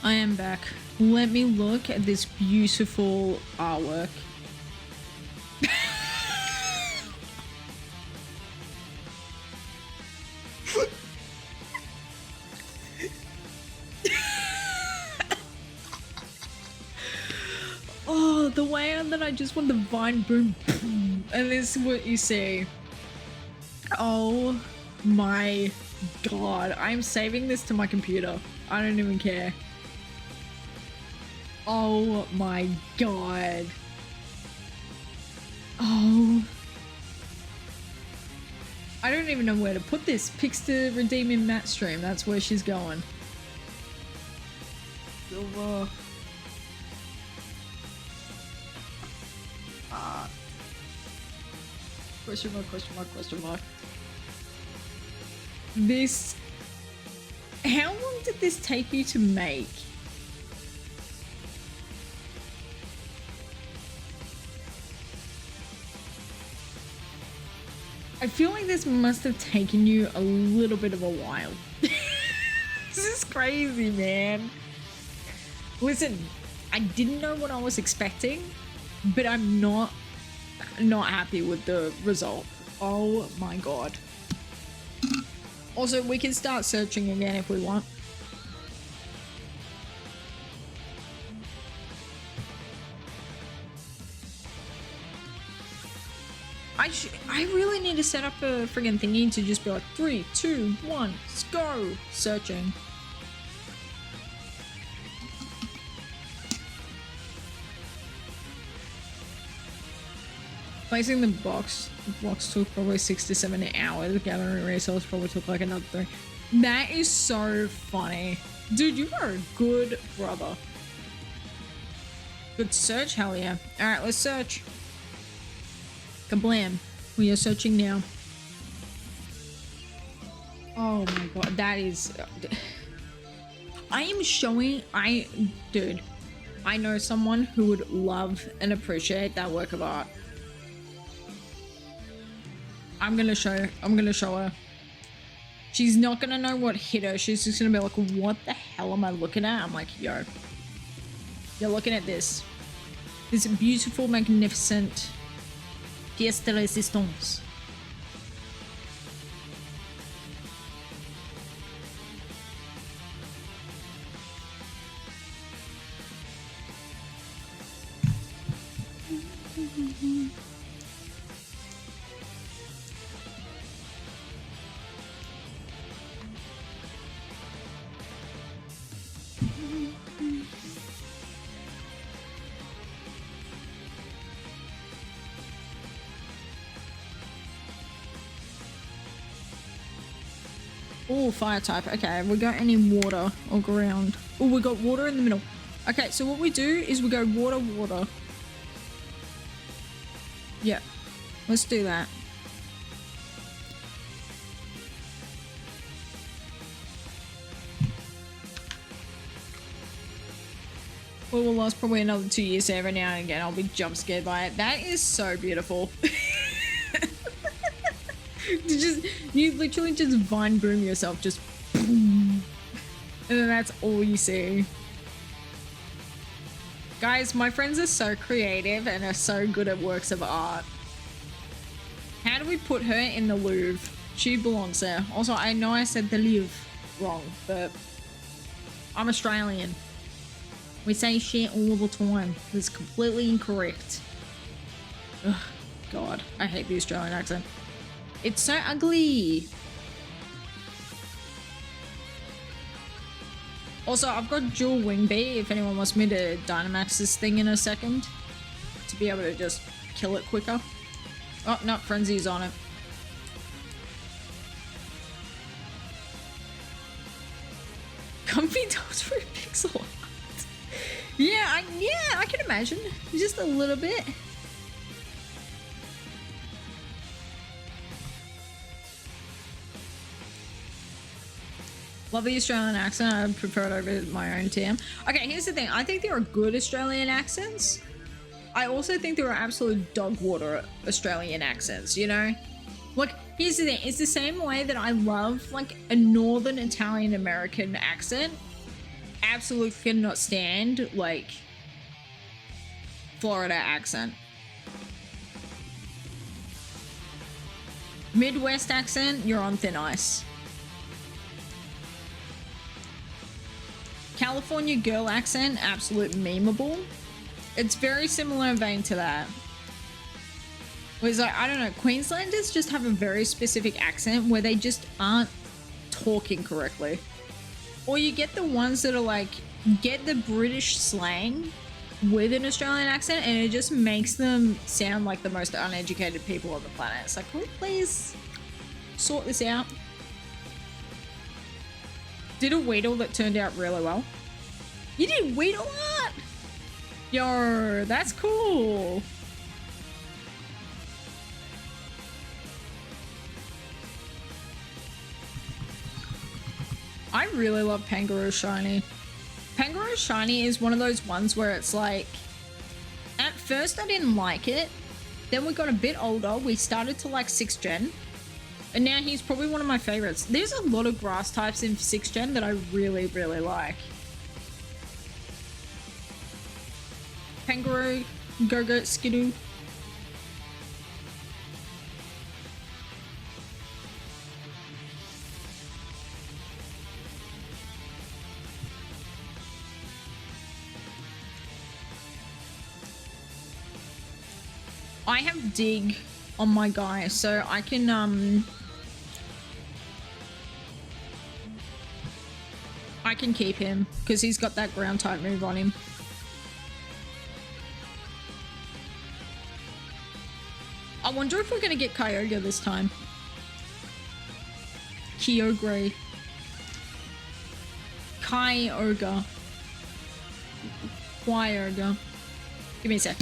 I am back. Let me look at this beautiful artwork. Oh, the way that I just want the vine boom, boom, and this is what you see. Oh my god, I'm saving this to my computer. I don't even care. Oh my god. Oh. I don't even know where to put this. Picks to redeem in Matt stream. That's where she's going. Silver. Question mark, question mark, question mark. This... How long did this take you to make? I feel like this must have taken you a little bit of a while. This is crazy, man. Listen, I didn't know what I was expecting, but I'm not happy with the result. Oh my god. Also, we can start searching again if we want. I really need to set up a friggin' thingy to just be like 3, 2, 1, let's go! Searching. Placing the box took probably 6 to 7 hours. Gathering resource probably took like another 3. That is so funny. Dude, you are a good brother. Good search, hell yeah. Alright, let's search. Kablam. We are searching now. Oh my god, that is... I am showing... Dude, I know someone who would love and appreciate that work of art. I'm gonna show her. She's not gonna know what hit her. She's just gonna be like, what the hell am I looking at? I'm like, yo, you're looking at this beautiful, magnificent pièce de résistance. Oh, fire type. Okay, we got any water or ground? Oh, we got water in the middle. Okay, so what we do is we go water, water. Yeah, let's do that. Well, we'll last probably another 2 years every now and again. I'll be jump scared by it. That is so beautiful. You literally just vine boom yourself, just boom, and then that's all you see. Guys, my friends are so creative and are so good at works of art. How do we put her in the Louvre? She belongs there. Also, I know I said the Louvre wrong, but I'm Australian. We say shit all the time. It's completely incorrect. Ugh, God, I hate the Australian accent. It's so ugly. Also, I've got dual wing B if anyone wants me to Dynamax this thing in a second to be able to just kill it quicker. Oh, no, Frenzy's on it. Comfy dolls for pixel art. Yeah, I can imagine. Just a little bit. Love the Australian accent. I prefer it over my own TM. Okay, here's the thing. I think there are good Australian accents. I also think there are absolute dog water Australian accents, you know? Like, here's the thing. It's the same way that I love, like, a Northern Italian American accent. Absolutely cannot stand, like, Florida accent. Midwest accent, you're on thin ice. California girl accent, absolute memeable. It's very similar in vein to that. Whereas, like, I don't know, Queenslanders just have a very specific accent where they just aren't talking correctly. Or you get the ones that are like, get the British slang with an Australian accent and it just makes them sound like the most uneducated people on the planet. It's like, can we please sort this out? Did a Weedle that turned out really well. You did Weedle art? Yo, that's cool. I really love Pangaroo Shiny. Pangaroo Shiny is one of those ones where it's like, at first I didn't like it. Then we got a bit older. We started to like 6th gen. And now he's probably one of my favorites. There's a lot of grass types in 6th gen that I really, really like. Kangaroo, Go-Go, Skidoo. I have dig on my guy, so I can keep him because he's got that ground type move on him. I wonder if we're gonna get Kyogre this time. Kyogre. Kyogre. Kyogre. Give me a sec.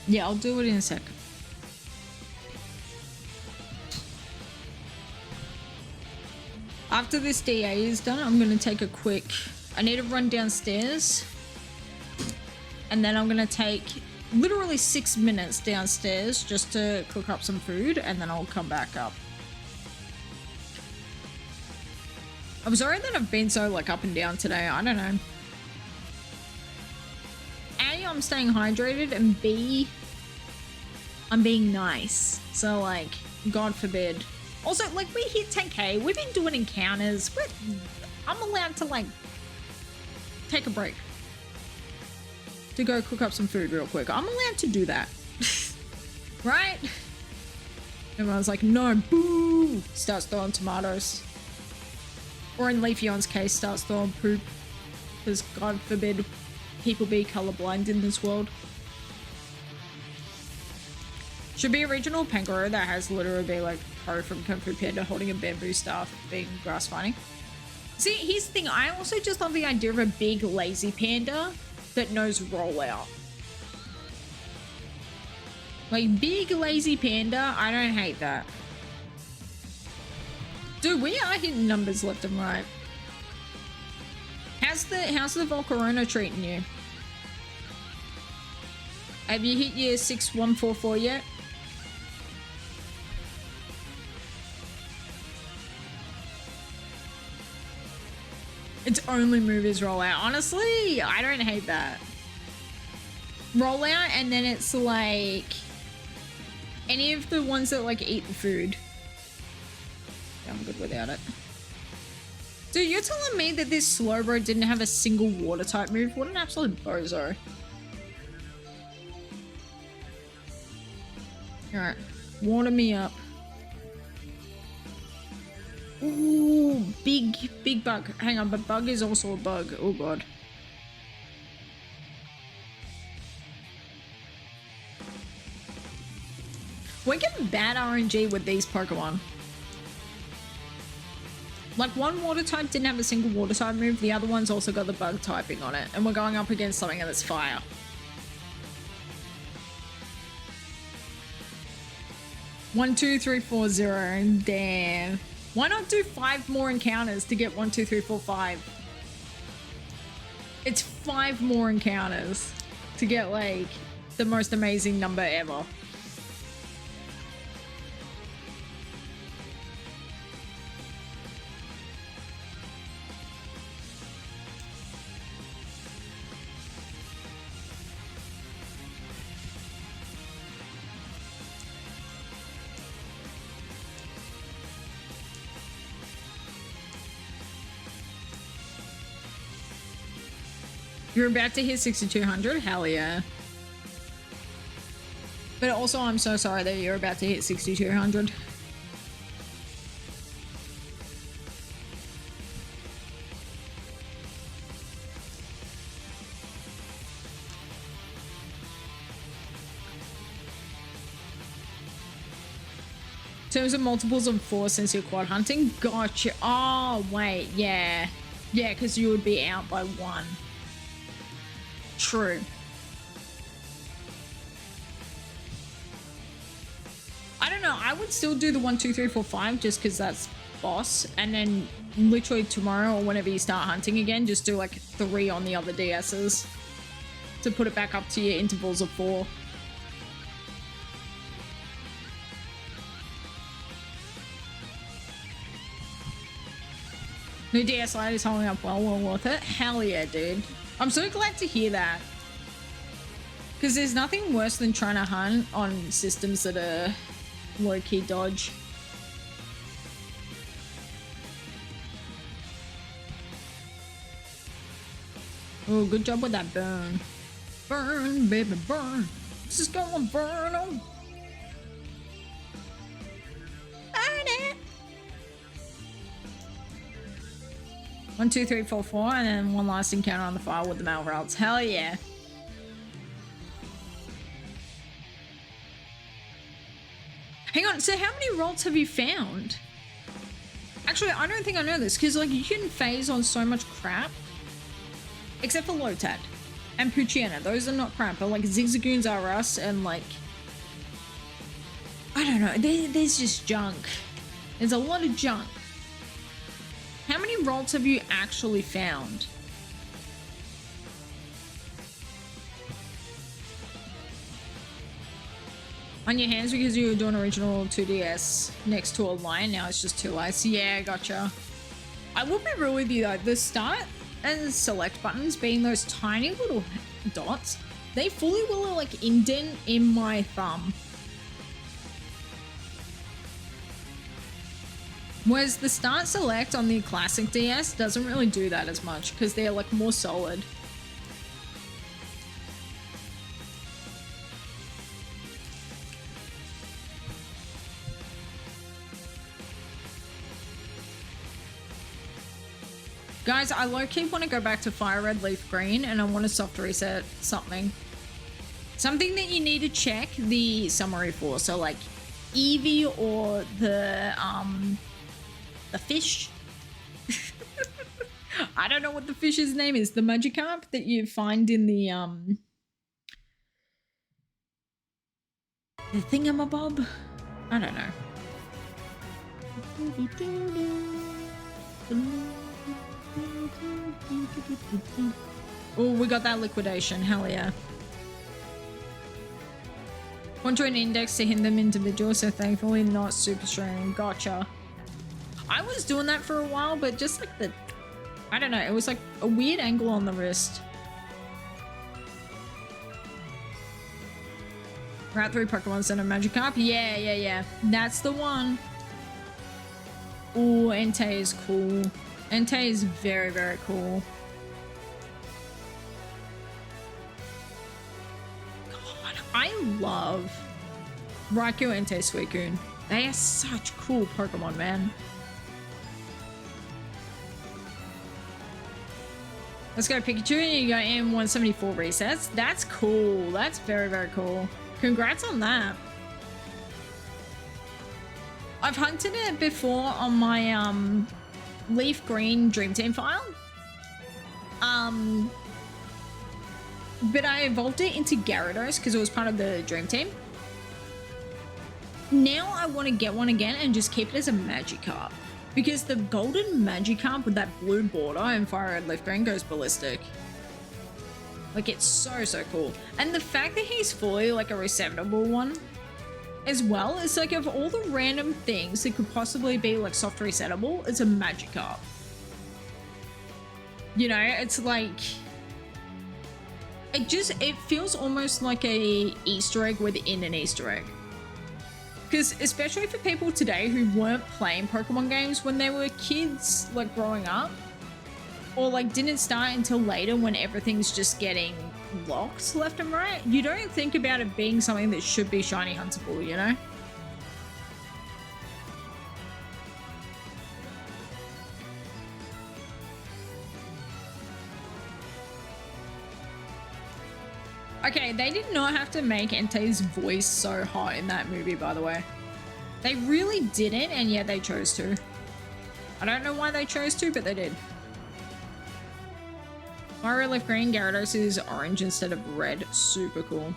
Yeah, I'll do it in a sec. After this DA is done, I'm going to take a quick... I need to run downstairs. And then I'm going to take literally 6 minutes downstairs just to cook up some food. And then I'll come back up. I'm sorry that I've been so like up and down today. I don't know. A, I'm staying hydrated, and B, I'm being nice. So like, God forbid. Also, like, we hit 10k. We've been doing encounters. I'm allowed to like take a break to go cook up some food real quick. I'm allowed to do that. Right? Everyone's like, no, boo! Starts throwing tomatoes. Or in Leafeon's case, starts throwing poop. Because God forbid people be colorblind in this world. Should be original Kangaroo that has literally be like Pro from Kung Fu Panda holding a bamboo staff being grass fighting. See, here's the thing. I also just love the idea of a big lazy panda that knows rollout. Like, big lazy panda, I don't hate that. Dude, we are hitting numbers left and right. How's the Volcarona treating you? Have you hit your 6144 yet? Its only move is rollout. Honestly, I don't hate that. Rollout, and then it's like any of the ones that like eat the food. Yeah, I'm good without it. Dude, you're telling me that this Slowbro didn't have a single water type move? What an absolute bozo. Alright, water me up. Ooh, big bug. Hang on, but bug is also a bug. Oh god. We're getting bad RNG with these Pokemon. Like, one water type didn't have a single water type move, the other one's also got the bug typing on it, and we're going up against something that's fire. One, 2, 3, 4, 0. Damn. Why not do 5 more encounters to get 1, 2, 3, 4, 5? It's 5 more encounters to get like the most amazing number ever. You're about to hit 6,200? Hell yeah. But also, I'm so sorry that you're about to hit 6,200. In terms of multiples of 4 since you're quad hunting? Gotcha. Oh, wait. Yeah. Yeah, because you would be out by 1. True. I don't know. I would still do the 1, 2, 3, 4, 5 just because that's boss. And then literally tomorrow or whenever you start hunting again, just do like 3 on the other DSs to put it back up to your intervals of 4. New DS Lite is holding up well worth it. Hell yeah, dude. I'm so glad to hear that. Because there's nothing worse than trying to hunt on systems that are low-key dodge. Oh, good job with that burn. Burn, baby, burn. This is gonna burn them. Burn it. 1, 2, 3, 4, 4, and then one last encounter on the fire with the male routes. Hell yeah. Hang on, so how many routes have you found? Actually, I don't think I know this, because like you can phase on so much crap. Except for Lotad and Puchiana. Those are not crap, but like Zigzagoons are us and like... I don't know, there's just junk. There's a lot of junk. How many rolls have you actually found? On your hands because you were doing original 2DS next to a line, now it's just 2 lights. Yeah, gotcha. I will be real with you though, the start and select buttons being those tiny little dots, they fully will like indent in my thumb. Whereas the start select on the classic DS doesn't really do that as much because they're like more solid. Guys, I low-key want to go back to Fire Red Leaf Green and I want to soft reset something. Something that you need to check the summary for. So like Eevee or the fish. I don't know what the fish's name is. The Magikarp that you find in the thingamabob? I don't know. Oh, we got that liquidation. Hell yeah. Want to an index to hit them individual, so thankfully not super strong. Gotcha. I was doing that for a while, but just like the... I don't know. It was like a weird angle on the wrist. Route 3 Pokemon Center Magikarp. Yeah. That's the one. Oh, Entei is cool. Entei is very, very cool. God, I love Raikou, Entei, Suicune. They are such cool Pokemon, man. Let's go Pikachu, and you got M174 resets. That's cool. That's very, very cool. Congrats on that. I've hunted it before on my Leaf Green Dream Team file. But I evolved it into Gyarados because it was part of the Dream Team. Now I want to get one again and just keep it as a Magikarp. Because the golden Magikarp with that blue border in Fire Red Leaf Green goes ballistic. Like, it's so, so cool. And the fact that he's fully like a receptable one as well, is like of all the random things that could possibly be like soft resettable, it's a Magikarp. You know, it's like... It feels almost like a Easter egg within an Easter egg. Because especially for people today who weren't playing Pokemon games when they were kids, like growing up, or like didn't start until later when everything's just getting locked left and right. You don't think about it being something that should be shiny huntable, you know? Okay, they did not have to make Entei's voice so hot in that movie, by the way. They really didn't, and yet they chose to. I don't know why they chose to, but they did. Mario left green, Gyarados is orange instead of red. Super cool.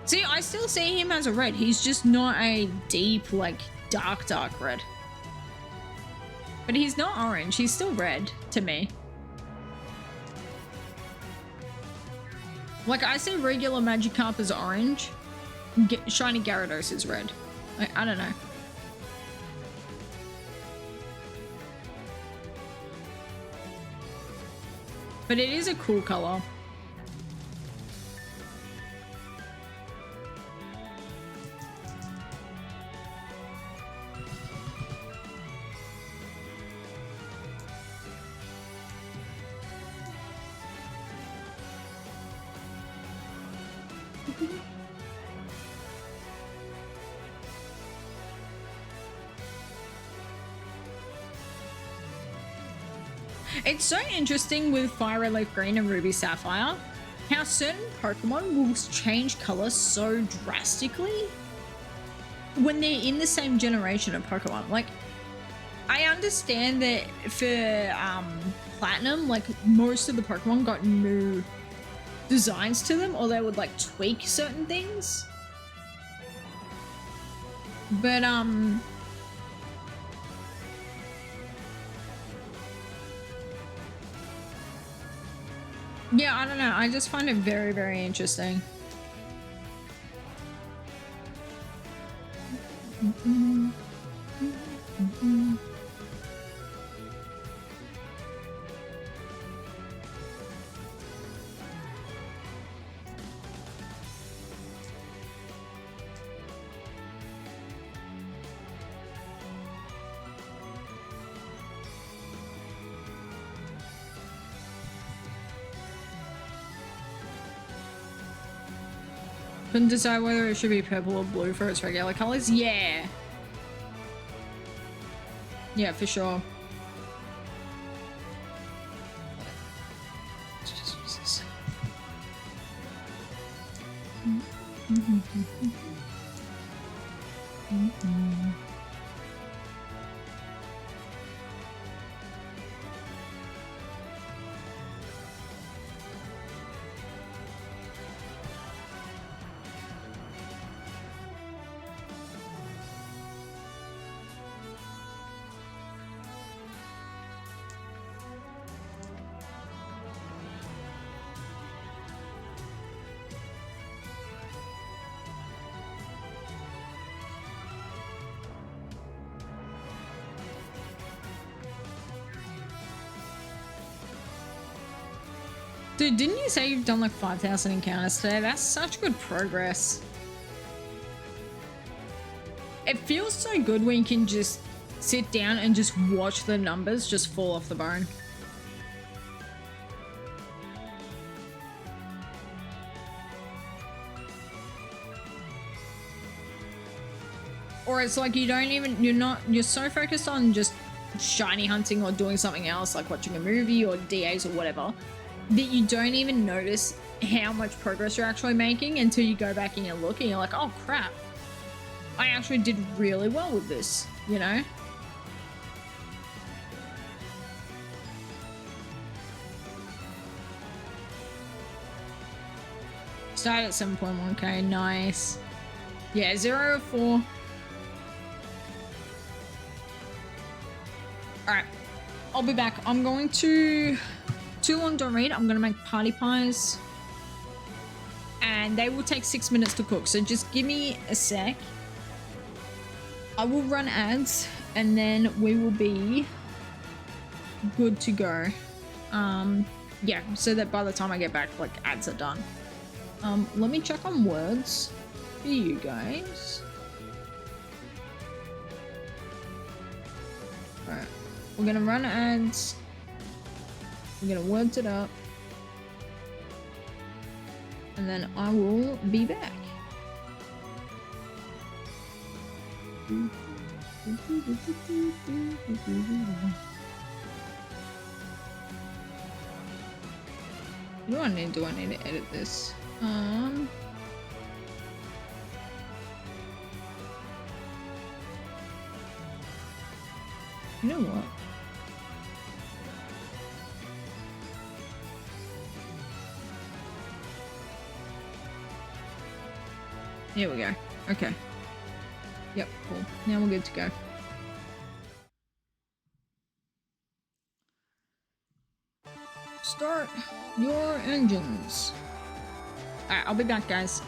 See, I still see him as a red. He's just not a deep, like, dark red. But he's not orange. He's still red to me. Like, I see regular Magikarp as orange. Shiny Gyarados is red. Like, I don't know. But it is a cool color. It's so interesting with Fire Leaf Green and Ruby Sapphire how certain Pokemon will change color so drastically when they're in the same generation of Pokemon. Like, I understand that for Platinum, like, most of the Pokemon got new designs to them, or they would like tweak certain things. But yeah, I don't know. I just find it very, very interesting. Couldn't decide whether it should be purple or blue for its regular colors. Yeah. Yeah, for sure. Dude, didn't you say you've done like 5,000 encounters today? That's such good progress. It feels so good when you can just sit down and just watch the numbers just fall off the bone. Or it's like you don't even, you're so focused on just shiny hunting or doing something else like watching a movie or DAs or whatever, that you don't even notice how much progress you're actually making until you go back and you look and you're like, oh crap, I actually did really well with this, you know? Started at 7.1k, nice. Yeah, 0 of 4. Alright, I'll be back. I'm going to... Too long don't read. I'm gonna make party pies and they will take 6 minutes to cook, so just give me a sec. I will run ads and then we will be good to go. Yeah, so that by the time I get back, like, ads are done. Let me check on words for you guys. We're gonna run ads. We're gonna words it up. And then I will be back. What do I need? Do I need to edit this? You know what? Here we go. Okay. Yep, cool. Now we're good to go. Start your engines. Alright, I'll be back, guys.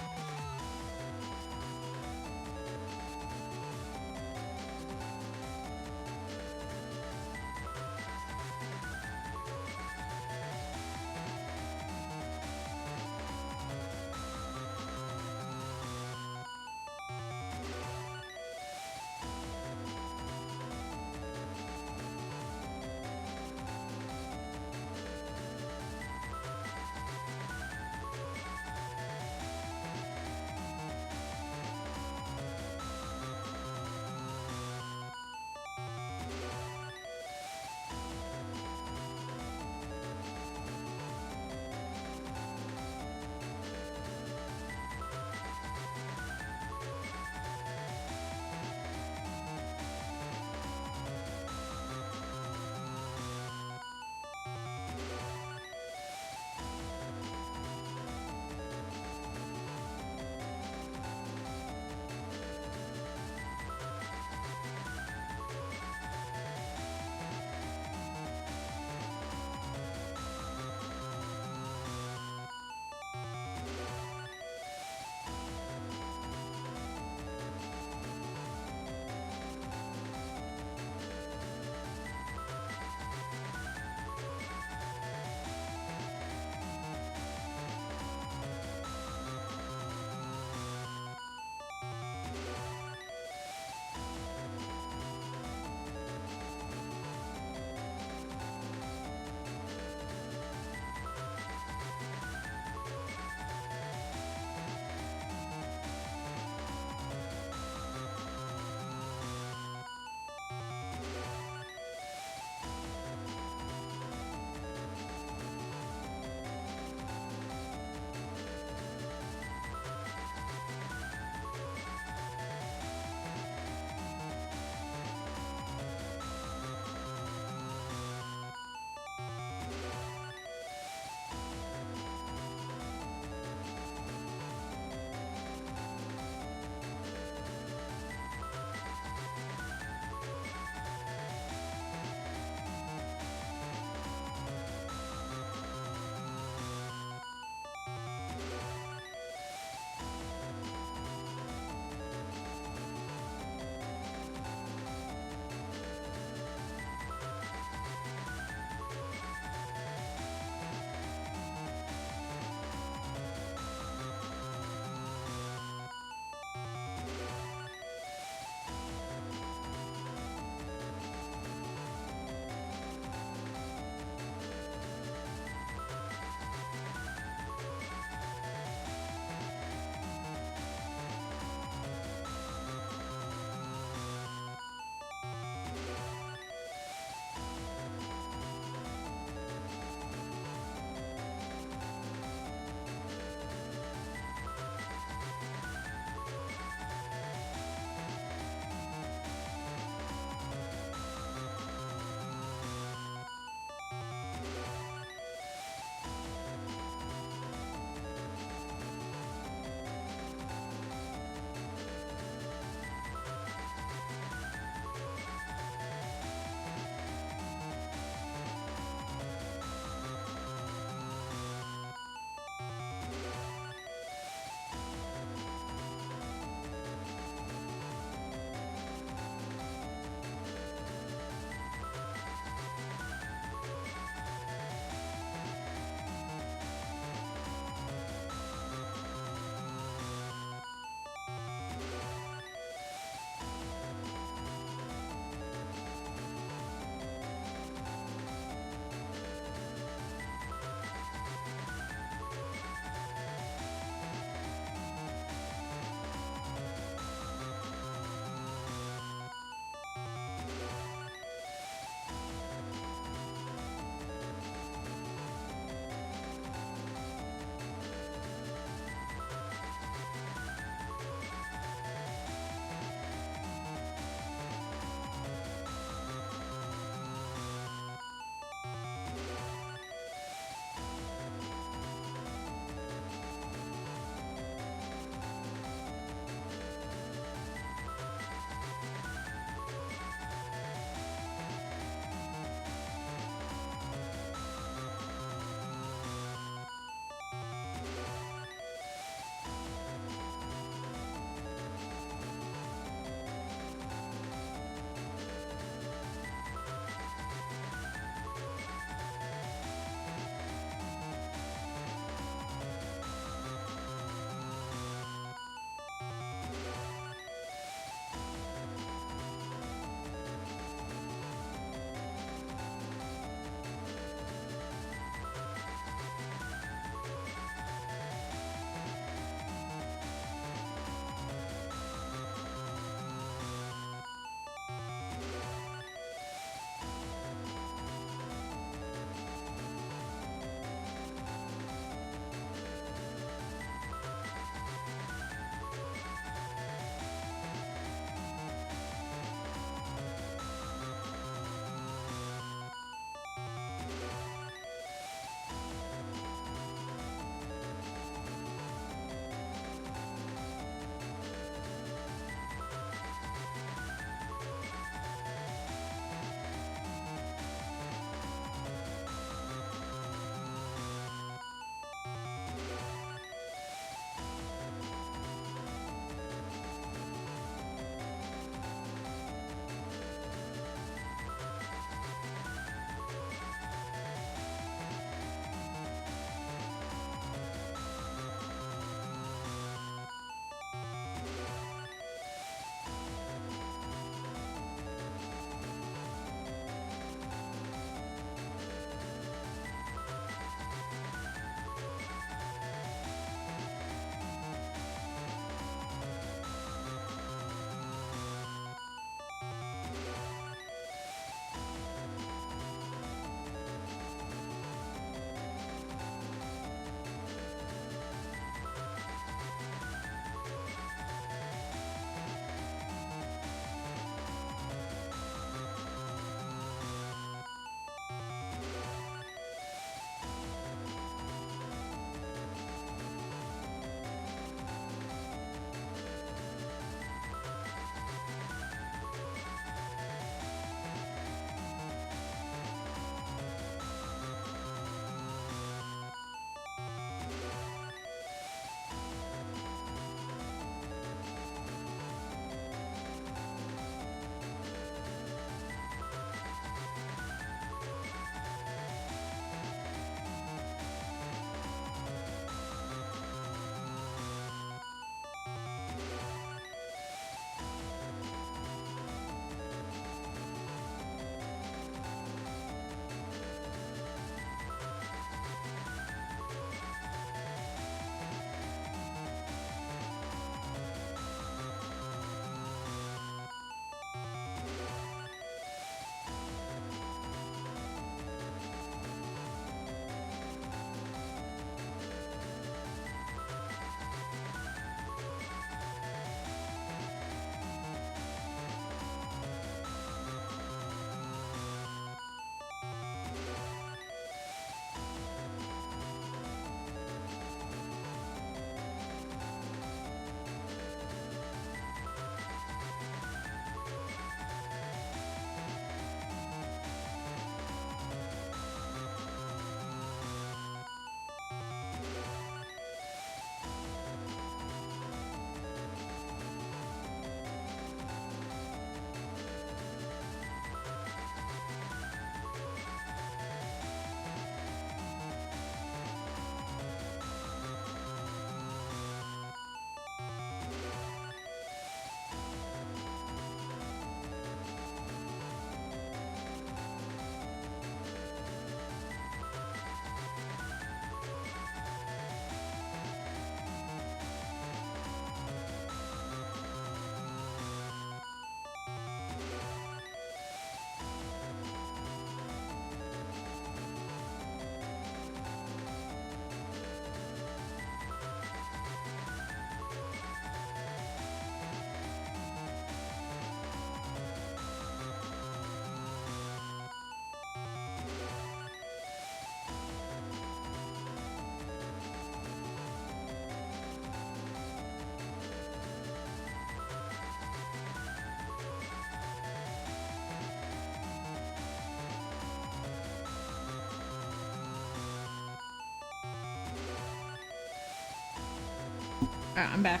Alright, I'm back.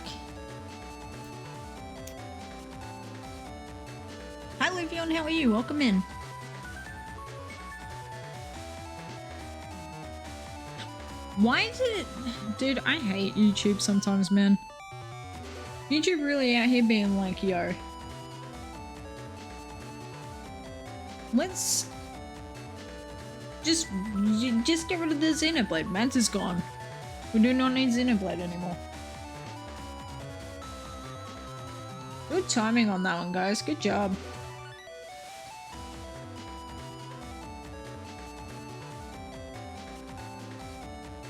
Hi, Luvion, how are you? Welcome in. Why is it... Dude, I hate YouTube sometimes, man. YouTube really out here being like, yo. Let's... Just get rid of the Xenoblade. Mads is gone. We do not need Xenoblade anymore. Good timing on that one, guys. Good job.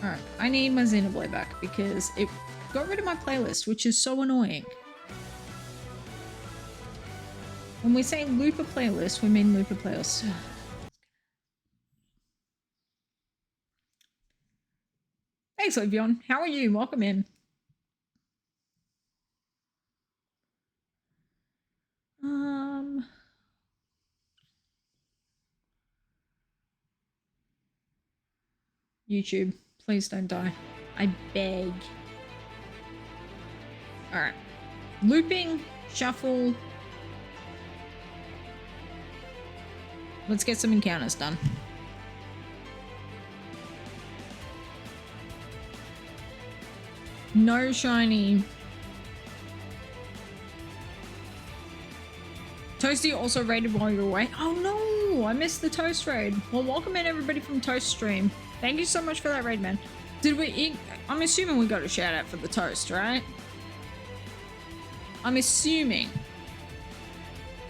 Alright, I need my Xenoblade back because it got rid of my playlist, which is so annoying. When we say loop a playlist, we mean loop a playlist. Thanks, Levion. How are you? Welcome in. YouTube, please don't die. I beg. Alright. Looping, shuffle. Let's get some encounters done. No shiny. Toasty also raided while you were away. Oh no, I missed the Toast raid. Well, welcome in everybody from Toast stream. Thank you so much for that raid, man. Did we... I'm assuming we got a shout out for the Toast, right? I'm assuming.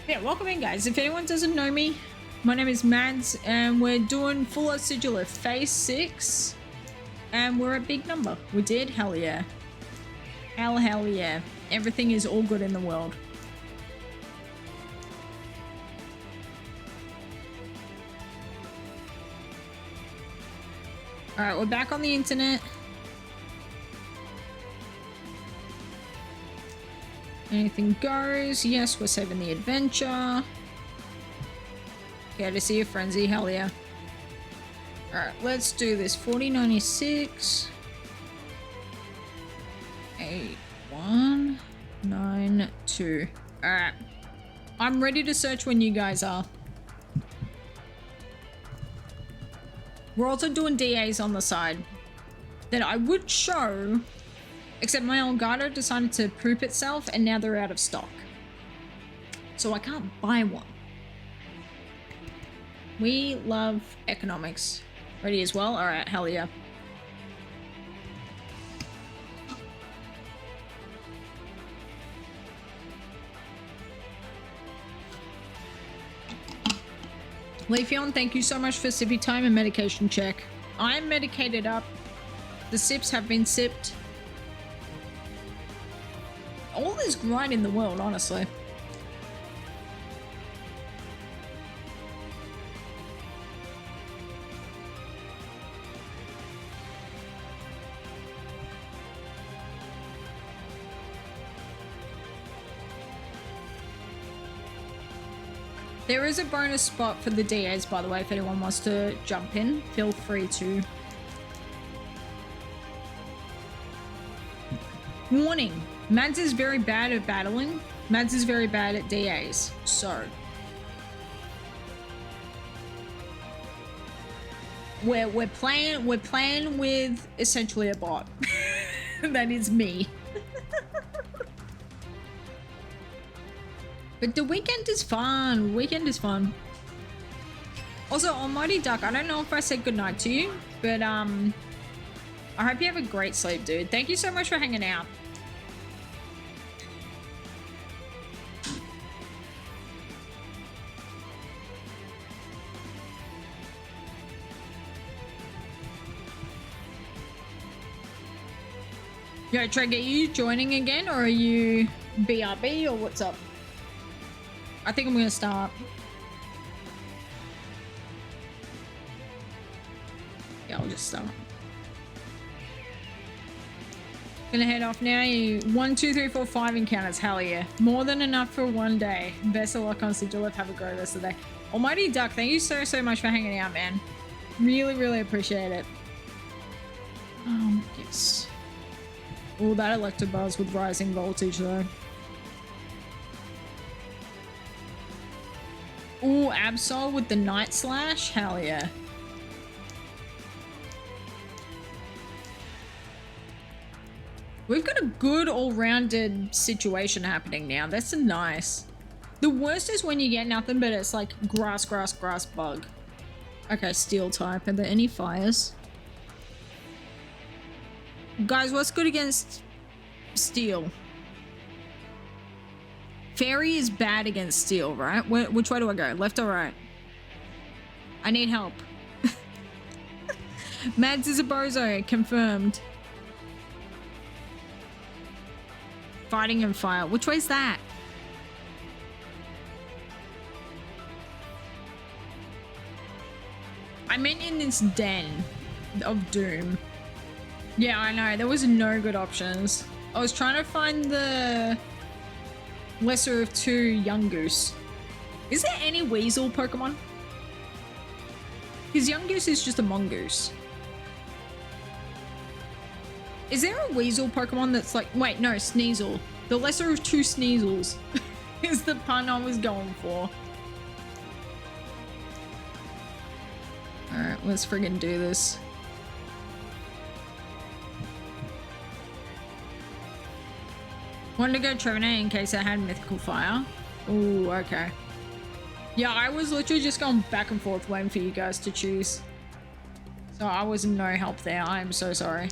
Yeah, welcome in, guys. If anyone doesn't know me, my name is Mads, and we're doing full art SIGILYPH phase 6. And we're at big number. We did? Hell yeah. Hell yeah. Everything is all good in the world. Alright, we're back on the internet. Anything goes. Yes, we're saving the adventure. Okay, to see a frenzy. Hell yeah. Alright, let's do this. 4096. 8192. Alright. I'm ready to search when you guys are. We're also doing DAs on the side that I would show, except my Elgato decided to poop itself and now they're out of stock. So I can't buy one. We love economics. Ready as well? Alright, hell yeah. Leafeon, thank you so much for sippy time and medication check. I'm medicated up. The sips have been sipped. All is right in the world, honestly. There is a bonus spot for the DAs, by the way, if anyone wants to jump in, feel free to. Warning, Mads is very bad at battling. Mads is very bad at DAs, so. We're playing with essentially a bot. That is me. But the weekend is fun. Weekend is fun. Also, Almighty Duck, I don't know if I said goodnight to you, but I hope you have a great sleep, dude. Thank you so much for hanging out. Yo, Treg, are you joining again, or are you BRB, or what's up? I think I'm gonna start. Yeah, I'll just start. Gonna head off now. 1, 2, 3, 4, 5 encounters. Hell yeah. More than enough for one day. Best of luck on SIGILYPH. Have a great rest of the day. Almighty Duck, thank you so much for hanging out, man. Really appreciate it. Yes. Oh, that Electabuzz with rising voltage though. Oh, Absol with the Night Slash. Hell yeah. We've got a good all-rounded situation happening now. That's nice. The worst is when you get nothing, but it's like grass, grass, grass, bug. Okay, steel type. Are there any fires? Guys, what's good against steel? Fairy is bad against steel, right? Which way do I go? Left or right? I need help. Mads is a bozo. Confirmed. Fighting and fire. Which way's that? I meant in this den of doom. Yeah, I know. There was no good options. I was trying to find the lesser of two young goose. Is there any weasel Pokemon? Because young goose is just a mongoose. Is there a weasel Pokemon that's like... Wait, no, Sneasel. The lesser of two Sneasels is the pun I was going for. Alright, let's friggin' do this. Wanted to go Trevenant in case I had Mythical Fire. Ooh, okay. Yeah, I was literally just going back and forth waiting for you guys to choose. So I was no help there. I am so sorry.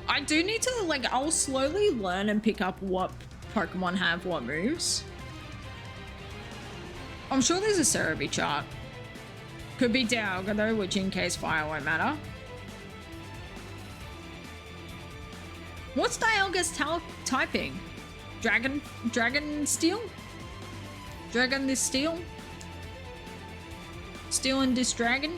I do need to, like, I'll slowly learn and pick up what Pokemon have what moves. I'm sure there's a Cerebi chart. Could be Dialga though, which in case fire won't matter. What's Dialga's typing? Dragon Steel? Dragon this Steel? Steel and this Dragon?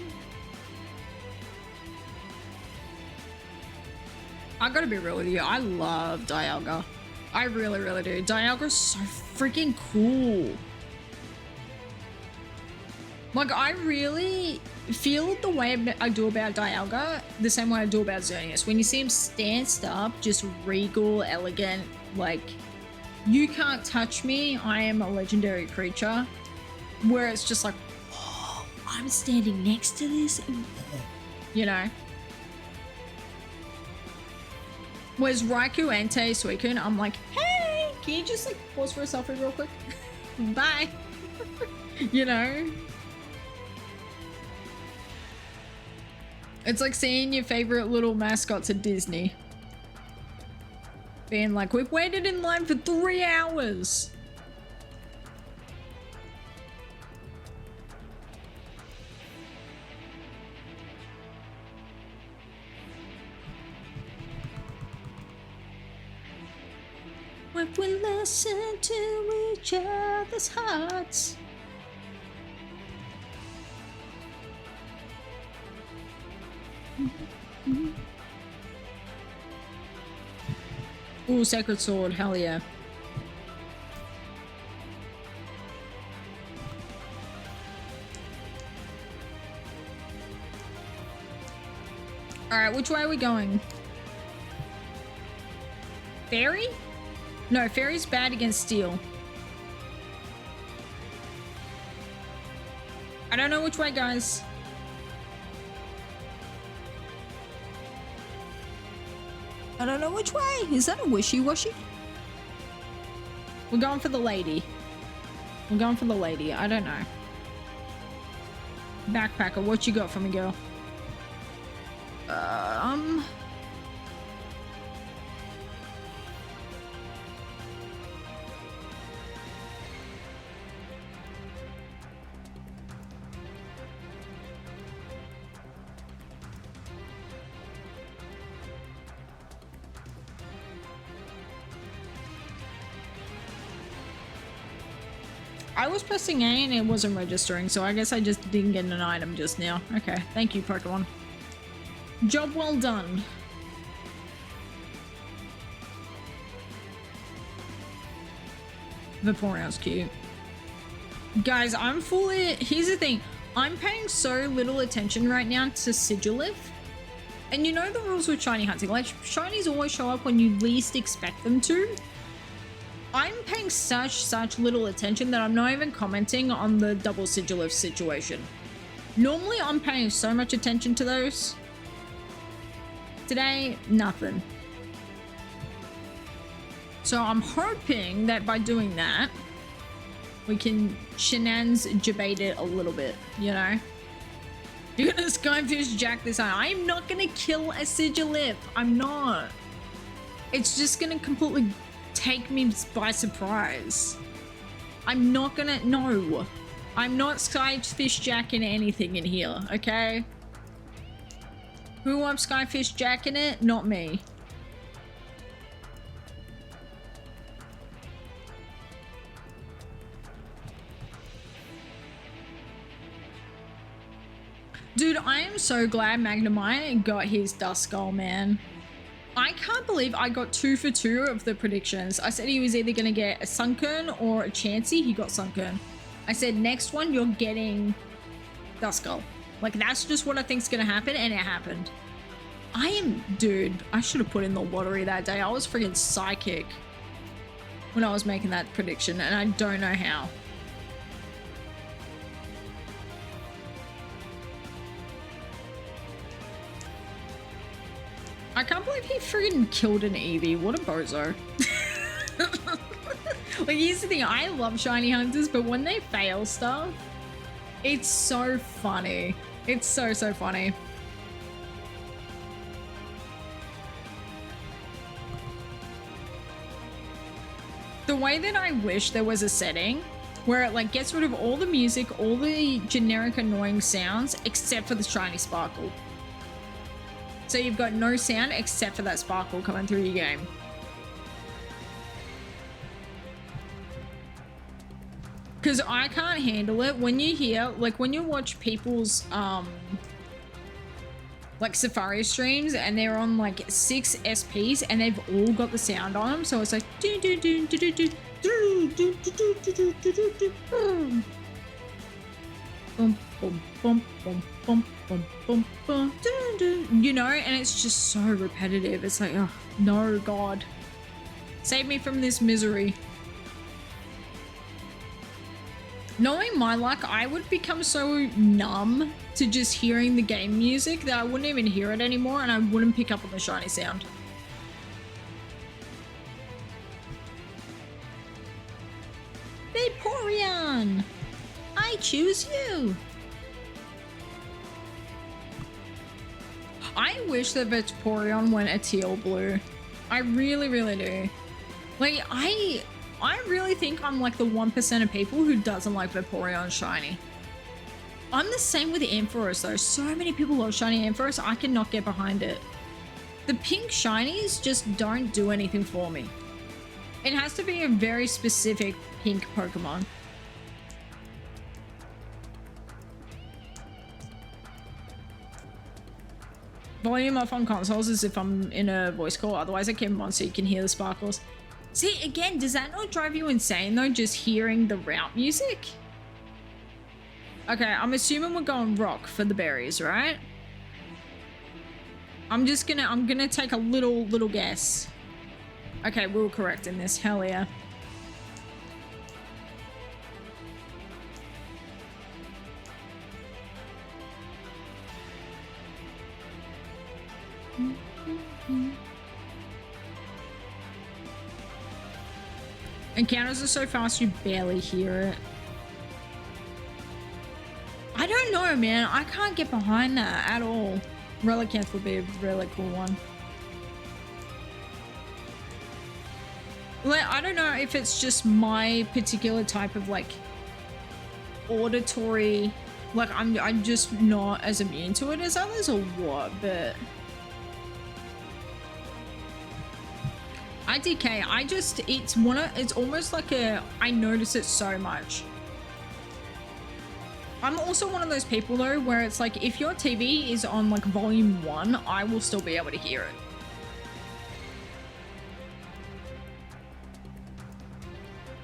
I gotta be real with you, I love Dialga. I really, really do. Dialga's so freaking cool. Like, I really feel the way I do about Dialga the same way I do about Xerneas. When you see him stanced up, just regal, elegant, like, you can't touch me, I am a legendary creature. Where it's just like, oh, I'm standing next to this, you know? Whereas Raikou, Entei, Suicune, I'm like, hey, can you just like pause for a selfie real quick? Bye. You know? It's like seeing your favorite little mascots at Disney. Being like, we've waited in line for 3 hours. When we listen to each other's hearts. Ooh, Sacred Sword, hell yeah. Alright, which way are we going? Fairy? No, Fairy's bad against Steel. I don't know which way, guys. I don't know which way. Is that a wishy-washy? We're going for the lady. We're going for the lady. I don't know. Backpacker, what you got for me, girl? I was pressing A and it wasn't registering, so I guess I just didn't get an item just now. Okay, thank you, Pokemon. Job well done. Vaporeon's cute. Guys, I'm fully... Here's the thing. I'm paying so little attention right now to SIGILYPH And you know the rules with shiny hunting, like shinies always show up when you least expect them to. I'm paying such little attention that I'm not even commenting on the double SIGILYPH situation. Normally I'm paying so much attention to those. Today, nothing. So I'm hoping that by doing that, we can shenanigans-jabate it a little bit, you know? You're gonna Skyfish Jack this time. I'm not gonna kill a SIGILYPH. I'm not. It's just gonna completely take me by surprise. I'm not gonna, no. I'm not Skyfish Jacking anything in here, okay? Who I'm Skyfish Jacking it? Not me. Dude, I am so glad Magnemite got his Duskull, man. I can't believe I got 2 for 2 of the predictions. I said he was either going to get a Sunkern or a Chansey. He got Sunkern. I said, next one, you're getting Duskull. Like, that's just what I think's going to happen, and it happened. Dude, I should have put in the lottery that day. I was freaking psychic when I was making that prediction, and I don't know how. I can't believe he freaking killed an Eevee. What a bozo. Like, here's the thing. I love shiny hunters, but when they fail stuff, it's so funny. It's so funny. The way that I wish there was a setting where it like gets rid of all the music, all the generic annoying sounds, except for the shiny sparkle. So you've got no sound except for that sparkle coming through your game. Because I can't handle it when you hear, like when you watch people's like Safari streams and they're on like 6 SPs and they've all got the sound on them. So it's like boom, boom, boom, boom, boom, boom, boom, boom, you know, and it's just so repetitive. It's like, oh no, God, save me from this misery. Knowing my luck, I would become so numb to just hearing the game music that I wouldn't even hear it anymore, and I wouldn't pick up on the shiny sound. Vaporeon! I choose you! I wish that Vaporeon went a teal blue. I really do. Like, I really think I'm like the 1% of people who doesn't like Vaporeon shiny. I'm the same with Ampharos though. So many people love shiny Ampharos, I cannot get behind it. The pink shinies just don't do anything for me. It has to be a very specific pink Pokemon. Volume off on consoles as if I'm in a voice call, otherwise I keep them on so you can hear the sparkles. See, again, does that not drive you insane though, just hearing the route music? Okay, I'm assuming we're going rock for the berries, right? I'm gonna take a little guess. Okay, we were correct in this, hell yeah. Encounters are so fast you barely hear it. I don't know, man. I can't get behind that at all. Relicanth would be a really cool one. Like, I don't know if it's just my particular type of like auditory, like I'm just not as immune to it as others or what, but IDK, it's almost like I notice it so much. I'm also one of those people though where it's like if your TV is on like volume 1, I will still be able to hear it.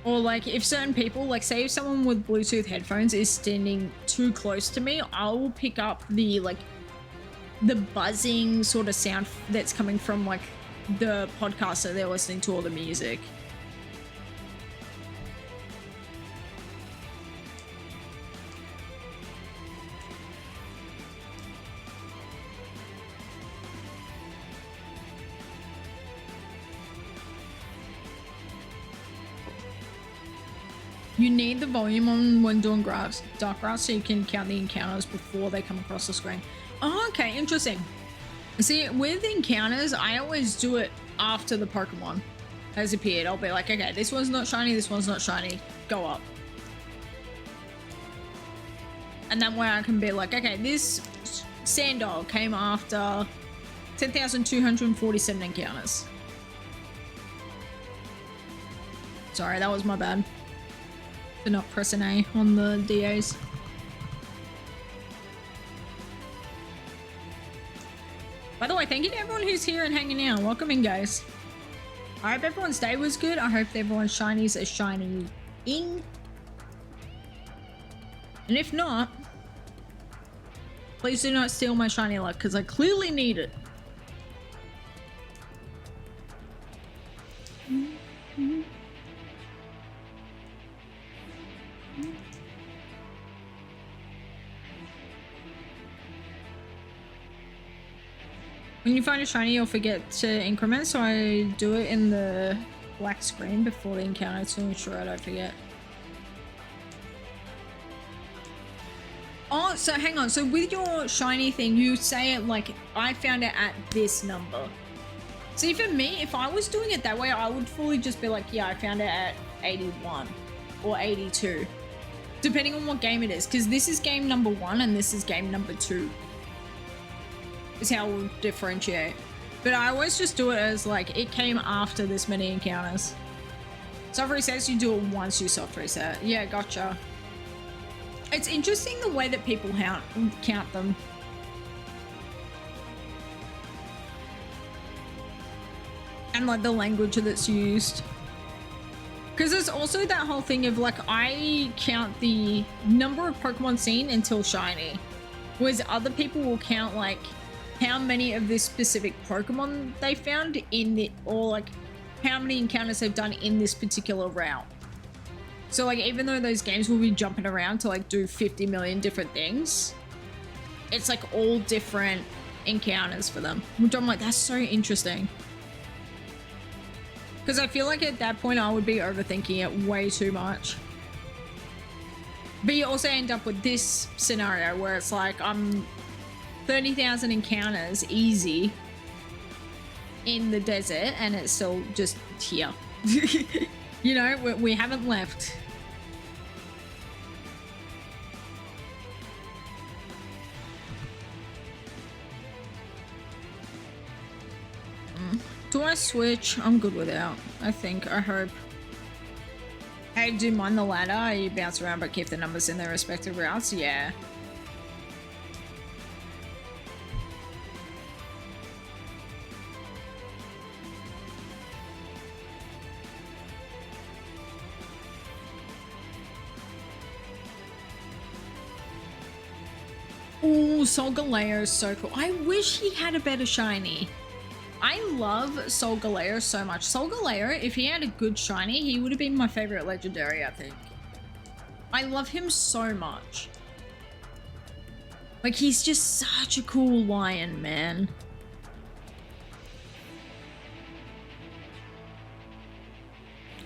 Or like if certain people, like say if someone with Bluetooth headphones is standing too close to me, I will pick up the like the buzzing sort of sound that's coming from like the podcaster they're listening to, all the music. You need the volume on when doing dark grass so you can count the encounters before they come across the screen. Oh, okay, interesting. See, with encounters, I always do it after the Pokemon has appeared. I'll be like, okay, this one's not shiny, this one's not shiny, go up. And that way I can be like, okay, this Sandog came after 10,247 encounters. Sorry, that was my bad. To not press an A on the DAs. By the way, thank you to everyone who's here and hanging out. Welcome in, guys. I hope everyone's day was good. I hope everyone's shinies are shining. And if not, please do not steal my shiny luck, because I clearly need it. When you find a shiny, you'll forget to increment, so I do it in the black screen before the encounter to ensure I don't forget. Oh, so hang on. So with your shiny thing, you say it like, I found it at this number. See, for me, if I was doing it that way, I would fully just be like, yeah, I found it at 81 or 82, depending on what game it is. Because this is game number 1 and this is game number 2. Is how we'll differentiate. But I always just do it as like, it came after this many encounters. Soft resets, you do it once you soft reset. Yeah, gotcha. It's interesting the way that people count them. And like the language that's used. Because there's also that whole thing of like, I count the number of Pokemon seen until shiny. Whereas other people will count like how many of this specific Pokemon they found in it, or like how many encounters they've done in this particular route. So like, even though those games will be jumping around to like do 50 million different things, it's like all different encounters for them, which I'm like, that's so interesting. Because I feel like at that point I would be overthinking it way too much. But you also end up with this scenario where it's like, I'm 30,000 encounters easy in the desert and it's still just here. You know, we haven't left. Do I switch? I'm good without, I think. I hope. Hey, do you mind the ladder? You bounce around but keep the numbers in their respective routes? Yeah. Ooh, Solgaleo is so cool. I wish he had a better shiny. I love Solgaleo so much. Solgaleo, if he had a good shiny, he would have been my favorite legendary, I think. I love him so much. Like, he's just such a cool lion, man.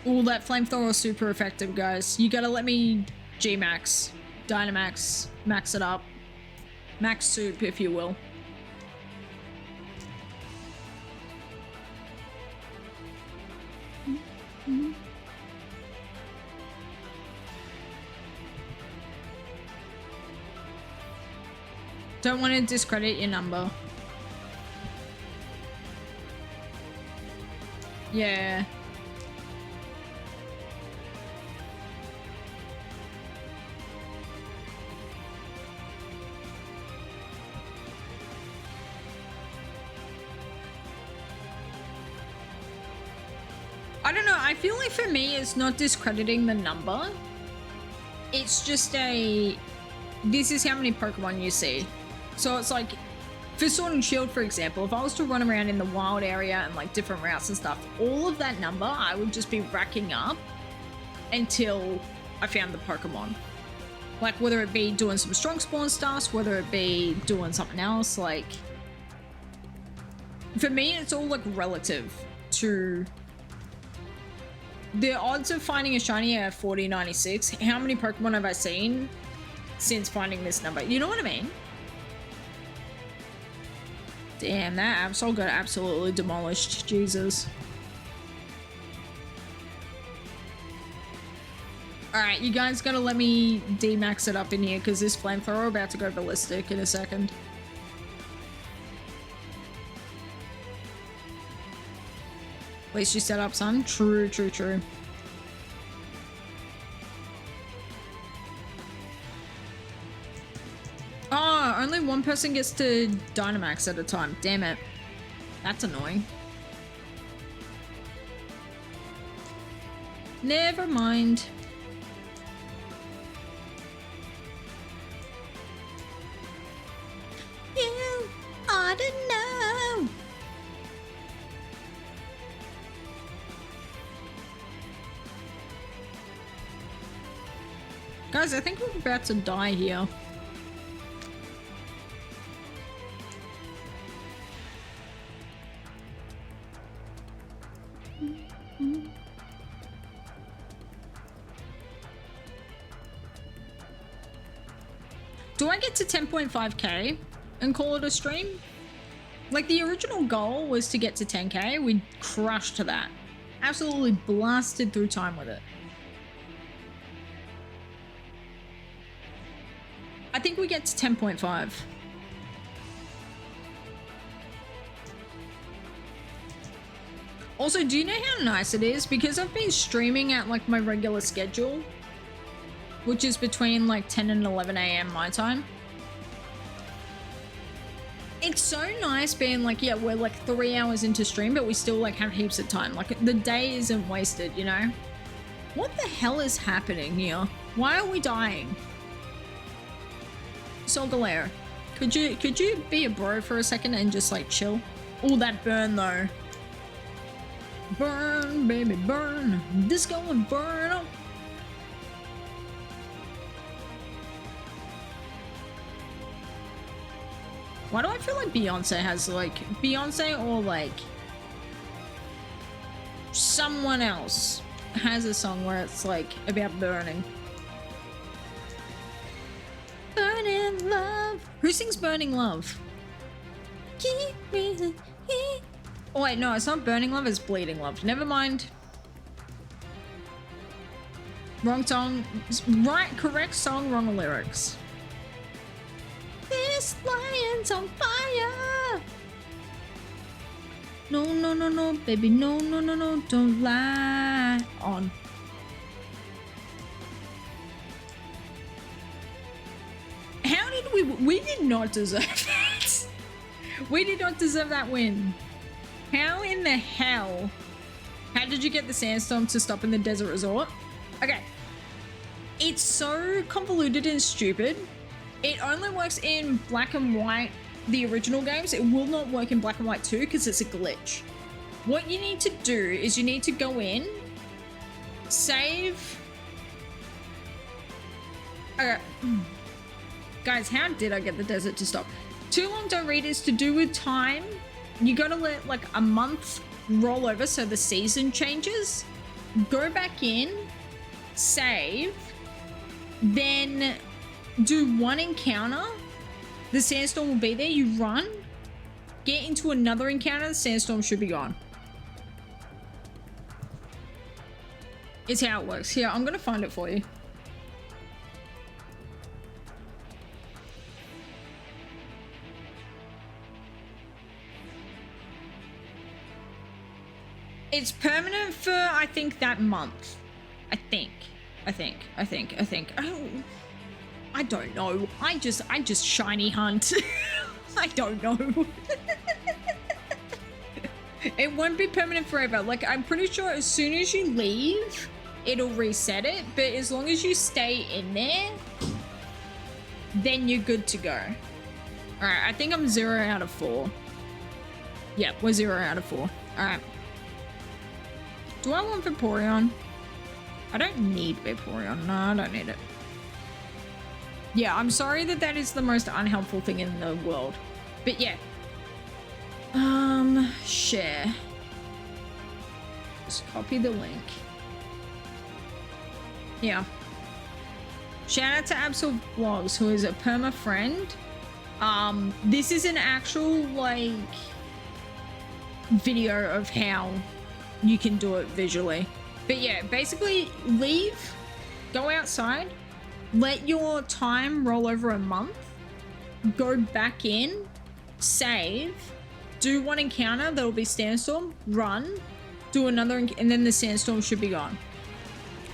Ooh, that flamethrower is super effective, guys. You gotta let me G-Max, Dynamax, max it up. Max soup, if you will. Don't want to discredit your number. Yeah. I don't know, I feel like for me it's not discrediting the number. It's just a, this is how many Pokemon you see. So it's like, For Sword and Shield, for example, if I was to run around in the wild area and like different routes and stuff, all of that number I would just be racking up until I found the Pokemon. Like whether it be doing some strong spawn stuff, whether it be doing something else, like for me it's all like relative to the odds of finding a shiny at 4096. How many Pokemon have I seen since finding this number? You know what I mean? Damn, that Absol got absolutely demolished. Jesus. Alright, you guys gotta let me D-max it up in here because this flamethrower about to go ballistic in a second. At least you set up, son. True, true, true. Oh, only one person gets to Dynamax at a time. Damn it. That's annoying. Never mind. You ought to know. Guys, I think we're about to die here. Do I get to 10.5k and call it a stream? Like the original goal was to get to 10k. We crushed that. Absolutely blasted through time with it. I think we get to 10.5. Also, do you know how nice it is? Because I've been streaming at like my regular schedule, which is between like 10 and 11 a.m. my time. It's so nice being like, yeah, we're like 3 hours into stream, but we still like have heaps of time. Like the day isn't wasted, you know? What the hell is happening here? Why are we dying? Solgaleo, could you be a bro for a second and just like chill? Oh, that burn though. Burn, baby, burn. Disco and burn up. Why do I feel like Beyonce has like Beyonce or like someone else has a song where it's like about burning? Burning love. Who sings Burning Love? Keep me. Oh wait, no, it's not Burning Love, it's Bleeding Love. Never mind. Wrong song. Right, correct song, wrong lyrics. This lion's on fire. No, no, no, no, baby, no, no, no, no, don't lie. On. How did we did not deserve that. We did not deserve that win. How in the hell? How did you get the sandstorm to stop in the desert resort? Okay. It's so convoluted and stupid. It only works in black and white, the original games. It will not work in black and white 2 because it's a glitch. What you need to do is you need to go in, save. Okay. Guys, how did I get the desert to stop? Too long don't read is to do with time. You gotta let like a month roll over so the season changes. Go back in, save, then do one encounter. The sandstorm will be there. You run, get into another encounter. The sandstorm should be gone. It's how it works. Here, I'm gonna find it for you. It's permanent for, I think, that month. I think. I don't know. I just shiny hunt. I don't know. It won't be permanent forever. Like, I'm pretty sure as soon as you leave, it'll reset it. But as long as you stay in there, then you're good to go. All right, I think I'm 0 out of 4. Yeah, we're 0 out of 4. All right. Do I want Vaporeon? I don't need Vaporeon. No, I don't need it. Yeah, I'm sorry that that is the most unhelpful thing in the world. But yeah. Share. Just copy the link. Yeah. Shout out to Absol Vlogs, who is a perma friend. This is an actual, like, video of how you can do it visually. But yeah, basically leave, go outside, let your time roll over a month, go back in, save, do one encounter that'll be sandstorm, run, do another, and then the sandstorm should be gone.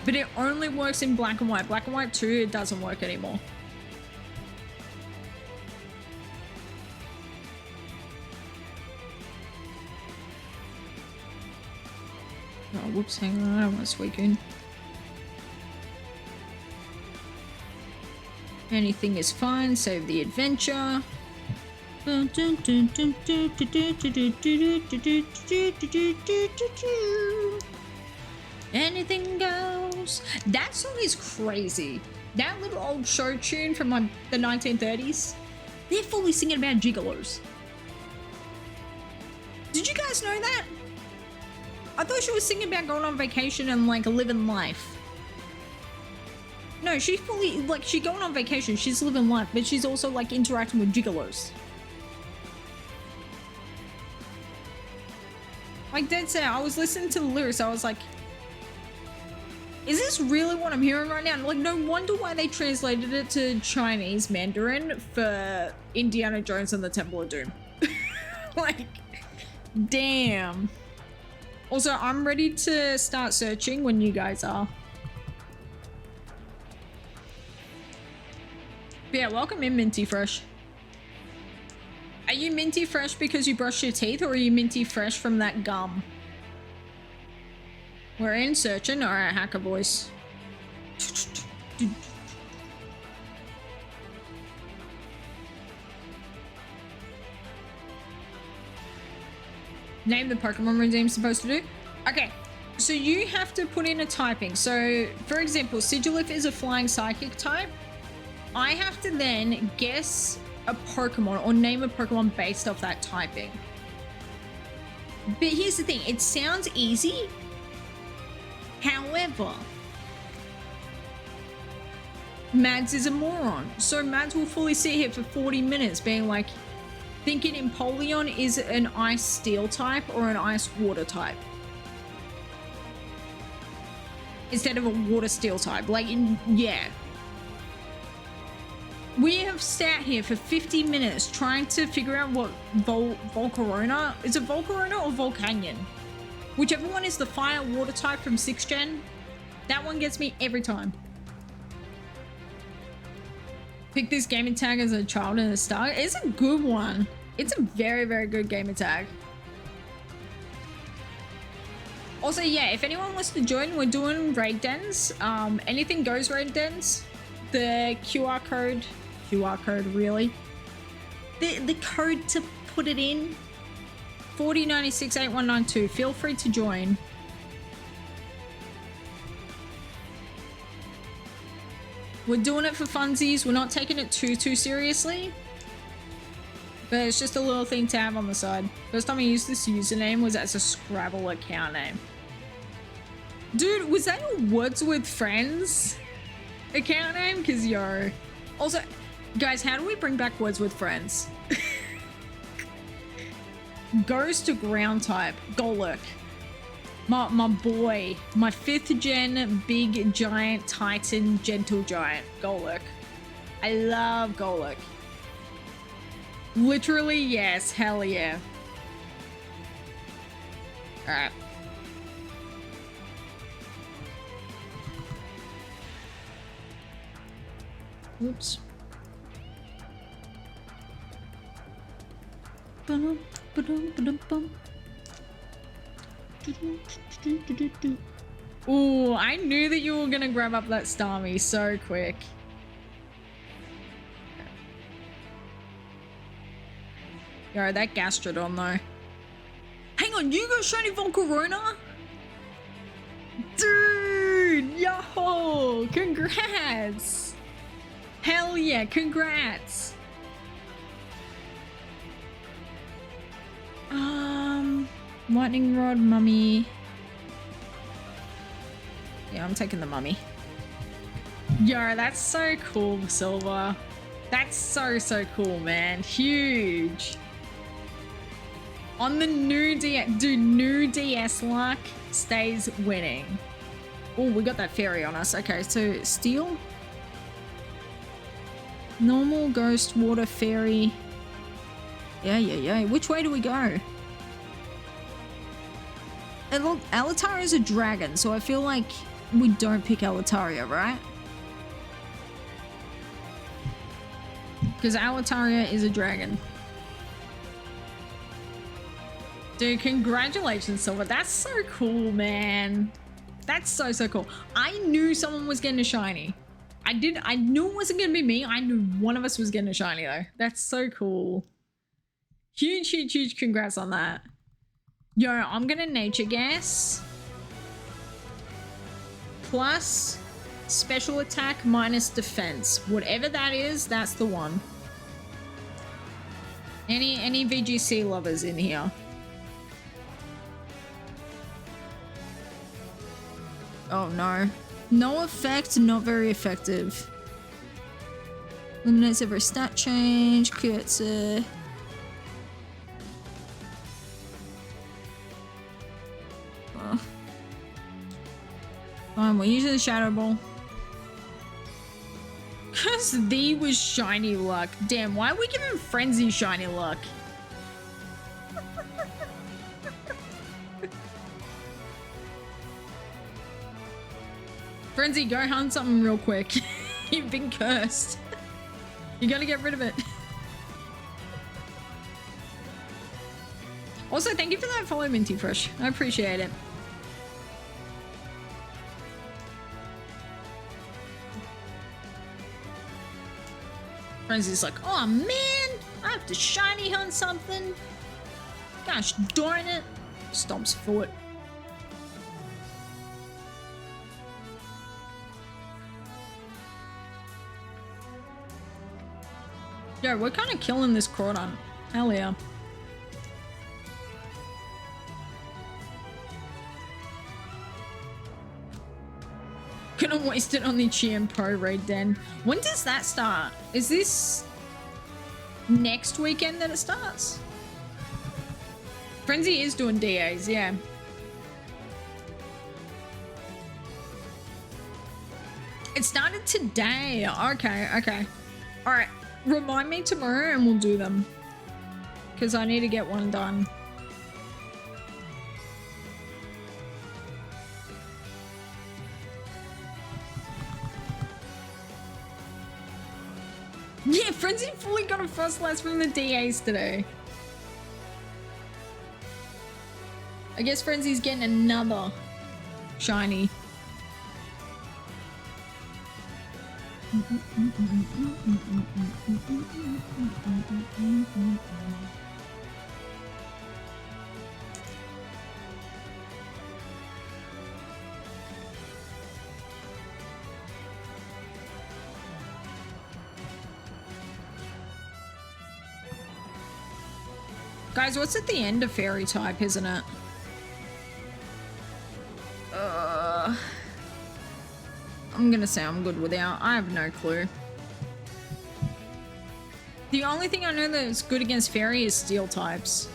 But it only works in black and white. Black and white 2, it doesn't work anymore. Oh, whoops, hang on, I don't want to Suicune. Anything is fine, save the adventure. Anything goes. That song is crazy. That little old show tune from like the 1930s. They're fully singing about gigolos. Did you guys know that? I thought she was singing about going on vacation and like living life. No, she's fully like, she's going on vacation, she's living life, but she's also like interacting with gigolos. Like dead set, I was listening to the lyrics, I was like, is this really what I'm hearing right now? Like, no wonder why they translated it to Chinese Mandarin for Indiana Jones and the Temple of Doom. Like, damn. Also, I'm ready to start searching when you guys are. But yeah, welcome in, Minty Fresh. Are you Minty Fresh because you brushed your teeth, or are you Minty Fresh from that gum? We're in searching. Alright, hacker voice. Name the Pokemon redeem's supposed to do? Okay, so you have to put in a typing. So, for example, SIGILYPH is a flying psychic type. I have to then guess a Pokemon or name a Pokemon based off that typing. But here's the thing, it sounds easy. However, Mads is a moron. So Mads will fully sit here for 40 minutes being like, thinking Empoleon is an ice steel type or an ice water type. Instead of a water steel type. Like, yeah. We have sat here for 50 minutes trying to figure out what Volcarona, is it Volcarona or Volcanion? Whichever one is the fire water type from 6th gen. That one gets me every time. Pick this gamer tag as a child in the start. It's a good one. It's a very, very good gamer tag. Also, yeah, if anyone wants to join, we're doing raid dens. Anything goes raid dens. The QR code really. The code to put it in. 40968192. Feel free to join. We're doing it for funsies. We're not taking it too seriously. But it's just a little thing to have on the side. First time I used this username was as a Scrabble account name. Dude, was that your Words with Friends account name? Because yo. Also, guys, how do we bring back Words with Friends? Goes to ground type. Golurk. My boy. My 5th gen big giant titan gentle giant. Golurk. I love Golurk. Literally, yes. Hell yeah. Alright. Oops. Ooh, I knew that you were gonna grab up that Starmie so quick. Yo, that Gastrodon though. Hang on, you got shiny Volcarona? Dude, yo, congrats. Hell yeah, congrats. Lightning Rod, Mummy. Yeah, I'm taking the Mummy. Yo, that's so cool, Silver. That's so cool, man. Huge. On the new DS, dude, new DS luck stays winning. Oh, we got that fairy on us. Okay, so steel. Normal, ghost, water, fairy. Yeah. Which way do we go? And look, Alitaria is a dragon, so I feel like we don't pick Alitaria, right? Because Alitaria is a dragon. Dude, congratulations, Silver. That's so cool, man. That's so cool. I knew someone was getting a shiny. I knew it wasn't gonna be me. I knew one of us was getting a shiny though. That's so cool. Huge congrats on that. Yo, I'm gonna nature guess. Plus special attack minus defense. Whatever that is, that's the one. Any VGC lovers in here? Oh no. No effect, not very effective. Eliminates every stat change, creates a... Oh. Fine, we're using the Shadow Ball. Cause the was shiny luck. Damn, why are we giving Frenzy shiny luck? Frenzy, go hunt something real quick. You've been cursed. You gotta get rid of it. Also, thank you for that follow, Minty Fresh. I appreciate it. Frenzy's like, oh man, I have to shiny hunt something. Gosh darn it. Stomps foot. Yo, we're kind of killing this Crawdon. Hell yeah. Gonna waste it on the GM Pro raid then. When does that start? Is this next weekend that it starts? Frenzy is doing DAs, yeah. It started today. Okay. All right. Remind me tomorrow and we'll do them. Because I need to get one done. Yeah, Frenzy fully got a first class from the DAs today. I guess Frenzy's getting another shiny. Guys, what's at the end of fairy type, isn't it? I'm gonna say I'm good without. I have no clue. The only thing I know that is good against fairy is steel types.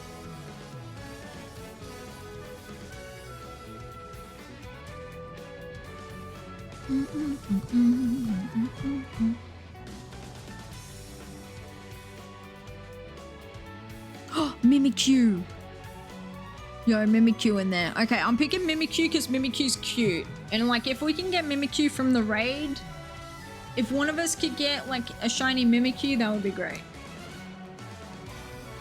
Oh, Mimikyu. Yo, Mimikyu in there. Okay, I'm picking Mimikyu because Mimikyu's cute. And like, if we can get Mimikyu from the raid, if one of us could get like a shiny Mimikyu, that would be great.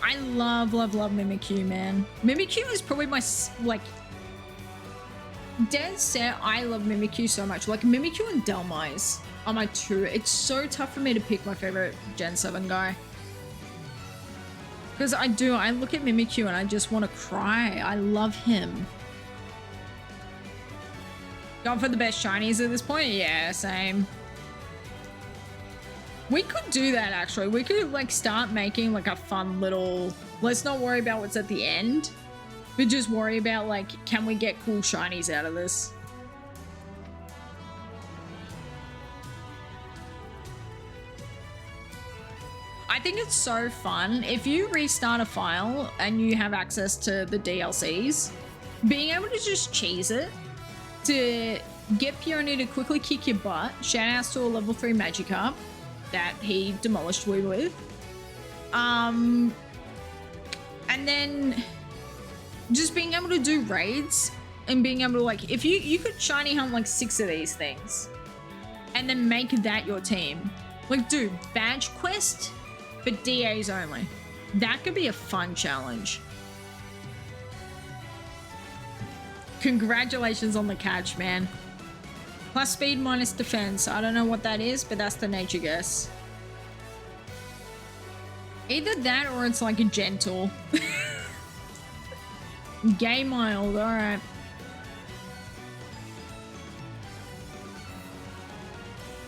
I love Mimikyu, man. Mimikyu is probably my, like, dead set. I love Mimikyu so much. Like, Mimikyu and Delmise are my two. It's so tough for me to pick my favorite Gen 7 guy. Because I look at Mimikyu and I just want to cry. I love him. Going for the best shinies at this point? Yeah, same. We could do that actually. We could like start making like a fun little, let's not worry about what's at the end, but just worry about like, can we get cool shinies out of this? I think it's so fun. If you restart a file and you have access to the DLCs, being able to just cheese it, to get Peony to quickly kick your butt, shout outs to a level 3 Magikarp that he demolished we with. And then just being able to do raids and being able to like, if you could shiny hunt like 6 of these things and then make that your team. Like, dude, badge quest, but DAs only. That could be a fun challenge. Congratulations on the catch, man. Plus speed minus defense. I don't know what that is, but that's the nature guess. Either that or it's like a gentle. Gay mild, alright.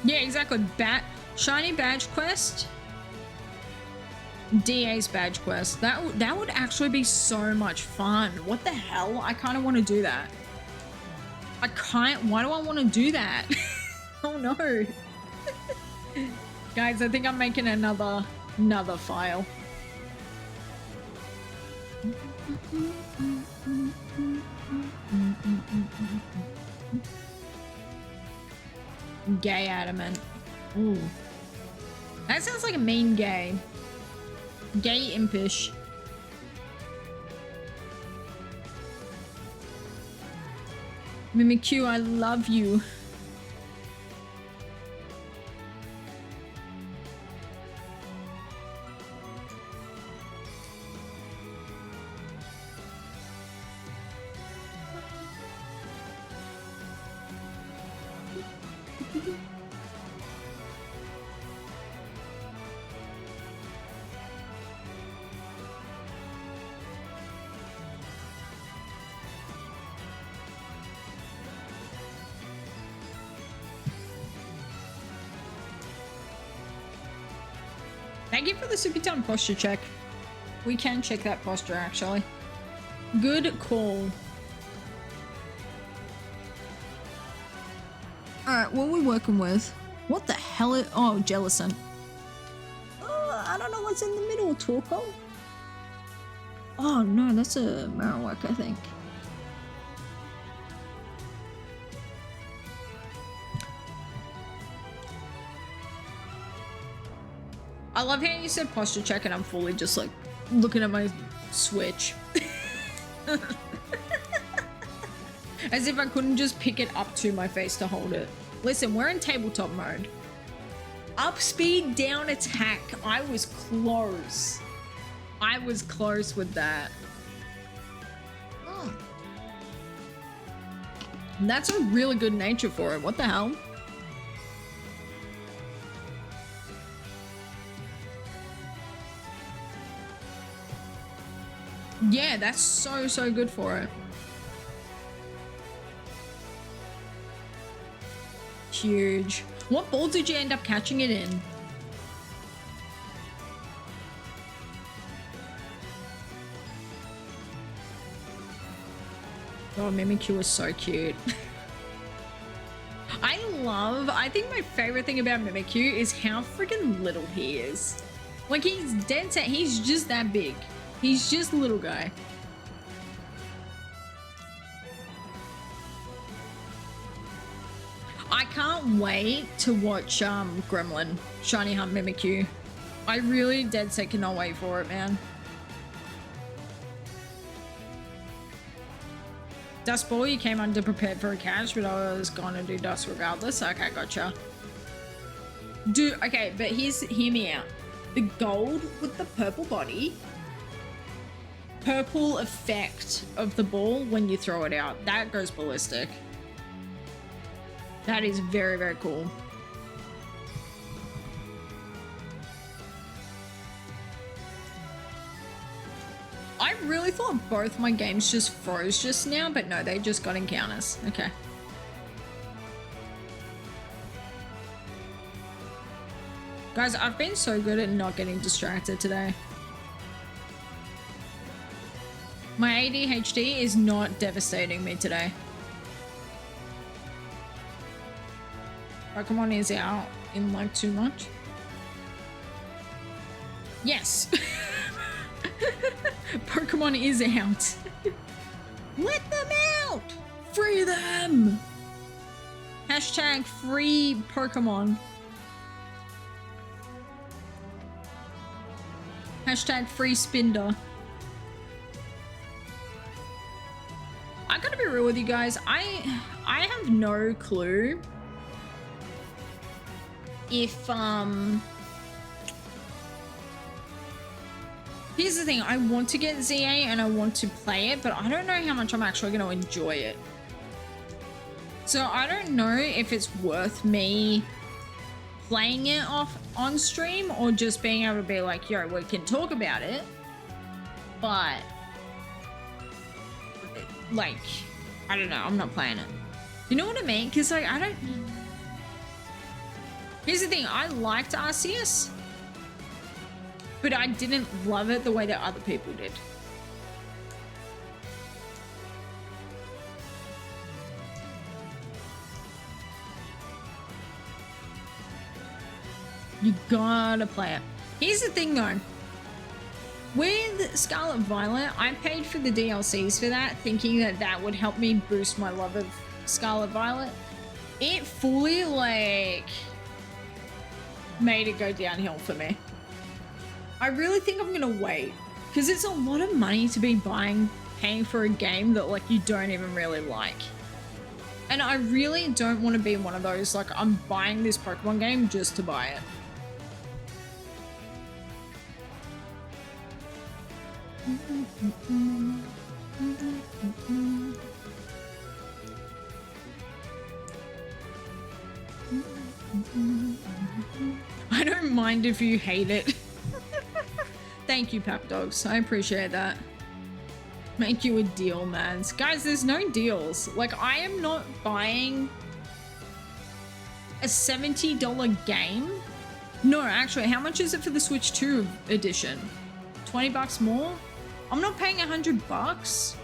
Yeah, exactly. Shiny badge quest. DA's badge quest. That would actually be so much fun. What the hell? I kind of want to do that. Why do I want to do that? Oh no. Guys, I think I'm making another file. Gay adamant. Ooh. That sounds like a mean gay. Gay impish. Mimikyu, I love you. Thank you for the super ton posture check. We can check that posture actually. Good call. Alright, what are we working with? What the hell is... Oh, Jellicent. I don't know what's in the middle, Torko. Oh no, that's a Marowak, I think. I love how you said posture check and I'm fully just like looking at my Switch. As if I couldn't just pick it up to my face to hold it. Listen, we're in tabletop mode. Up speed, down attack. I was close. I was close with that. That's a really good nature for it. What the hell? Yeah, that's so good for it. Huge. What ball did you end up catching it in? Oh, Mimikyu is so cute. I think my favorite thing about Mimikyu is how freaking little he is. Like, he's dead set. He's just that big. He's just a little guy. I can't wait to watch Gremlin Shiny Hunt Mimikyu. I really dead set cannot wait for it, man. Dust Ball, you came underprepared for a catch, but I was gonna do Dust regardless. Okay, gotcha. Dude, okay, but hear me out. The gold with the purple body, purple effect of the ball when you throw it out, that goes ballistic. That is very cool. thought both my games just froze just now, but no, they just got encounters. Okay. Guys, I've been so good at not getting distracted today. My ADHD is not devastating me today. Pokemon is out in like 2 months. Yes. Pokemon is out. Let them out. Free them. Hashtag free Pokemon. Hashtag free Spinder. I gotta be real with you guys. I have no clue if here's the thing, I want to get ZA and I want to play it, but I don't know how much I'm actually going to enjoy it. So I don't know if it's worth me playing it off on stream or just being able to be like, yo, we can talk about it, but like, I don't know, I'm not playing it. You know what I mean? Because like, I don't... Here's the thing, I liked Arceus, but I didn't love it the way that other people did. You gotta play it. Here's the thing though. With Scarlet Violet, I paid for the DLCs for that, thinking that that would help me boost my love of Scarlet Violet. It fully, like, made it go downhill for me. I really think I'm gonna wait, because it's a lot of money to be paying for a game that, like, you don't even really like. And I really don't want to be one of those, like, I'm buying this Pokemon game just to buy it. I don't mind if you hate it. Thank you, Pap Dogs. I appreciate that. Make you a deal, man. Guys, there's no deals. Like, I am not buying a $70 game. No, actually, how much is it for the Switch 2 edition? 20 bucks more? I'm not paying $100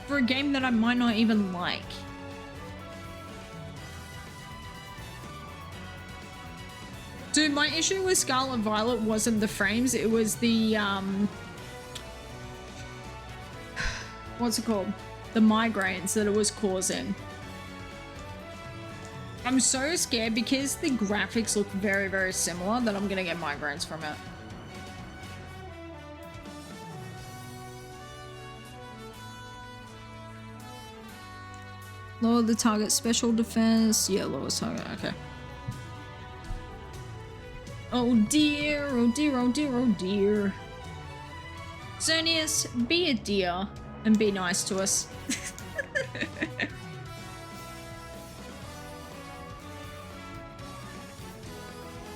for a game that I might not even like. Dude, my issue with Scarlet Violet wasn't the frames, it was the, what's it called? The migraines that it was causing. I'm so scared because the graphics look very, very similar that I'm gonna get migraines from it. Lower the target special defense. Yeah, lower target, okay. Oh dear, oh dear, oh dear, oh dear. Xerneas, be a dear and be nice to us.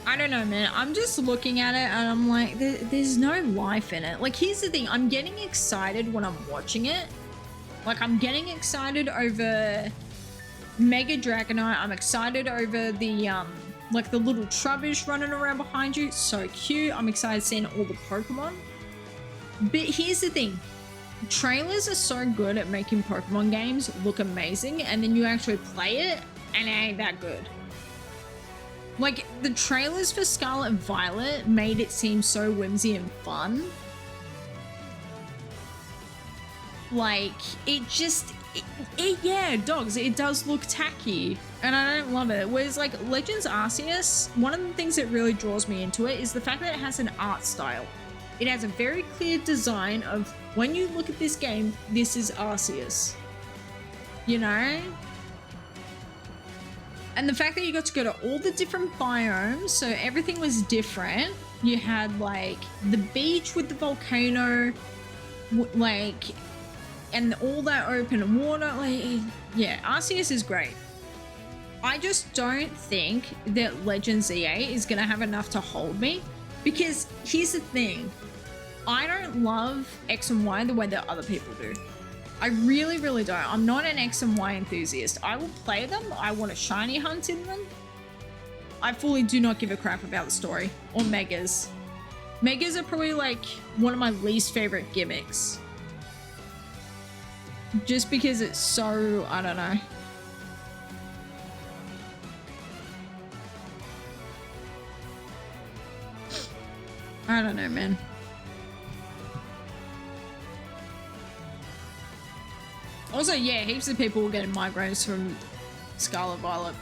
I don't know, man. I'm just looking at it and I'm like, there's no life in it. Like, here's the thing. I'm getting excited when I'm watching it. Like, I'm getting excited over Mega Dragonite. I'm excited over the, like, the little Trubbish running around behind you. So cute. I'm excited seeing all the Pokemon. But here's the thing. Trailers are so good at making Pokemon games look amazing, and then you actually play it, and it ain't that good. Like, the trailers for Scarlet Violet made it seem so whimsy and fun. Like, it just, yeah, dogs, it does look tacky, and I don't love it. Whereas, like, Legends Arceus, one of the things that really draws me into it is the fact that it has an art style. It has a very clear design of, when you look at this game, this is Arceus. You know? And the fact that you got to go to all the different biomes, so everything was different. You had, like, the beach with the volcano, like, and all that open water, like, yeah, Arceus is great. I just don't think that Legends EA is gonna have enough to hold me, because here's the thing. I don't love X and Y the way that other people do. I really, really don't. I'm not an X and Y enthusiast. I will play them. I want a shiny hunt in them. I fully do not give a crap about the story or megas. Megas are probably like one of my least favorite gimmicks. Just because it's so, I don't know. I don't know, man. Also, yeah, heaps of people were getting migraines from Scarlet Violet.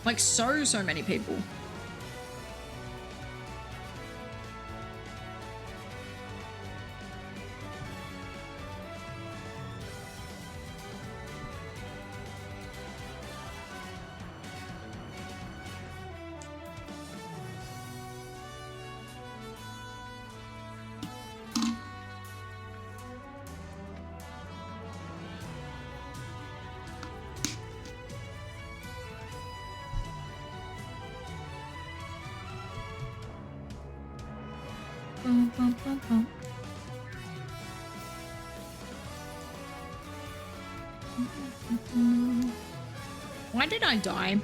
Like, so many people. Why did I die?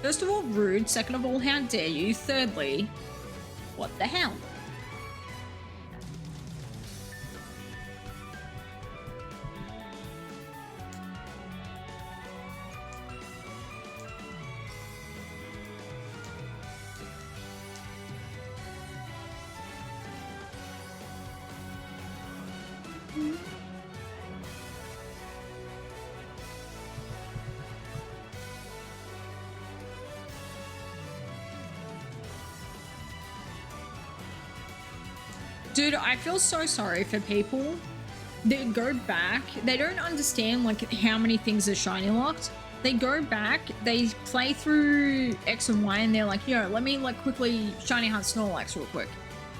First of all, rude. Second of all, how dare you? Thirdly, what the hell? Dude, I feel so sorry for people that go back. They don't understand like how many things are shiny locked. They go back, they play through X and Y, and they're like, yo, let me like quickly shiny hunt Snorlax real quick.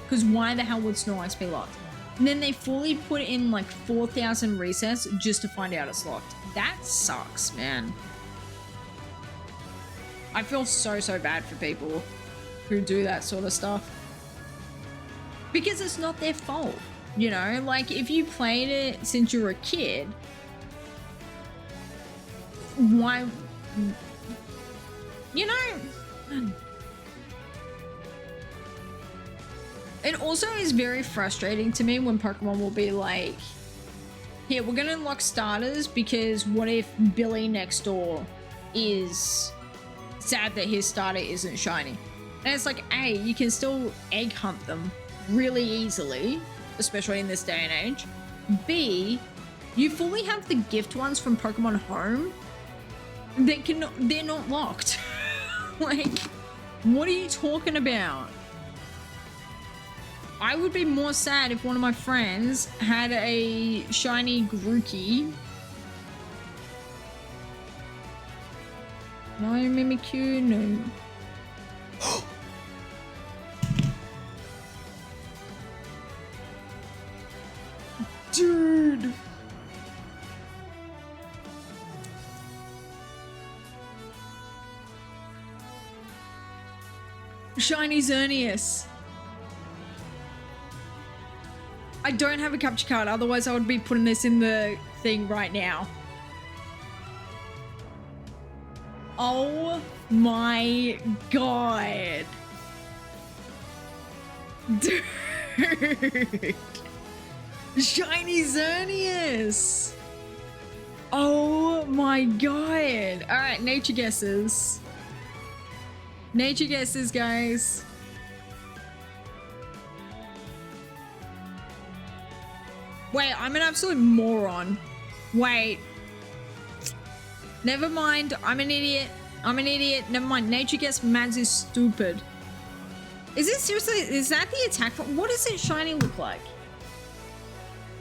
Because why the hell would Snorlax be locked? And then they fully put in like 4,000 resets just to find out it's locked. That sucks, man. I feel so bad for people who do that sort of stuff. Because it's not their fault, you know? Like, if you played it since you were a kid, why... You know... It also is very frustrating to me when Pokemon will be like, here, we're gonna unlock starters because what if Billy next door is sad that his starter isn't shiny? And it's like, A, you can still egg hunt them really easily, especially in this day and age. B, you fully have the gift ones from Pokemon Home that they're not locked. Like, what are you talking about? I would be more sad if one of my friends had a shiny Grookey. No Mimikyu, no. Dude! Shiny Xerneas. I don't have a capture card, otherwise I would be putting this in the thing right now. Oh my god. Dude. Shiny Xerneas. Oh my god. Alright, nature guesses. Nature guesses, guys. Wait, I'm an absolute moron. Wait. Never mind. I'm an idiot. I'm an idiot. Never mind. Nature guess Mads is stupid. Is it seriously? Is that the attack? What does it shiny look like?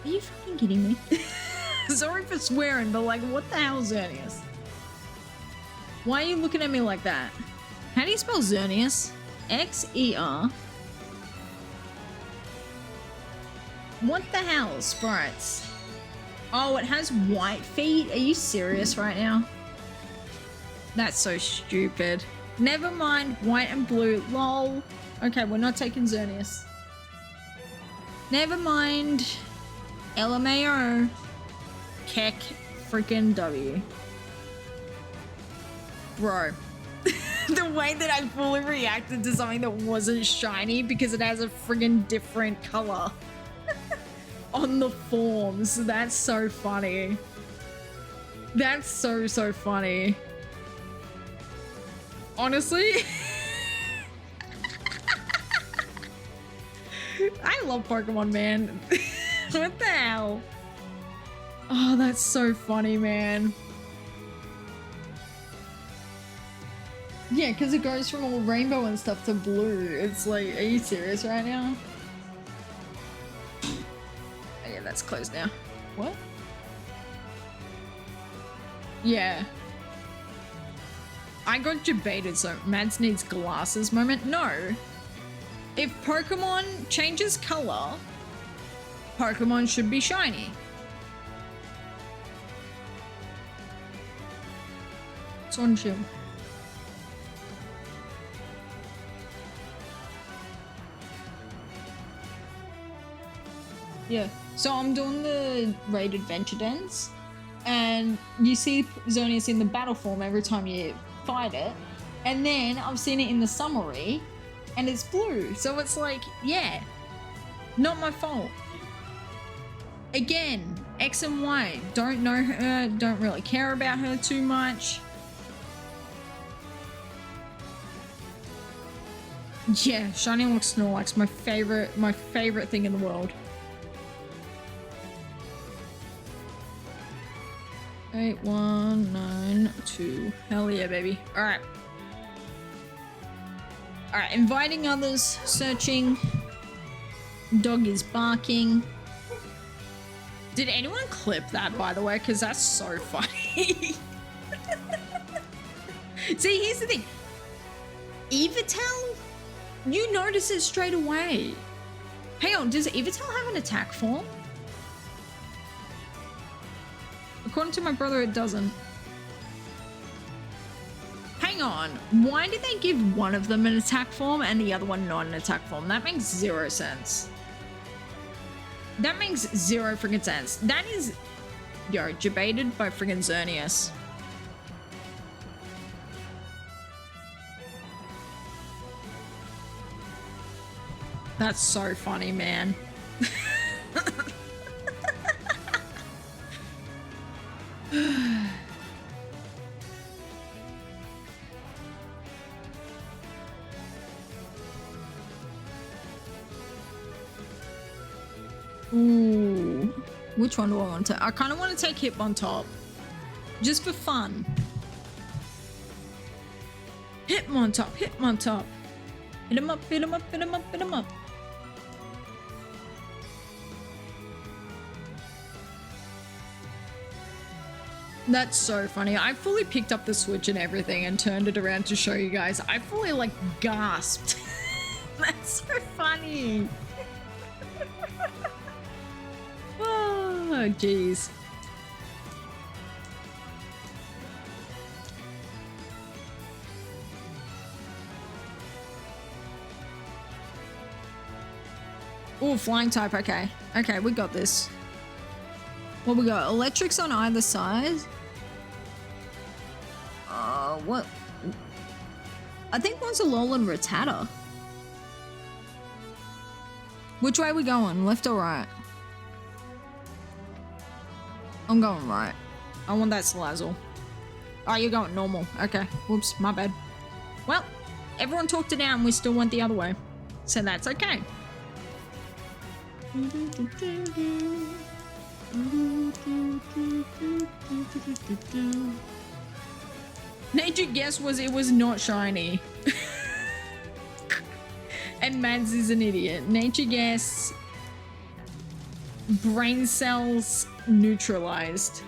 Are you fucking kidding me? Sorry for swearing, but like, what the hell, Xerneas? Why are you looking at me like that? How do you spell Xerneas? X-E-R. What the hell, sprites? Oh, it has white feet? Are you serious right now? That's so stupid. Never mind, white and blue. Lol. Okay, we're not taking Xerneas. Never mind. LMAO. Keck freaking W. Bro. The way that I fully reacted to something that wasn't shiny because it has a friggin' different color on the forms. That's so funny. That's so funny. Honestly, I love Pokemon, man. What the hell? Oh, that's so funny, man. Yeah, because it goes from all rainbow and stuff to blue. It's like, are you serious right now? Oh, yeah, that's closed now. What? Yeah. I got debated, so Mads needs glasses moment. No. If Pokemon changes color, Pokemon should be shiny. It's on chill. Yeah, so I'm doing the Raid Adventure Dens, and you see Xerneas in the battle form every time you fight it, and then I've seen it in the summary, and it's blue, so it's like, yeah, not my fault. Again, X and Y, don't know her, don't really care about her too much. Yeah, shiny looks Snorlax, my favorite thing in the world. 8192. Hell yeah, baby. Alright. Alright, inviting others, searching. Dog is barking. Did anyone clip that, by the way? Because that's so funny. See, here's the thing. Evitel? You notice it straight away. Hang on, does Evitel have an attack form? According to my brother, it doesn't. Hang on. Why did they give one of them an attack form and the other one not an attack form? That makes zero sense. That makes zero freaking sense. That is, yo, debated by freaking Xerneas. That's so funny, man. Ooh, which one do I want to take? I kind of want to take Hitmontop, just for fun. Hitmontop, Hitmontop. Hit him up, hit him up, hit him up, hit him up. That's so funny. I fully picked up the Switch and everything and turned it around to show you guys. I fully like gasped. That's so funny. Oh, jeez. Oh, flying type. Okay. Okay, we got this. What we got? Electrics on either side. What? I think one's a Alolan Rattata. Which way are we going? Left or right? I'm going right. I want that Salazzle. Oh, you're going normal. Okay. Whoops, my bad. Well, everyone talked it out and we still went the other way. So that's okay. Nature guess was it was not shiny. And Mads is an idiot. Nature guess brain cells neutralized.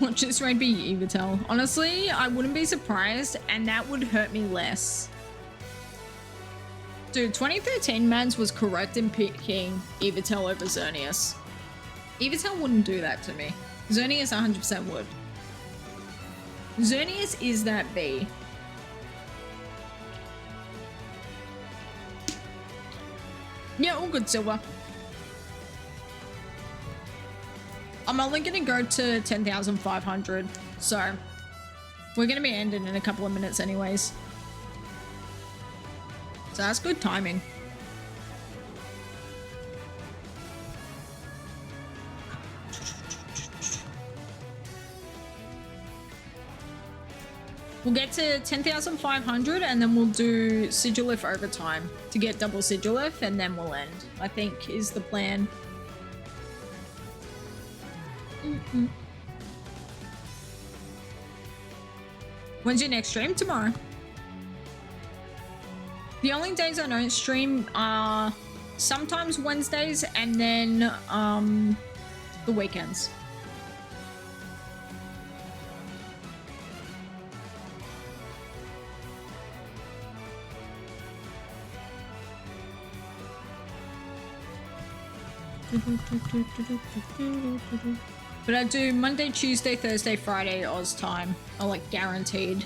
Watch this raid be Evitel. Honestly, I wouldn't be surprised, and that would hurt me less. Dude, 2013 Mads was correct in picking Evitel over Xerneas. Evitel wouldn't do that to me. Xerneas 100% would. Xerneas is that bee. Yeah, all good, Silver. I'm only gonna go to 10,500, so we're gonna be ending in a couple of minutes anyways. So that's good timing. We'll get to 10,500 and then we'll do SIGILYPH overtime to get double SIGILYPH and then we'll end, I think is the plan. When's your next stream? Tomorrow. The only days I don't stream are sometimes Wednesdays and then the weekends. But I do Monday, Tuesday, Thursday, Friday Oz time. I like guaranteed.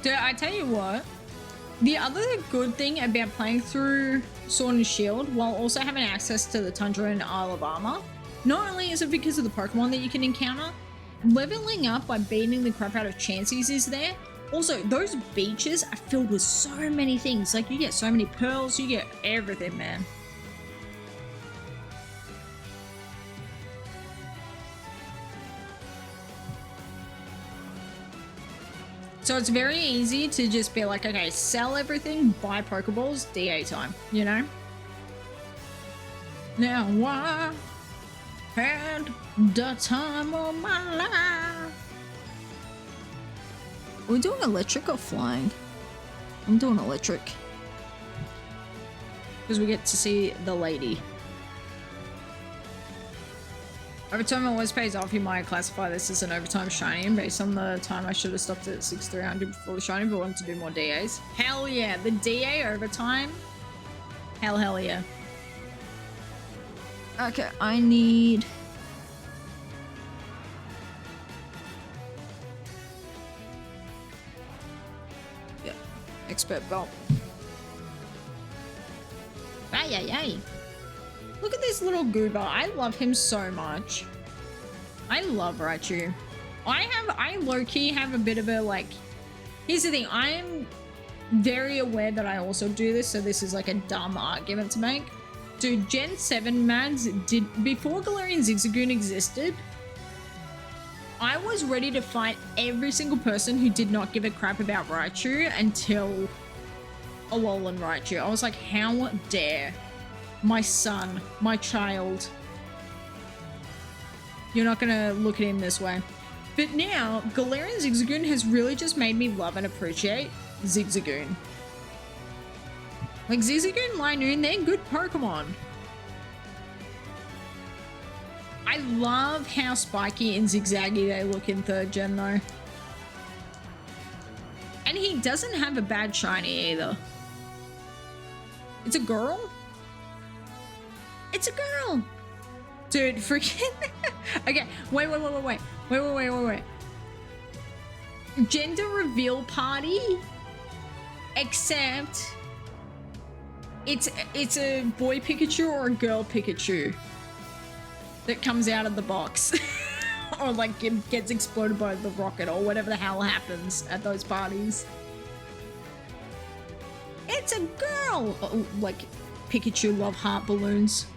Dude, I tell you what, the other good thing about playing through Sword and Shield while also having access to the Tundra and Isle of Armor, not only is it because of the Pokemon that you can encounter, leveling up by beating the crap out of Chanseys is there. Also, those beaches are filled with so many things. Like, you get so many pearls, you get everything, man. So it's very easy to just be like, okay, sell everything, buy Pokeballs, DA time, you know? Now I had the time of my life. Are we doing electric or flying? I'm doing electric. Because we get to see the lady. Overtime always pays off. You might classify this as an overtime shiny, and based on the time I should have stopped at 6,300 before the shiny, but wanted to do more DAs. Hell yeah, the DA overtime. Hell yeah. Okay, I need... yeah, expert belt. Ay. Look at this little goober. I love him so much. I love Raichu. I low-key have a bit of a, like... Here's the thing. I'm very aware that I also do this, so this is like a dumb argument to make. Dude, Gen 7 Mads did... Before Galarian Zigzagoon existed, I was ready to fight every single person who did not give a crap about Raichu until Alolan Raichu. I was like, how dare... my son, my child. You're not gonna look at him this way. But now, Galarian Zigzagoon has really just made me love and appreciate Zigzagoon. Like, Zigzagoon, Linoon, they're good Pokemon. I love how spiky and zigzaggy they look in 3rd gen, though. And he doesn't have a bad shiny, either. It's a girl? It's a girl! Dude, freaking... Okay, wait. Gender reveal party? Except... It's a boy Pikachu or a girl Pikachu that comes out of the box. Or, like, gets exploded by the rocket or whatever the hell happens at those parties. It's a girl! Oh, like, Pikachu love heart balloons.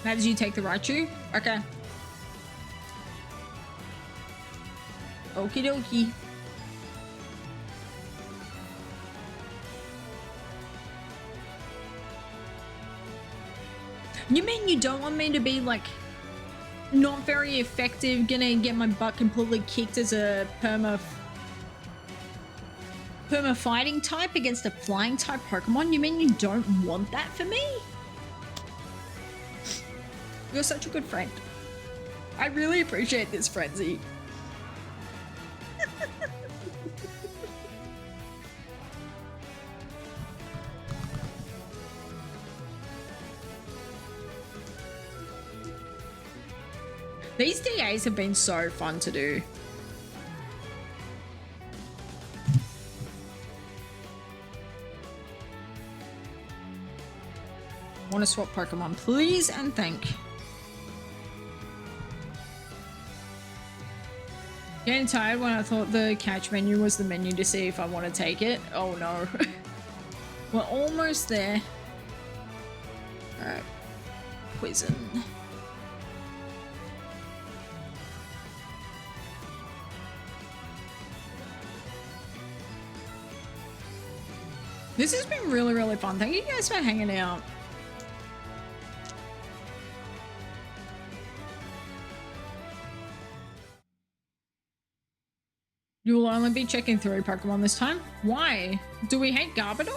As you take the Raichu? Okay. Okie dokie. You mean you don't want me to be like not very effective, gonna get my butt completely kicked as a perma fighting type against a flying type Pokemon? You mean you don't want that for me? You're such a good friend. I really appreciate this, Frenzy. These DAs have been so fun to do. Want to swap Pokemon, please and thank. Getting tired when I thought the catch menu was the menu to see if I want to take it. Oh no. We're almost there. Alright. Poison. This has been really, really fun. Thank you guys for hanging out. You will only be checking 3 Pokemon this time? Why? Do we hate Garbodor?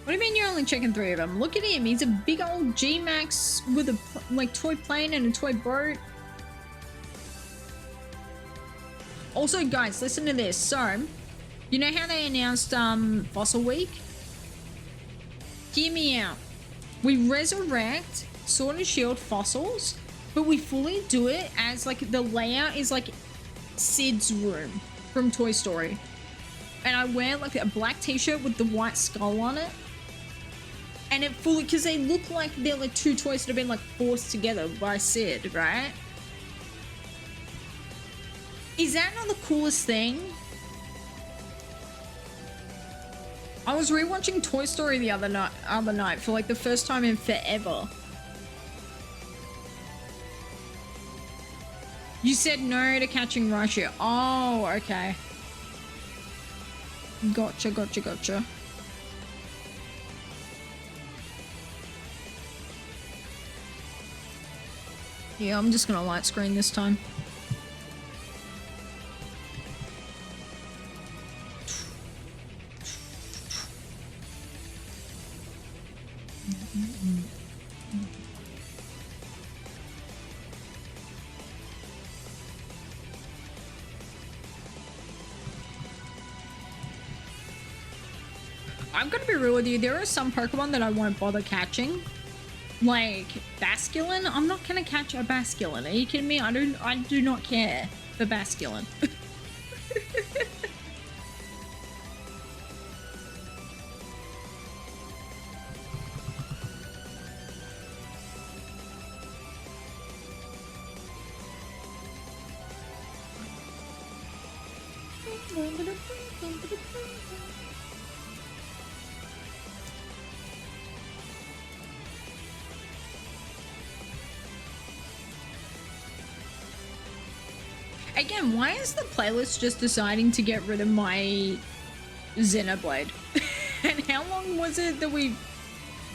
What do you mean you're only checking 3 of them? Look at him. He's a big old G-Max with a like toy plane and a toy boat. Also, guys, listen to this. So, you know how they announced Fossil Week? Hear me out. We resurrect Sword and Shield fossils, but we fully do it as like the layout is like Sid's room from Toy Story. And I wear like a black t-shirt with the white skull on it. And it fully, because they look like they're like 2 toys that have been like forced together by Sid, right? Is that not the coolest thing? I was rewatching Toy Story the other night for like the first time in forever. You said no to catching Raichu. Oh, okay. Gotcha, gotcha, gotcha. Yeah, I'm just gonna light screen this time. I'm gonna be real with you, there are some Pokemon that I won't bother catching. Like Basculin, I'm not gonna catch a Basculin. Are you kidding me? I do not care for Basculin. Again, why is the playlist just deciding to get rid of my Xenoblade? And how long was it that we've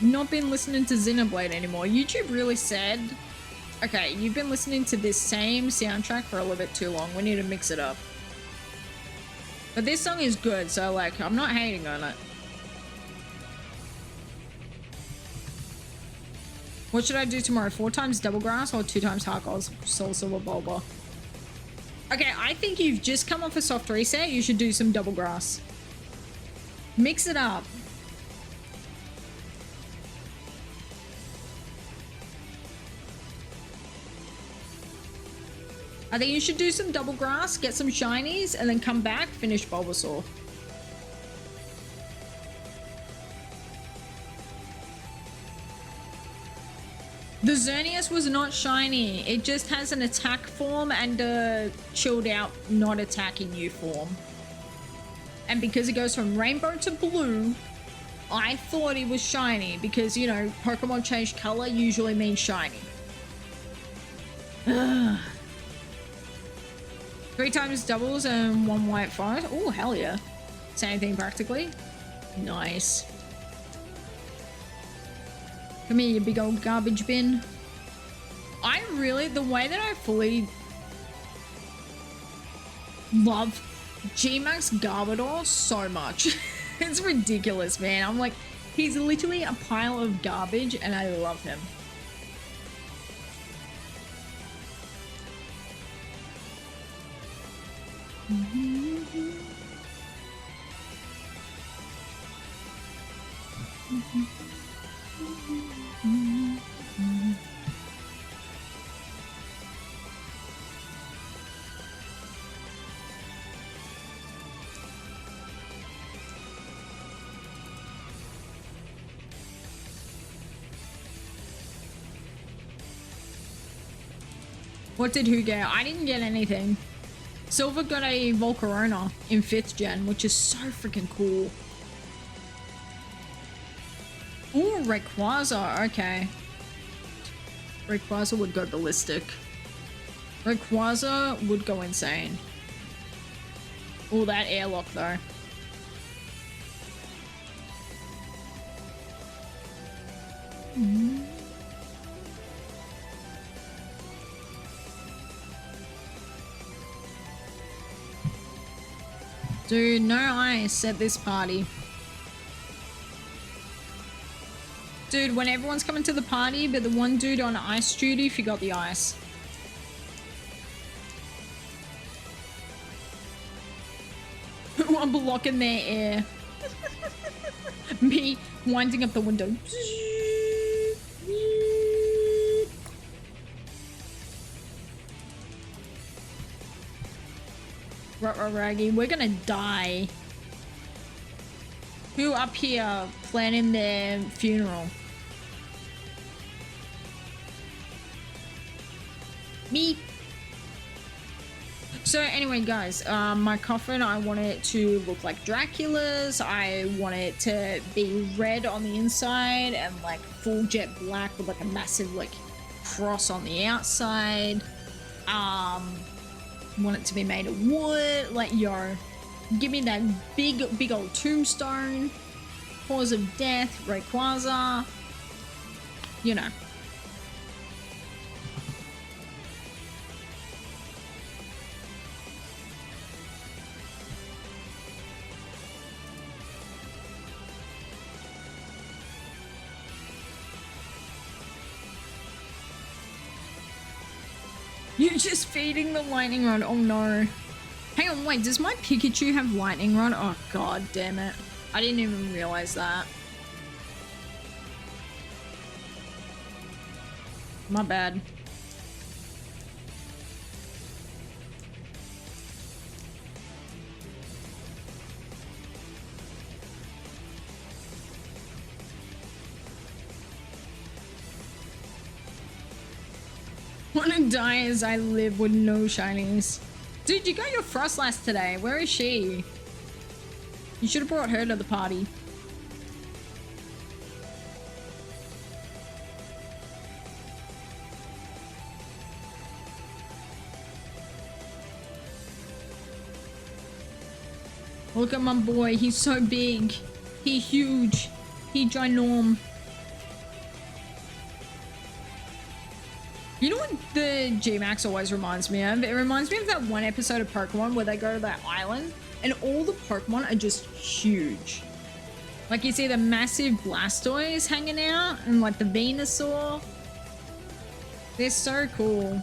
not been listening to Xenoblade anymore? YouTube really said, okay, you've been listening to this same soundtrack for a little bit too long. We need to mix it up. But this song is good, so like, I'm not hating on it. What should I do tomorrow? 4 times Double Grass or 2 times Heart Gold Soul Silver Bulba? Okay, I think you've just come off a soft reset. You should do some Double Grass. Mix it up. I think you should do some Double Grass, get some shinies, and then come back, finish Bulbasaur. The Xerneas was not shiny. It just has an attack form and a chilled out, not attacking you form. And because it goes from rainbow to blue, I thought he was shiny because, you know, Pokemon change color usually means shiny. Ugh. 3 times doubles and 1 white forest. Oh, hell yeah. Same thing practically. Nice. Come here, you big old garbage bin. I really, the way that I fully love G-Max Garbodor so much. It's ridiculous, man. I'm like, he's literally a pile of garbage and I love him. What did who get? I didn't get anything. Silver got a Volcarona in 5th gen, which is so freaking cool. Ooh, Rayquaza. Okay. Rayquaza would go ballistic. Rayquaza would go insane. Oh, that airlock though. Dude, no ice at this party. Dude, when everyone's coming to the party, but the one dude on ice duty forgot the ice. I'm blocking their air. Me winding up the window. Raggy, we're gonna die. Who up here planning their funeral? Me. So anyway, guys, my coffin, I want it to look like Dracula's. I want it to be red on the inside and like full jet black with like a massive like cross on the outside. Want it to be made of wood, like, yo, give me that big old tombstone, cause of death, Rayquaza, you know. You're just feeding the lightning rod. Oh no. Hang on, wait, does my Pikachu have lightning rod? Oh god damn it. I didn't even realize that. My bad. Wanna die as I live with no shinies. Dude, you got your Frostlass today. Where is she? You should have brought her to the party. Look at my boy. He's so big. He huge. He ginorm. You know what the G-Max always reminds me of? It reminds me of that one episode of Pokemon where they go to that island and all the Pokemon are just huge. Like you see the massive Blastoise hanging out and like the Venusaur. They're so cool.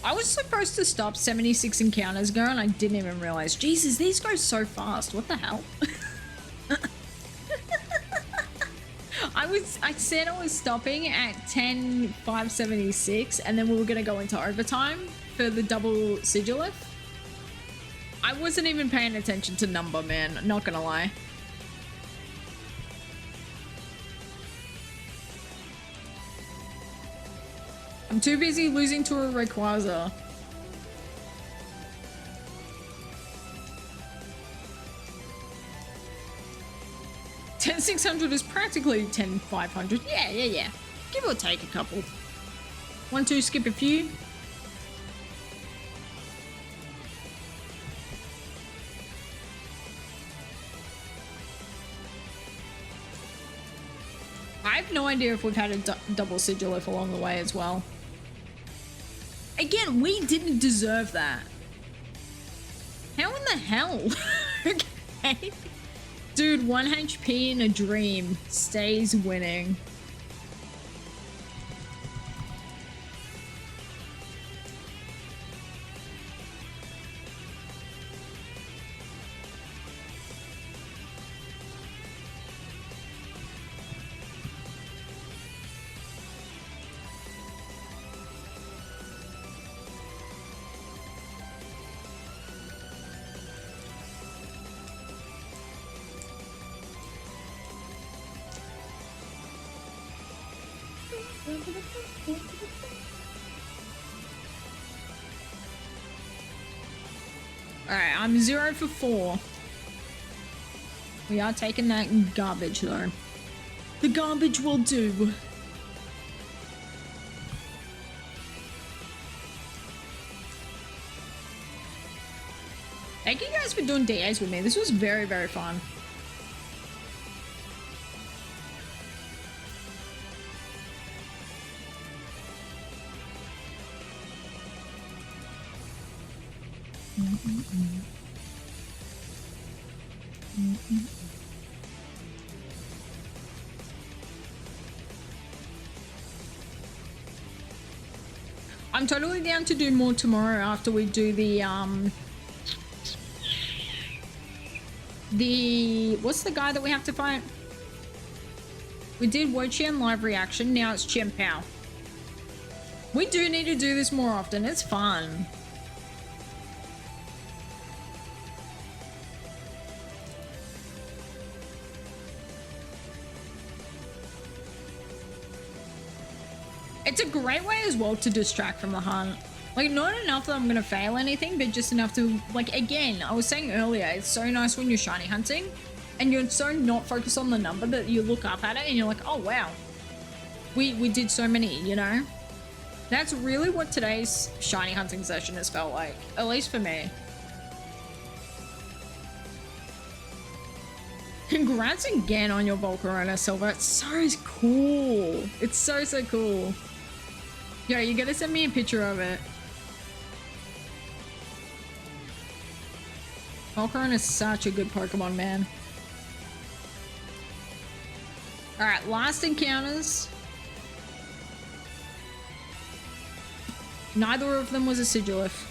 I was supposed to stop 76 encounters ago and I didn't even realize. Jesus, these go so fast. What the hell? I said I was stopping at 10,576 and then we were gonna go into overtime for the double SIGILYPH. I wasn't even paying attention to number, man. Not gonna lie. I'm too busy losing to a Rayquaza. 10,600 is practically 10,500. Yeah. Give or take a couple. 1, 2, skip a few. I have no idea if we've had a double SIGILYPH along the way as well. Again, we didn't deserve that. How in the hell? Okay. Dude, 1 HP in a dream stays winning. Alright, I'm 0 for 4. We are taking that garbage though. The garbage will do. Thank you guys for doing DAs with me. This was very, very fun. I'm totally down to do more tomorrow after we do the what's the guy that we have to fight? We did Wochian live reaction, now it's Chen Pao. We do need to do this more often, it's fun. It's a great way as well to distract from the hunt. Like, not enough that I'm gonna fail anything, but just enough to, like, again, I was saying earlier, it's so nice when you're shiny hunting and you're so not focused on the number that you look up at it and you're like, oh wow, we did so many, you know? That's really what today's shiny hunting session has felt like, at least for me. Congrats again on your Volcarona Silver. It's so cool. It's so cool. Yo, you gotta send me a picture of it. Volcarona is such a good Pokemon, man. Alright, last encounters. Neither of them was a SIGILYPH.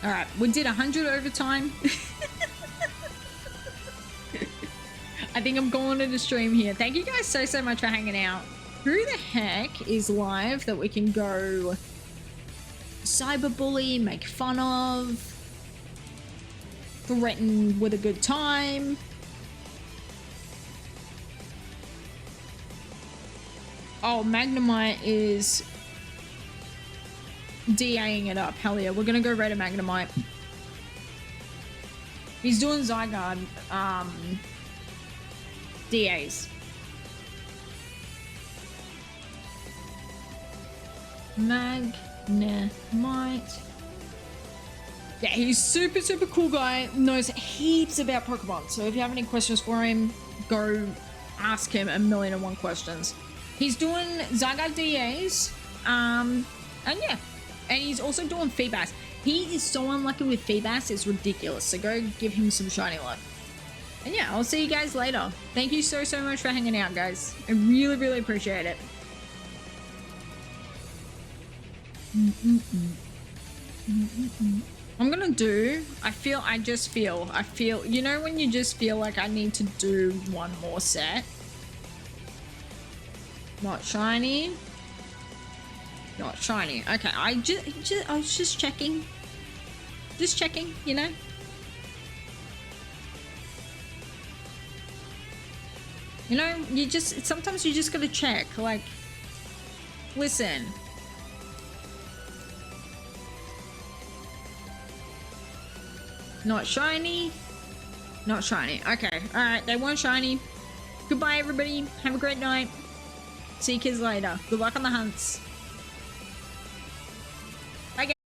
Alright, we did 100 overtime. I think I'm going to stream here. Thank you guys so much for hanging out. Who the heck is live that we can go cyberbully, make fun of, threaten with a good time? Oh, Magnemite is DAing it up. Hell yeah, we're gonna go raid a Magnemite. He's doing Zygarde DAs. Magnemite. Yeah, he's super cool guy, knows heaps about Pokemon. So if you have any questions for him, go ask him 1,000,001 questions. He's doing Zygarde DAs, and yeah. And he's also doing Feebas. He is so unlucky with Feebas, it's ridiculous. So go give him some shiny luck. And yeah, I'll see you guys later. Thank you so much for hanging out, guys. I really appreciate it. I'm gonna do, I just feel, you know when you just feel like I need to do one more set? Not shiny. Not shiny. Okay, I was just checking. Just checking, you know? You know, sometimes you just gotta check, like, listen. Not shiny. Not shiny. Okay, alright, they weren't shiny. Goodbye, everybody. Have a great night. See you kids later. Good luck on the hunts.